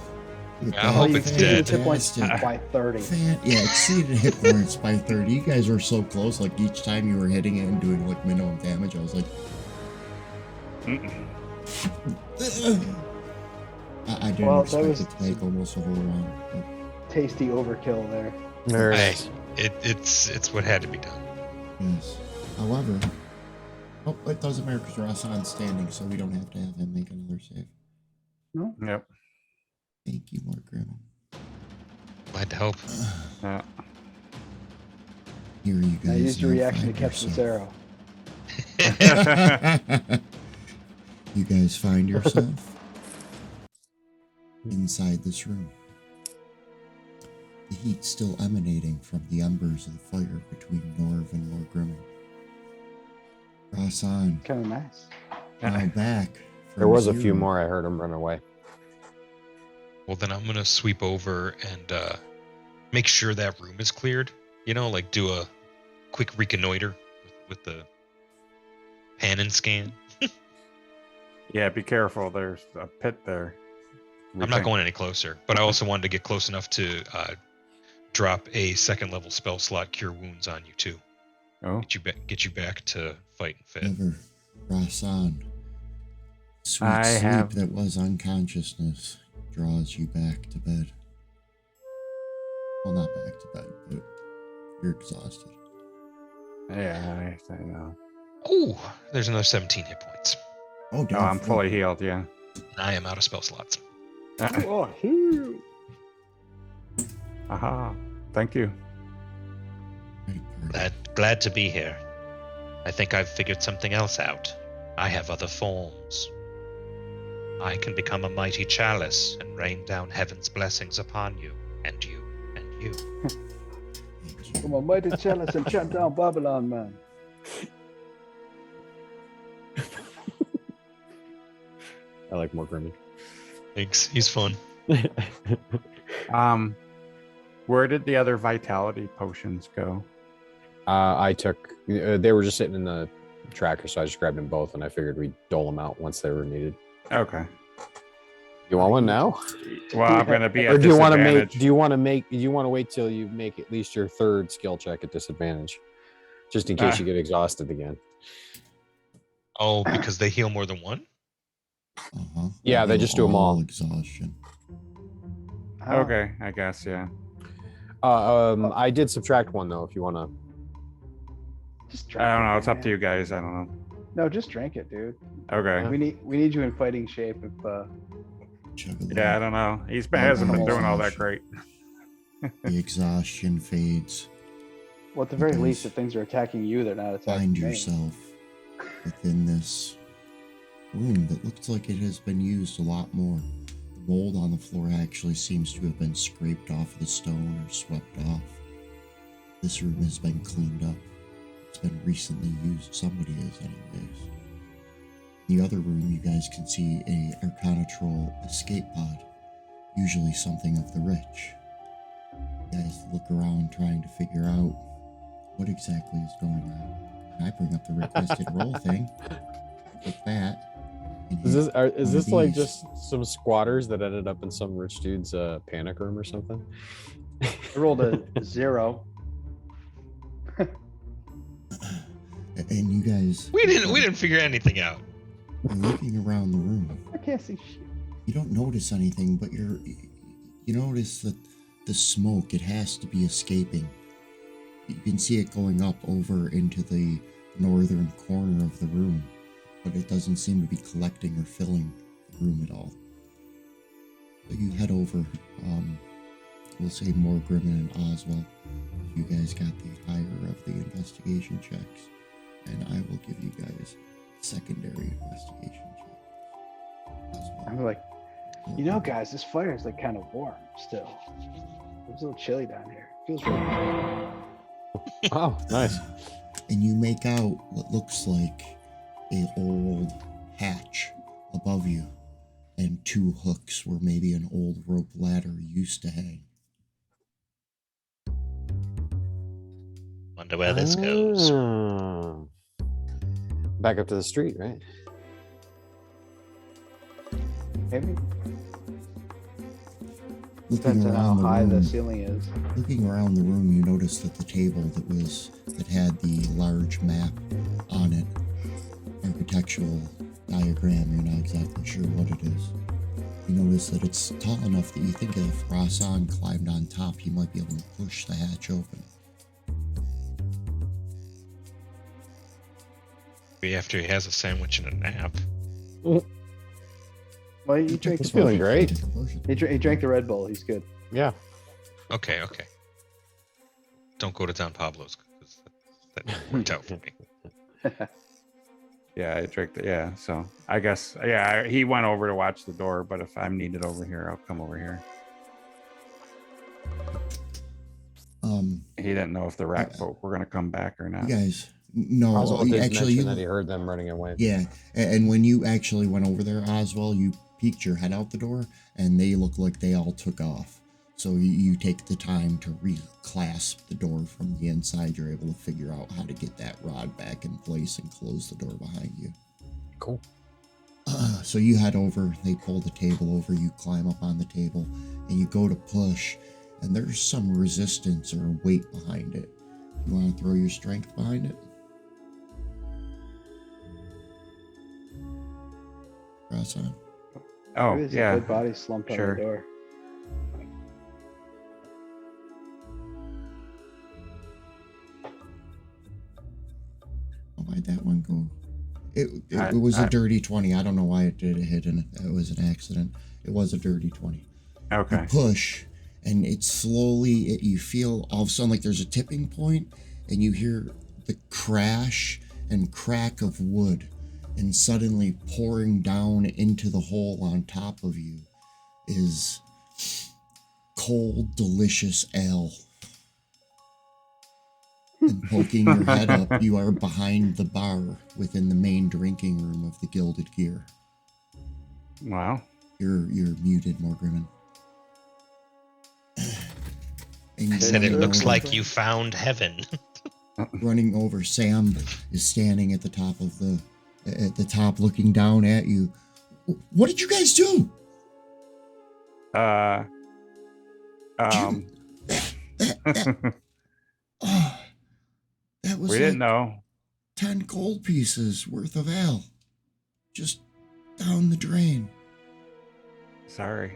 look at I that. hope you it's exceeded dead. hit points Fantastic. by 30. Yeah, exceeded hit points by 30. You guys were so close. Like each time you were hitting it and doing like minimum damage, I was like, I didn't Well, that expect was- it to make almost a whole round. But Tasty overkill there. Very Hey, nice. it's what had to be done. yes. However, oh, it doesn't matter because Rasan's standing, so we don't have to have him make another save. Yep. Thank you, Mark Grimmel. Glad to help. Yeah. Here you guys. I used your now reaction to find catch this yourself. arrow. You guys find yourself inside this room. The heat still emanating from the embers of the fire between Norv and Morgrimmel. Rasan, Kind of nice. now back. There from was a few 0. more. I heard him run away. Well, then I'm gonna sweep over and make sure that room is cleared. You know, like do a quick reconnoiter with the pan and scan. Yeah, be careful. There's a pit there. I'm not going any closer, but I also wanted to get close enough to drop a second level spell slot, Cure Wounds, on you too. Oh. Get you back to fight and fit. Ever, Rasan. Sweet I sleep have- that was unconsciousness draws you back to bed. Well, not back to bed, but you're exhausted. Yeah, I know. Oh, there's another 17 hit points. Oh, No, I'm definitely. fully healed. Yeah. And I am out of spell slots. Oh, phew. Aha. Thank you. Right, perfect. Glad to be here. I think I've figured something else out. I have other forms. I can become a mighty chalice and rain down heaven's blessings upon you, and you, and you. Thank you. From a mighty chalice and chant down Babylon, man. I like more Grimmy. Thanks. He's fun. Where did the other vitality potions go? I took. They were just sitting in the tracker, so I just grabbed them both, and I figured we'd dole them out once they were needed. Okay. You want one now, Well, I'm gonna be or at do you want to disadvantage. make? Do you want to make? Do you want to wait till you make at least your third skill check at disadvantage, just in case you get exhausted again? Oh, because they heal more than one? Uh-huh. Yeah, they just do 'em all. Exhaustion. How? Okay, I guess yeah. I did subtract one though. If you want to. Just drink I don't it, know. It's up man. to you guys. I don't know. No, just drink it, dude. Okay. We need you in fighting shape. If Chug a little. Yeah, I don't know. Hasn't been doing all that Exhaustion. great. The exhaustion fades. well, at the very Because least, if things are attacking you, they're not attacking Find me. yourself within this room that looks like it has been used a lot more. The mold on the floor actually seems to have been scraped off of the stone or swept off. This room has been cleaned up. It's been recently used. Somebody is, anyways. In the other room, you guys can see a Arcana Troll escape pod, usually something of the rich. You guys look around trying to figure out what exactly is going on. And I bring up the requested roll thing. With that. and Is hit this is one this of like these. just some squatters that ended up in some rich dude's panic room or something? I rolled a 0. And you guys We didn't figure anything out. are looking around the room. I can't see shit. You don't notice anything, but You notice that the smoke, it has to be escaping. You can see it going up over into the northern corner of the room, but it doesn't seem to be collecting or filling the room at all. So you head over, we'll say Morgrim and Oswald. You guys got the higher of the investigation checks, and I will give you guys secondary investigation checks. I'm like, guys, this fire is like kind of warm still. It's a little chilly down here. Feels really good. Oh, nice. And you make out what looks like a old hatch above you, and 2 hooks where maybe an old rope ladder used to hang. Wonder where this goes. Back up to the street, right? Maybe. Looking Depends on how around the high the room, ceiling is. Looking around the room, you notice that the table that had the large map on it, architectural diagram, you're not exactly sure what it is. You notice that it's tall enough that you think if Rasan climbed on top, he might be able to push the hatch open. Maybe after he has a sandwich and a nap. Well, he drank He's feeling great. He drank the Red Bull. He's good. Yeah. Okay. Don't go to Don Pablo's because that worked out for me. Yeah, I drank so I guess, he went over to watch the door, but if I'm needed over here, I'll come over here. He didn't know if the rat folk were going to come back or not. You guys, no, Oswald did actually, mention that he heard them running away. yeah, and when you actually went over there, Oswald, you peeked your head out the door, and they look like they all took off. So you take the time to reclasp the door from the inside. You're able to figure out how to get that rod back in place and close the door behind you. Cool. So you head over, they pull the table over, you climb up on the table, and you go to push, and there's some resistance or weight behind it. You want to throw your strength behind it? Cross on. Oh, Maybe there's yeah. a dead body slumped on Sure. the door. Why'd that one go? It was a dirty 20. I don't know why it did a hit, and it was an accident. It was a dirty 20. Okay. You push, and it slowly, you feel all of a sudden like there's a tipping point, and you hear the crash and crack of wood, and suddenly pouring down into the hole on top of you is cold, delicious ale. And poking your head up, you are behind the bar within the main drinking room of the Gilded Gear. Wow. You're muted, Morgrimmon. And I you said it running looks over- like you found heaven. running over. Sam is standing at the top looking down at you. What did you guys do? That was We didn't know. 10 gold pieces worth of ale. Just down the drain. Sorry.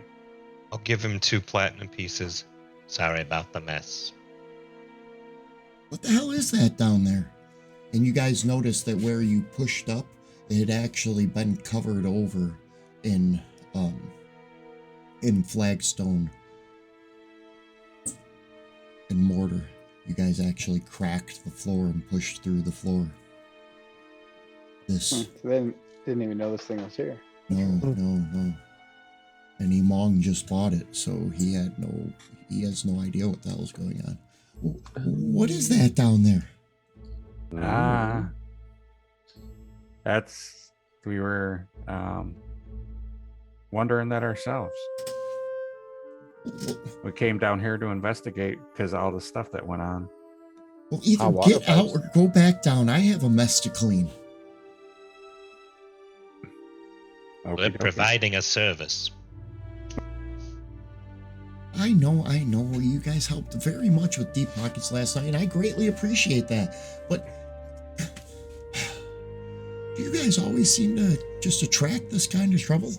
I'll give him 2 platinum pieces. Sorry about the mess. What the hell is that down there? And you guys notice that where you pushed up, it had actually been covered over in flagstone and mortar. You guys actually cracked the floor and pushed through the floor. This, So they didn't even know this thing was here. no. And Imong just bought it, so he has no idea what the hell's going on. What is that down there? We were wondering that ourselves. We came down here to investigate because of all the stuff that went on. Well, either Hot water get out pipes. or go back down. I have a mess to clean. We're Okay. providing a service. I know. You guys helped very much with Deep Pockets last night, and I greatly appreciate that. But do you guys always seem to just attract this kind of trouble?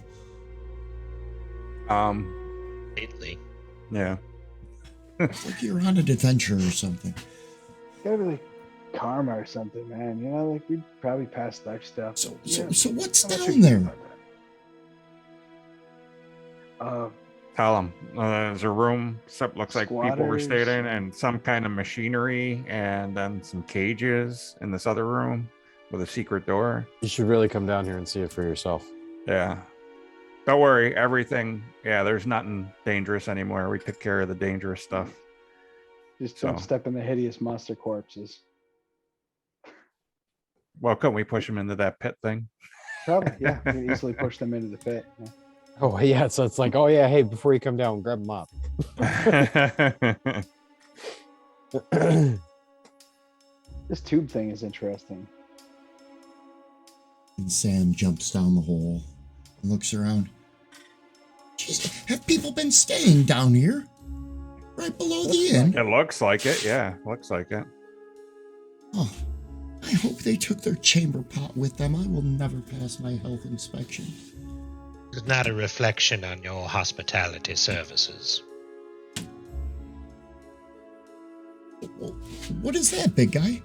Lately. Yeah. It's like you're on an adventure or something. Gotta be like karma or something, man. You know, like we'd probably pass life stuff. So, but, so, yeah. so what's How much down you think there? about that? Tell them there's a room. Looks like people were Squatters. staying in, and some kind of machinery, and then some cages in this other room with a secret door. You should really come down here and see it for yourself. Yeah. Don't worry, everything. Yeah, there's nothing dangerous anymore. We took care of the dangerous stuff. Just don't So- step in the hideous monster corpses. Well, couldn't we push them into that pit thing? Probably, yeah. You can easily push them into the pit. Yeah. Oh yeah, so it's like, oh yeah, hey, before you come down, grab them up. This tube thing is interesting. And Sam jumps down the hole and looks around. Jeez, have people been staying down here? Right below the inn? It looks like it. Yeah, looks like it. Oh, I hope they took their chamber pot with them. I will never pass my health inspection. It's not a reflection on your hospitality services. Well, what is that, big guy?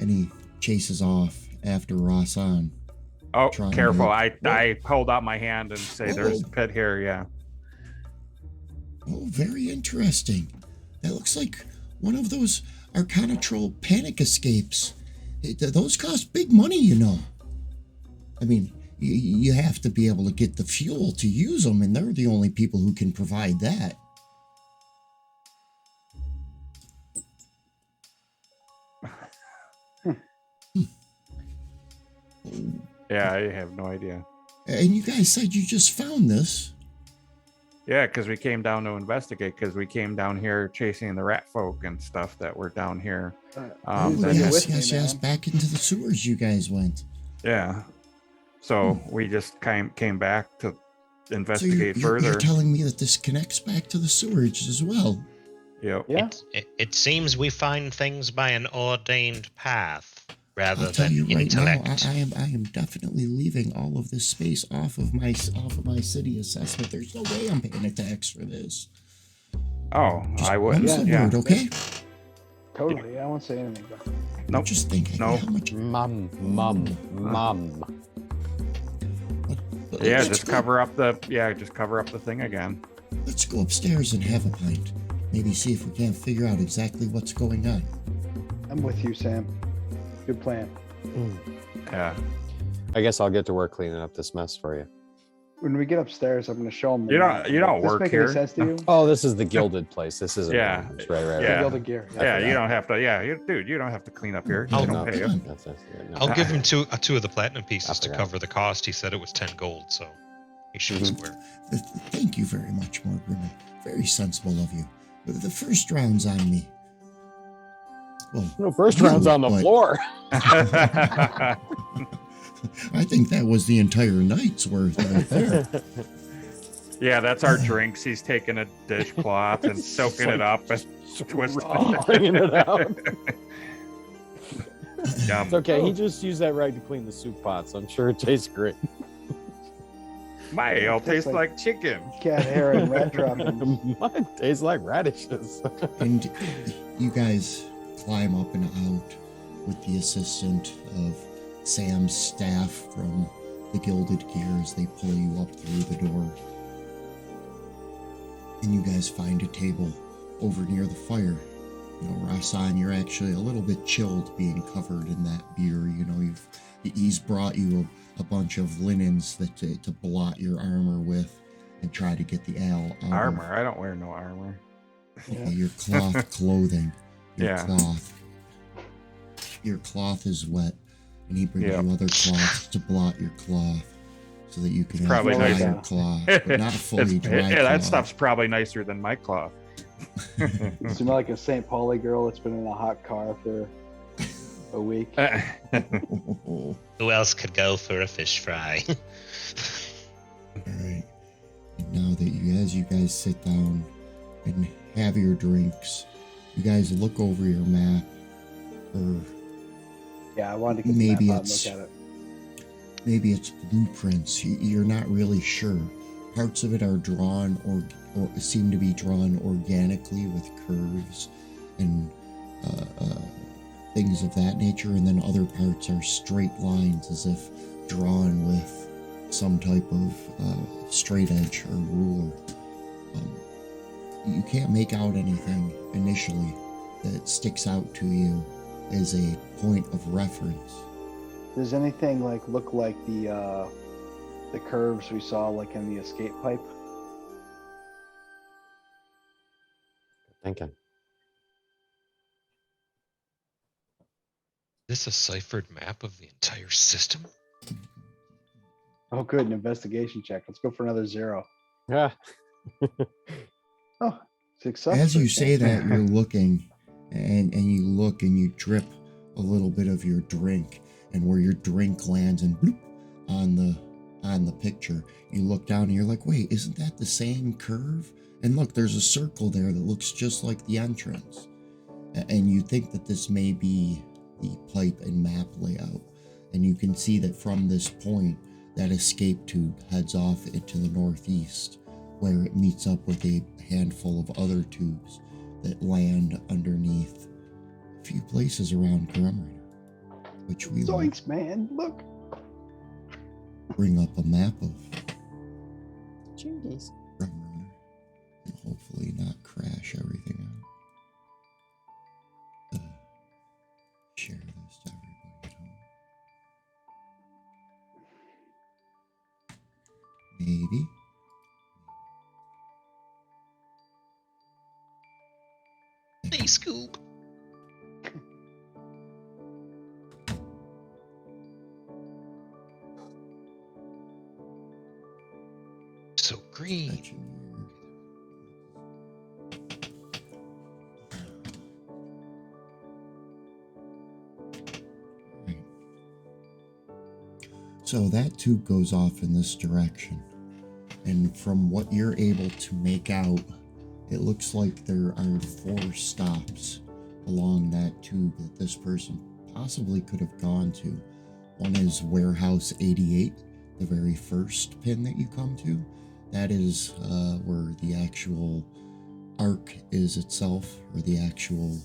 And he chases off after Rasan. Oh, Trying careful. to- I hold out my hand and say, there's a Whoa. pit here. Yeah. Oh, very interesting. That looks like one of those Arcana Troll panic escapes. Those cost big money, you know. I mean, you have to be able to get the fuel to use them, and they're the only people who can provide that. Yeah, I have no idea. And you guys said you just found this. Yeah, because we came down to investigate, because we came down here chasing the rat folk and stuff that were down here. Oh, Send it yes, with me, yes. man. Back into the sewers you guys went. Yeah. So we just came back to So you're, investigate you're, further. you're telling me that this connects back to the sewage as well. Yep. Yeah. It seems we find things by an ordained path rather I'll tell than you right intellect. now, I am definitely leaving all of this space off of my city assessment. There's no way I'm paying a tax for this. Oh, Just I wouldn't. once a Yeah. word, okay? Totally. I won't say anything. But Nope. Just think No. how much. Mum. Yeah, Let's just go- cover up the thing again. Let's go upstairs and have a pint. Maybe see if we can't figure out exactly what's going on. I'm with you, Sam. Good plan. Yeah. I guess I'll get to work cleaning up this mess for you. When we get upstairs, I'm going to show them. You don't Does work this make here. any sense to you? Oh, this is the gilded place. This isn't. Yeah. Right. The Yeah. Gilded Gear. Yeah, you don't have to. Yeah, dude, you don't have to clean up here. I'll- You don't pay you. I'll give him two of the platinum I pieces to forgot. cover the cost. He said it was 10 gold, so he should be square. Thank you very much, Morgan. Very sensible of you. The first round's on me. Well, No, first round's on the but floor. I think that was the entire night's worth right there. Yeah, that's our drinks. He's taking a dishcloth and soaking it up and twisting it. Bringing it out. Yum. It's okay. He just used that right to clean the soup pots. I'm sure it tastes great. It'll taste like- like chicken. Cat hair and rat droppings. Mine tastes like radishes. And you guys climb up and out with the assistant of Sam's staff from the Gilded Gear as they pull you up through the door. And you guys find a table over near the fire. You know, Rasan, you're actually a little bit chilled being covered in that beer. You know, he's brought you a bunch of linens that to blot your armor with and try to get the ale out of- Armor. I don't wear no armor. Okay, your cloth clothing. Your Yeah. cloth. Your cloth is wet, and he brings Yep. you other cloths to blot your cloth so that you can have Probably dry nicer. cloth, but not fully dry Yeah, that cloth. stuff's probably nicer than my cloth. Seem like a St. Pauli girl that's been in a hot car for a week. Who else could go for a fish fry? All right. And now that as you guys sit down and have your drinks, you guys look over your map, or Yeah, I wanted to get Maybe the map out and it's- look at it. maybe it's blueprints. You're not really sure. Parts of it are drawn or or seem to be drawn organically with curves and things of that nature, and then other parts are straight lines as if drawn with some type of straight edge or ruler. You can't make out anything initially that sticks out to you as a point of reference. Does anything look like the curves we saw like in the escape pipe? Thinking. Is this a ciphered map of the entire system? Oh, good, an investigation check. Let's go for another 0. Yeah. Oh, success. As you first say chance. that, you're looking, and you look and you drip a little bit of your drink, and where your drink lands and bloop on the picture, you look down and you're like, wait, isn't that the same curve? And look, there's a circle there that looks just like the entrance. And you think that this may be the pipe and map layout. And you can see that from this point, that escape tube heads off into the northeast, where it meets up with a handful of other tubes that land underneath a few places around Perimeter, which we will Zoinks, man, look. bring up a map of Jinkies. Perimeter and hopefully not crash everything out. Share this to everybody at home. Maybe. Hey, Scoob. So green. Mention here. Right. So that tube goes off in this direction, and from what you're able to make out, it looks like there are 4 stops along that tube that this person possibly could have gone to. One is Warehouse 88, the very first pin that you come to. That is where the actual arc is itself, or the actual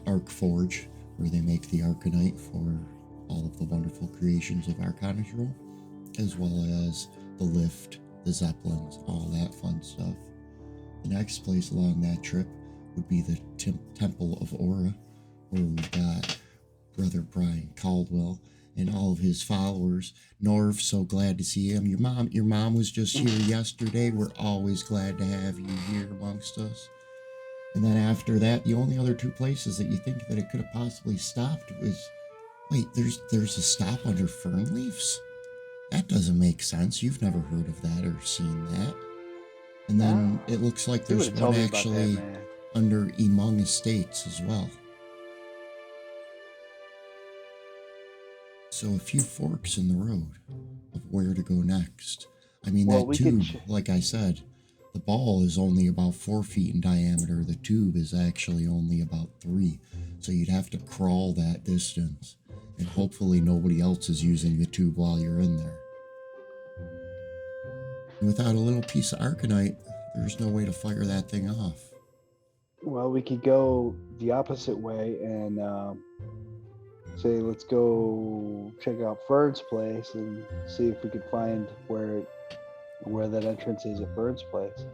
arc forge, where they make the arcanite for all of the wonderful creations of Arcana's rule, as well as the lift, the zeppelins, all that fun stuff. The next place along that trip would be the Temple of Aura, where we've got Brother Brian Caldwell and all of his followers. Norv, so glad to see him. Your mom was just here yesterday. We're always glad to have you here amongst us. And then after that, the only other 2 places that you think that it could have possibly stopped was, wait, there's a stop under fern leaves? That doesn't make sense. You've never heard of that or seen that. And then it looks like You there's would've told one me about that, actually man. under Emong Estates as well. So a few forks in the road of where to go next. I mean, Well, that we could tube, like I said, the ball is only about 4 feet in diameter. The tube is actually only about 3. So you'd have to crawl that distance. And hopefully nobody else is using the tube while you're in there. And without a little piece of arcanite, there's no way to fire that thing off. Well, we could go the opposite way and say, let's go check out Ferd's place and see if we could find where that entrance is at Ferd's place.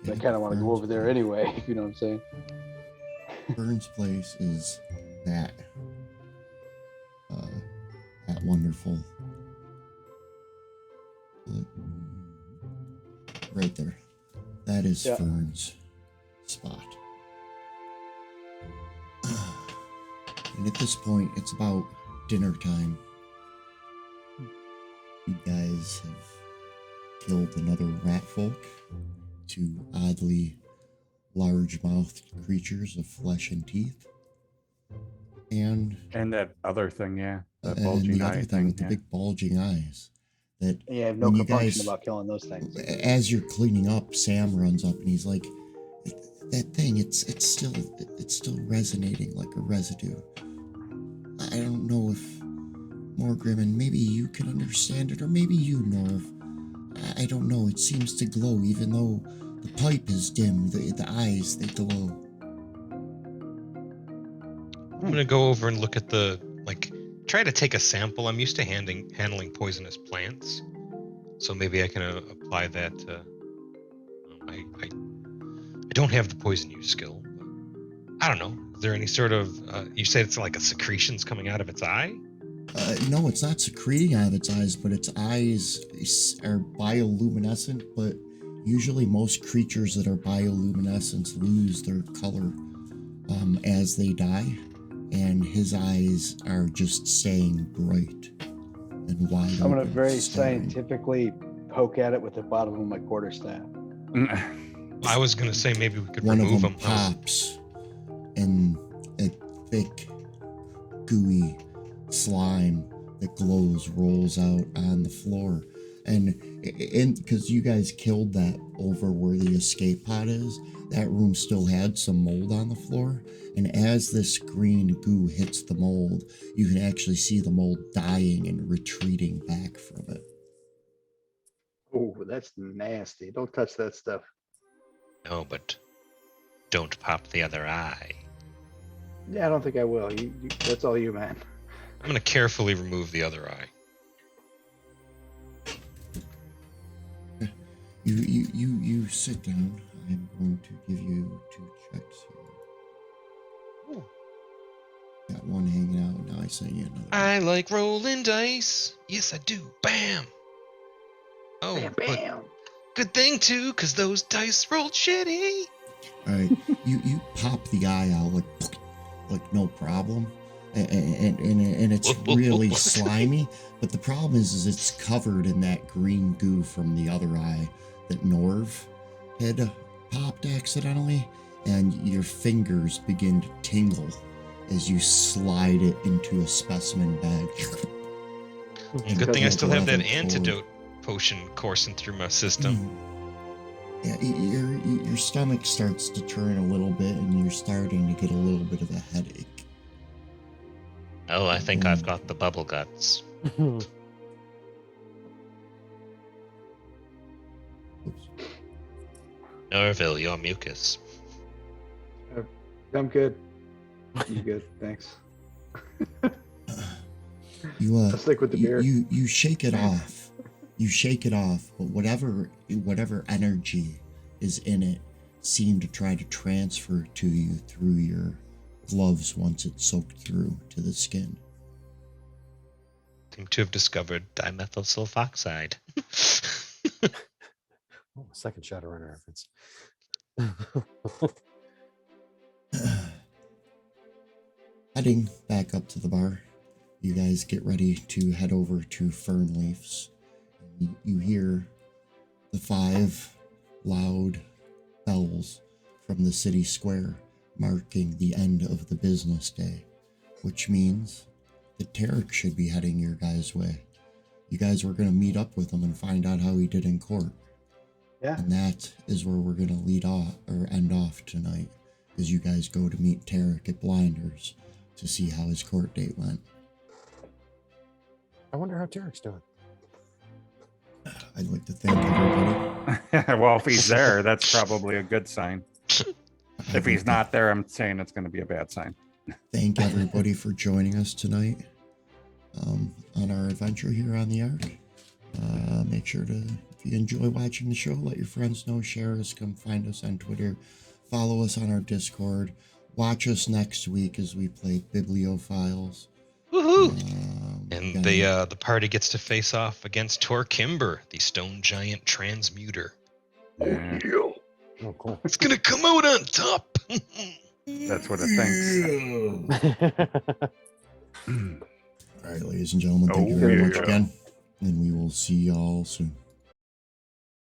I kind of want to go over there anyway, if you know what I'm saying. Burns Place is that wonderful, right there. That is Fern's spot. And at this point, it's about dinner time. You guys have killed another rat folk, 2 oddly large-mouthed creatures of flesh and teeth. And that other thing, yeah. That and bulging the eye other thing with the yeah. big bulging eyes. That Yeah, I have no when you compunction guys, about killing those things. as you're cleaning up, Sam runs up and he's like, "That thing, it's still resonating like a residue. I don't know Morgrim, and maybe you can understand it, or maybe you, Norv. I don't know. It seems to glow, even though the pipe is dim. The eyes, they glow. I'm gonna go over and look at the try to take a sample. I'm used to handling poisonous plants, so maybe I can apply that. I don't have the poison use skill. But I don't know. Is there any sort of? You said it's like a secretion's coming out of its eye. No, it's not secreting out of its eyes, but its eyes are bioluminescent. But usually, most creatures that are bioluminescent lose their color as they die. And his eyes are just staying bright and wide I'm going to open, very staring. scientifically poke at it with the bottom of my quarterstaff. I was gonna say maybe we could One of remove them them. pops, and a thick, gooey slime that glows rolls out on the floor. And because you guys killed that over where the escape pod is, that room still had some mold on the floor. And as this green goo hits the mold, you can actually see the mold dying and retreating back from it. Oh, that's nasty. Don't touch that stuff. No, but don't pop the other eye. Yeah, I don't think I will. That's all you, man. I'm gonna carefully remove the other eye. You sit down. I'm going to give you 2 checks here. Ooh. Got one hanging out. Now I send you another. I like rolling dice. Yes, I do. Bam. Oh, Bam, but bam. good thing too, because those dice rolled shitty. All right, you pop the eye out like no problem, and it's really slimy. But the problem is it's covered in that green goo from the other eye that Norv had popped accidentally, and your fingers begin to tingle as you slide it into a specimen bag. Good thing I still have that Rather cold. antidote potion coursing through my system. Yeah, your stomach starts to turn a little bit, and you're starting to get a little bit of a headache. Oh, I think I've got the bubble guts. Oops. Norville, your mucus. I'm good. You good? Thanks. I'll stick with the beer. You shake it off. You shake it off, but whatever energy is in it seemed to try to transfer to you through your gloves once it soaked through to the skin. Seem to have discovered dimethyl sulfoxide. Oh, second Shadowrunner reference. Heading back up to the bar, you guys get ready to head over to Fernleaf's. You hear the 5 loud bells from the city square marking the end of the business day, which means that Tarek should be heading your guys' way. You guys were going to meet up with him and find out how he did in court. Yeah. And that is where we're going to lead off or end off tonight, as you guys go to meet Tarek at Blinders to see how his court date went. I wonder how Tarek's doing. I'd like to thank everybody. Well, if he's there, that's probably a good sign. If he's not there, I'm saying it's going to be a bad sign. Thank everybody for joining us tonight on our adventure here on the Ark. Make sure to, if you enjoy watching the show, let your friends know, share us, come find us on Twitter, follow us on our Discord, watch us next week as we play Bibliophiles. Woohoo! And the party gets to face off against Tor Kimber, the stone giant transmuter. Yeah, Oh, cool. It's gonna come out on top. that's what it thinks. All right, ladies and gentlemen, thank you very much again, and we will see y'all soon.